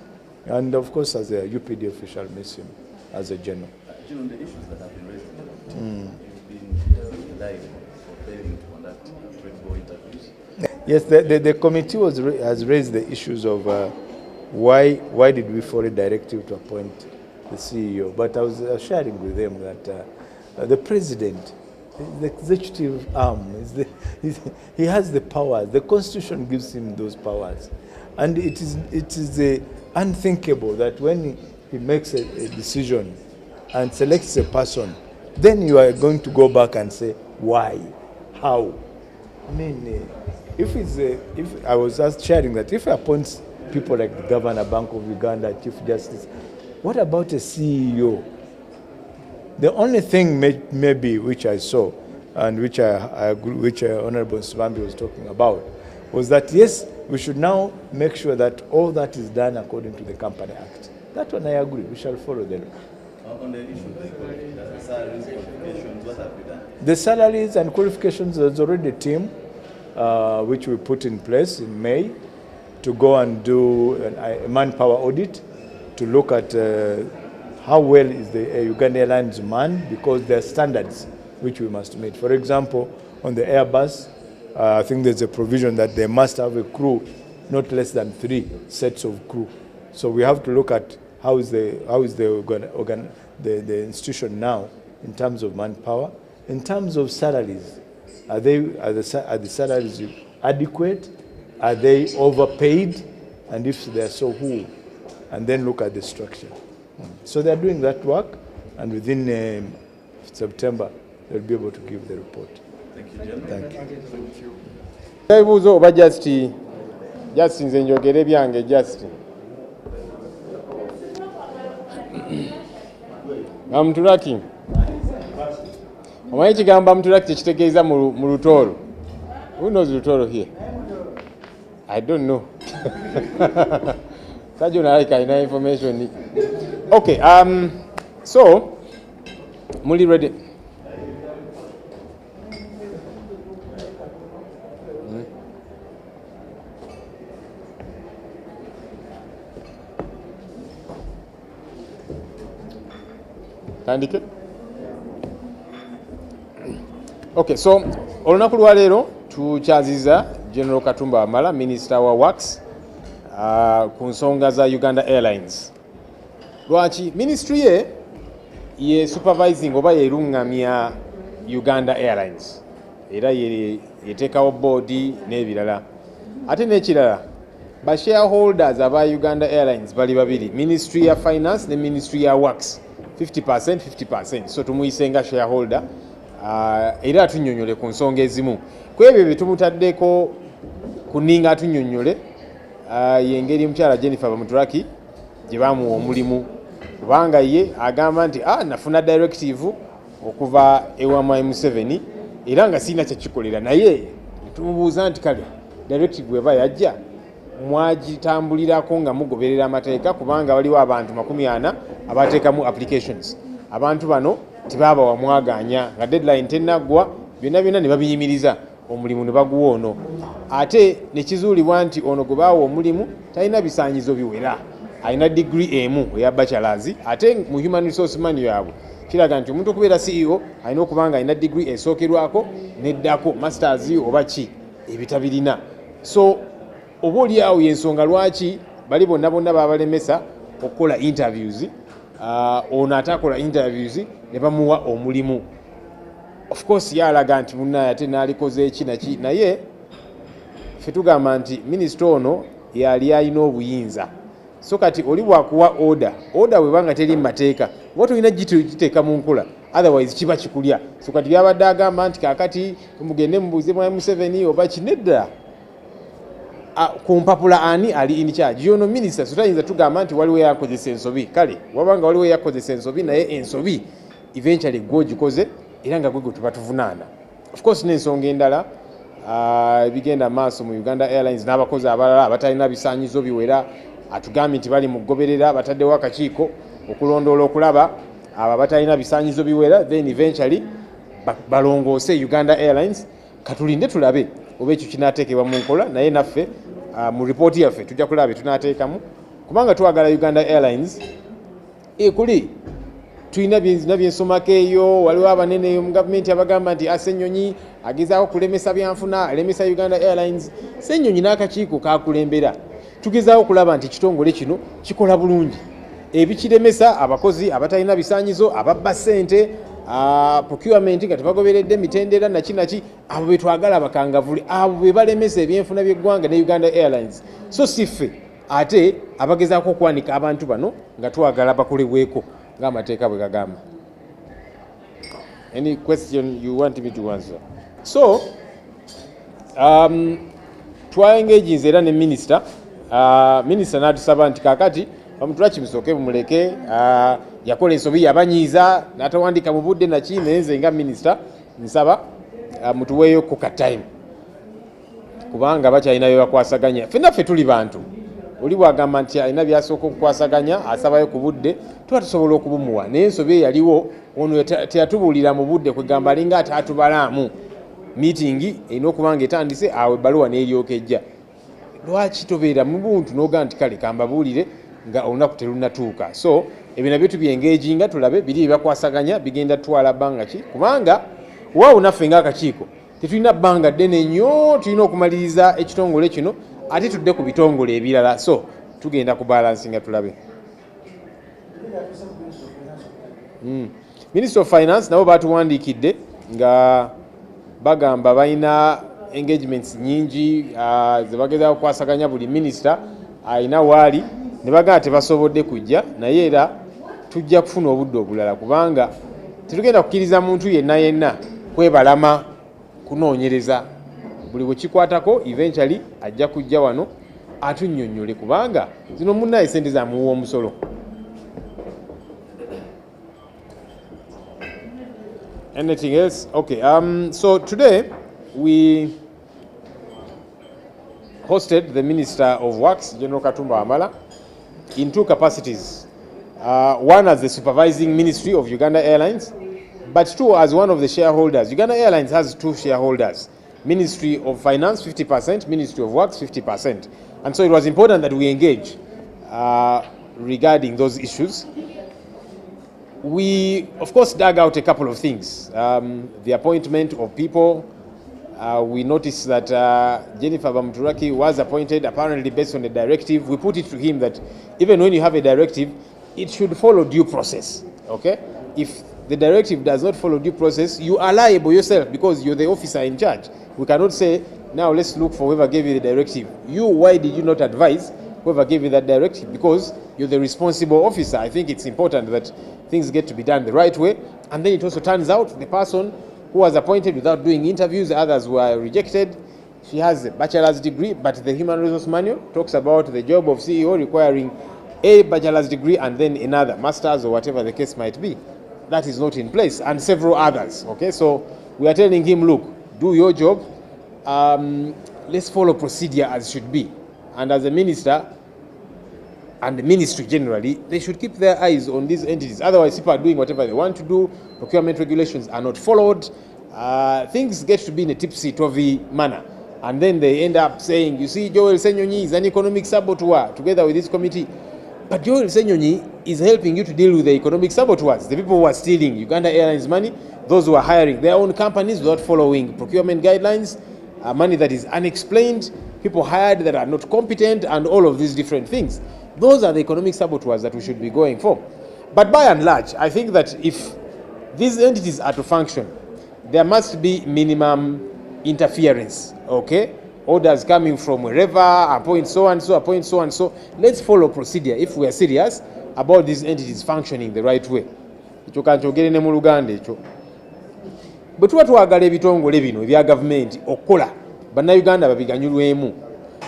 And of course, as a UPDF, we shall miss him as a general. General, the issues that have been raised, you've been live for failing to conduct credible interviews. Yes, the committee has raised the issues of why did we follow a directive to appoint the CEO. But I was sharing with them that the president, the executive arm, he has the powers. The Constitution gives him those powers. And it is unthinkable that when he makes a decision and selects a person, then you are going to go back and say, why? How? I mean, if I was just sharing that if he appoints people like the Governor, Bank of Uganda, Chief Justice, what about a CEO? The only thing maybe which I saw and which Honorable Swambi was talking about was that, yes, we should now make sure that all that is done according to the Company Act. That one I agree. We shall follow the law. On the issue of the salaries, qualifications, what have you done? The salaries and qualifications, there's already a team which we put in place in May to go and do a manpower audit to look at how well is the Uganda Airlines manned, because there are standards which we must meet. For example, on the Airbus, I think there's a provision that they must have a crew not less than 3 sets of crew. So we have to look at how is the institution now in terms of manpower, in terms of salaries. Are the salaries adequate? Are they overpaid? And if they are so, who? And then look at the structure. So they are doing that work, and within September they'll be able to give the report. Thank you, Jen. Thank you. Ebibuuzo oba just nze njogere byange just. Bamutulaki. Omanyi kigambo bamutulaki tekitegeeza mu Lutoro. Who knows Lutoro here? I don't know. Sajuna like I know information. Okay, so muli ready? Tandike? Okay, so olunaku lwa leero tukyaziza Gen.katumba Wamala, Minister wa Works, ku nsonga za Uganda Airlines. Lwaki ministry ye supervising oba yerungamya Uganda Airlines, era yeteekawo boodi n'ebirala. Ate n'ekirala, ba shareholders aba Uganda Airlines bali babiri, Ministry ya Finance ne Ministry ya Works, 50%, 50%. So tumuyisenga shareholder, era atunyonyole ku nsonga ezimu. Kwebyo bye tumutaddeko kuninga atunyonyole, yengeri mukyala Jennifer Bamutulaki gye bamuwa omulimu, kubanga ye agamba nti nafuna directive okuva ewa M7 era nga sina kyekikolera, naye tumubuuza nti kale directive bweba yajja mwagitambulirako nga mugoberera amateeka, kubanga waliwo abantu 40 abateekamu applications. Abantu bano tibabawa mwaganya nga deadline tenaggwa, byonna ne babiyimiriza, omulimu ne baguwa ono. Ate nekizuulibwa nti ono gwe baawa omulimu talina bisaanyizo biwera, alina degree emu eya bachelors. Ate mu human resource manual yaabwe kiraga nti omuntu okubeera CEO alina okuba nga alina degree esookerwako neddako masters oba ki ebitabirina. So oba oli awo yensonga lwaki bali bonna babalemesa okukola interviews, ono atakola interviews ne bamuwa omulimu. Of course yalaga nti munnaye ate naalikoze eki naki, naye ffe tugamba nti minisita ono yali alina obuyinza. So kati oli bwakuwa order webanga teri mateeka oba tolina giteeka mu nkola, otherwise kiba kikulya. So kati byabadde agamba nti kakati mugende mubuuze mu M7 oba kinedda ku mpapula ani ali in charge yono minister. So tayinza tugamba nti waliwo yakozesa ensobi. Kale wabanga waliwo yakozesa ensobi, naye ensobi eventually gwogikoze era nga gwe tuba tuvunaana. Of course n'ensonga endala bigenda maaso mu Uganda Airlines n'abakozi abalala abatalina bisaanyizo biwera, atugambye nti bali mu kugoberera, bataddewo akakiiko okulondoola okulaba abo abatalina bisaanyizo biwera, then eventually balongoose Uganda Airlines. Katulinde tulabe oba ekyo kinaateekebwa mu nkola, naye naffe mu ripooti yaffe tujja kulaba bye tunaateekamu, kubanga twagala Uganda Airlines ekuli. Tulina byensomako eyo, waliwo abanene eyo mu gavumenti abagamba nti Ssenyonyi agezaako kulemesa byanfuna, alemesa Uganda Airlines. Ssenyonyi n'akakiiko kakulembera tugezaako okulaba nti ekitongole kino kikola bulungi. Ebikiremesa abakozi abatalina bisaanyizo, ababba ssente, procurement nga tebagoberedde mitendera naki, abo be twagala bakangavule, abo be balemesa ebyenfuna by'eggwanga ne Uganda Airlines. So siffe ate abagezaako okwanika abantu bano nga twagala bakolebweko ng'amateeka bwe gagamba. Any question you want me to answer? So twaengaging era ne minister n'atusaba nti kakati Bamutulaki musooke bumuleke, yakola ensobi yabanyiiza n'atawandika mu budde naki, naye nze nga minister nsaba mutuweeyo ku ka time, kubanga bakyalina bye bakwasaganya. Ffenna tuli bantu, oli bwagamba nti alina byasooka okukwasaganya asabayo ku budde, tuba tusobola okubumuwa. Naye ensobi eyaliwo ono teyatubuulira mu budde kwegamba alinga ate atubalaamu. meeting erina okuba nga etandise awo ebbaluwa n'eryoka ejja. Lwaki tobeera mu buntu n'ogaa nti kale kambabuulire nga olunaku terunatuuka? So ebyo nabyo tubyengeginga tulabe biri byakwasaganya bigenda tutwala bbanga ki, kubanga waawo naffe ng'akakiiko tetulina bbanga ddene nnyo, tulina okumaliriza ekitongole kino ate tudde ku bitongole ebirala. So tugenda kubalansinga tulabe. Minister of Finance nabo batuwandiikidde nga bagamba balina engagements nyingi ze bagezaako kwasaganya buli minisita alina waali ne bagamba tebasobodde kujja, naye era tujja kufuna obudde obulala kubanga tetugenda kukkiriza muntu yenna kwebalama kunoonyereza. Buli bwe kikwatako eventually ajja kujja wano atunnyonnyole kubanga zino munnaye sente zamuwa omusolo. Anything else? Okay. So today we hosted the Minister of Works, Gen.katumba Wamala, in two capacities. One as the supervising ministry of Uganda Airlines, but two as one of the shareholders. Uganda Airlines has two shareholders, Ministry of Finance 50%, Ministry of Works 50%. And so it was important that we engage regarding those issues. We, of course, dug out a couple of things. The appointment of people. We noticed that Jennifer Bamturaki was appointed apparently based on a directive. We put it to him that even when you have a directive, it should follow due process. Okay? If the directive does not follow due process, you are liable yourself because you're the officer in charge. We cannot say, now let's look for whoever gave you the directive. You, why did you not advise whoever gave you that directive? Because you're the responsible officer. I think it's important that things get to be done the right way. And then it also turns out the person who was appointed without doing interviews, others were rejected. She has a bachelor's degree, but the Human Resource Manual talks about the job of CEO requiring a bachelor's degree and then another master's or whatever the case might be. That is not in place, and several others. Okay, so we are telling him, look, do your job. Let's follow procedure as should be. And as a minister, and the ministry generally, they should keep their eyes on these entities. Otherwise, people are doing whatever they want to do. Procurement regulations are not followed. Things get to be in a tipsy-turvy manner. And then they end up saying, you see, Joel Ssenyonyi is an economic saboteur together with this committee. But Joel Ssenyonyi is helping you to deal with the economic saboteurs, the people who are stealing Uganda Airlines money, those who are hiring their own companies without following procurement guidelines, money that is unexplained, people hired that are not competent, and all of these different things. Those are the economic saboteurs that we should be going for. But by and large, I think that if these entities are to function, there must be minimum interference, okay? Orders coming from wherever, appoint so and so, appoint so and so. Let's follow procedure if we are serious about these entities functioning the right way. Ekyo kankyogere ne mu Luganda ekyo. Bwe tuba twagala ebitongole bino ebya gavumenti okukola bannayuganda babiganyulwemu,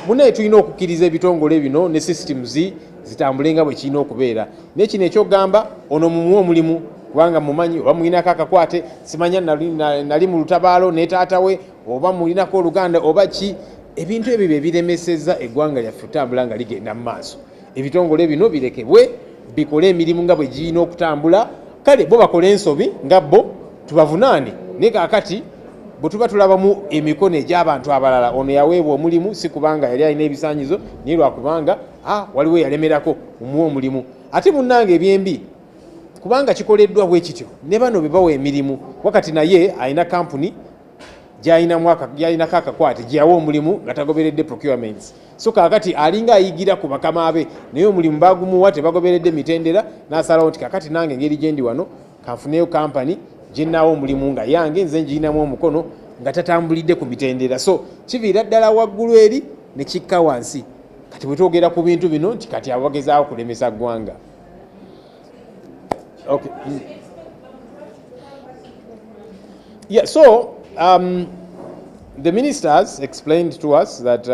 munaye tulina okukkiriza ebitongole bino ne systems zitambule nga bwe kirina okubeera. Naye kino ekyogamba ono mumuwa omulimu kubanga mumanyi oba mulinako akakwate, simanya nali mu lutabaalo ne taata we oba mulinako Oluganda oba ki. Ebintu ebyo bye biremesezza eggwanga lyaffe okutambula nga ligenda mu maaso. Ebitongole bino birekebwe bikole emirimu nga bwe girina okutambula. Kale bo bakole ensobi nga bo tubavunaane. Naye kaakati bwe tuba tulabamu emikono egy'abantu abalala, ono yaweebwa omulimu si kubanga yali alina ebisaanyizo naye lwakubanga waliwo yalemerako omuwa omulimu. Ate munnange ebyembi kubanga kikoleddwa bwe kityo ne bano be bawa emirimu wakati naye alina kampuni gy'alinako akakwate gye yawa omulimu nga tagoberedde procurements. So kaakati alinga ayigira ku bakama be naye omulimu bagumuwa tebagoberedde mitendera n'asalawo nti kaakati nange engeri gye ndi wano kanfuneyo kampani gyenaawo omulimu nga yange nze njirinamu omukono nga tatambulidde ku mitendera. So kiviira ddala waggulu eri ne kikka wansi. Kati bwe twogera ku bintu bino nti kati abagezaawo kulemesa ggwanga. Okay. Yeah, so the ministers explained to us that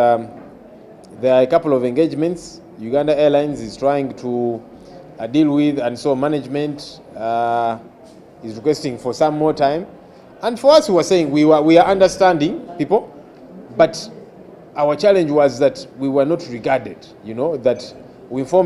there are a couple of engagements Uganda Airlines is trying to deal with, and so management is requesting for some more time. And for us, we were saying we are understanding people, but our challenge was that we were not regarded, that we informed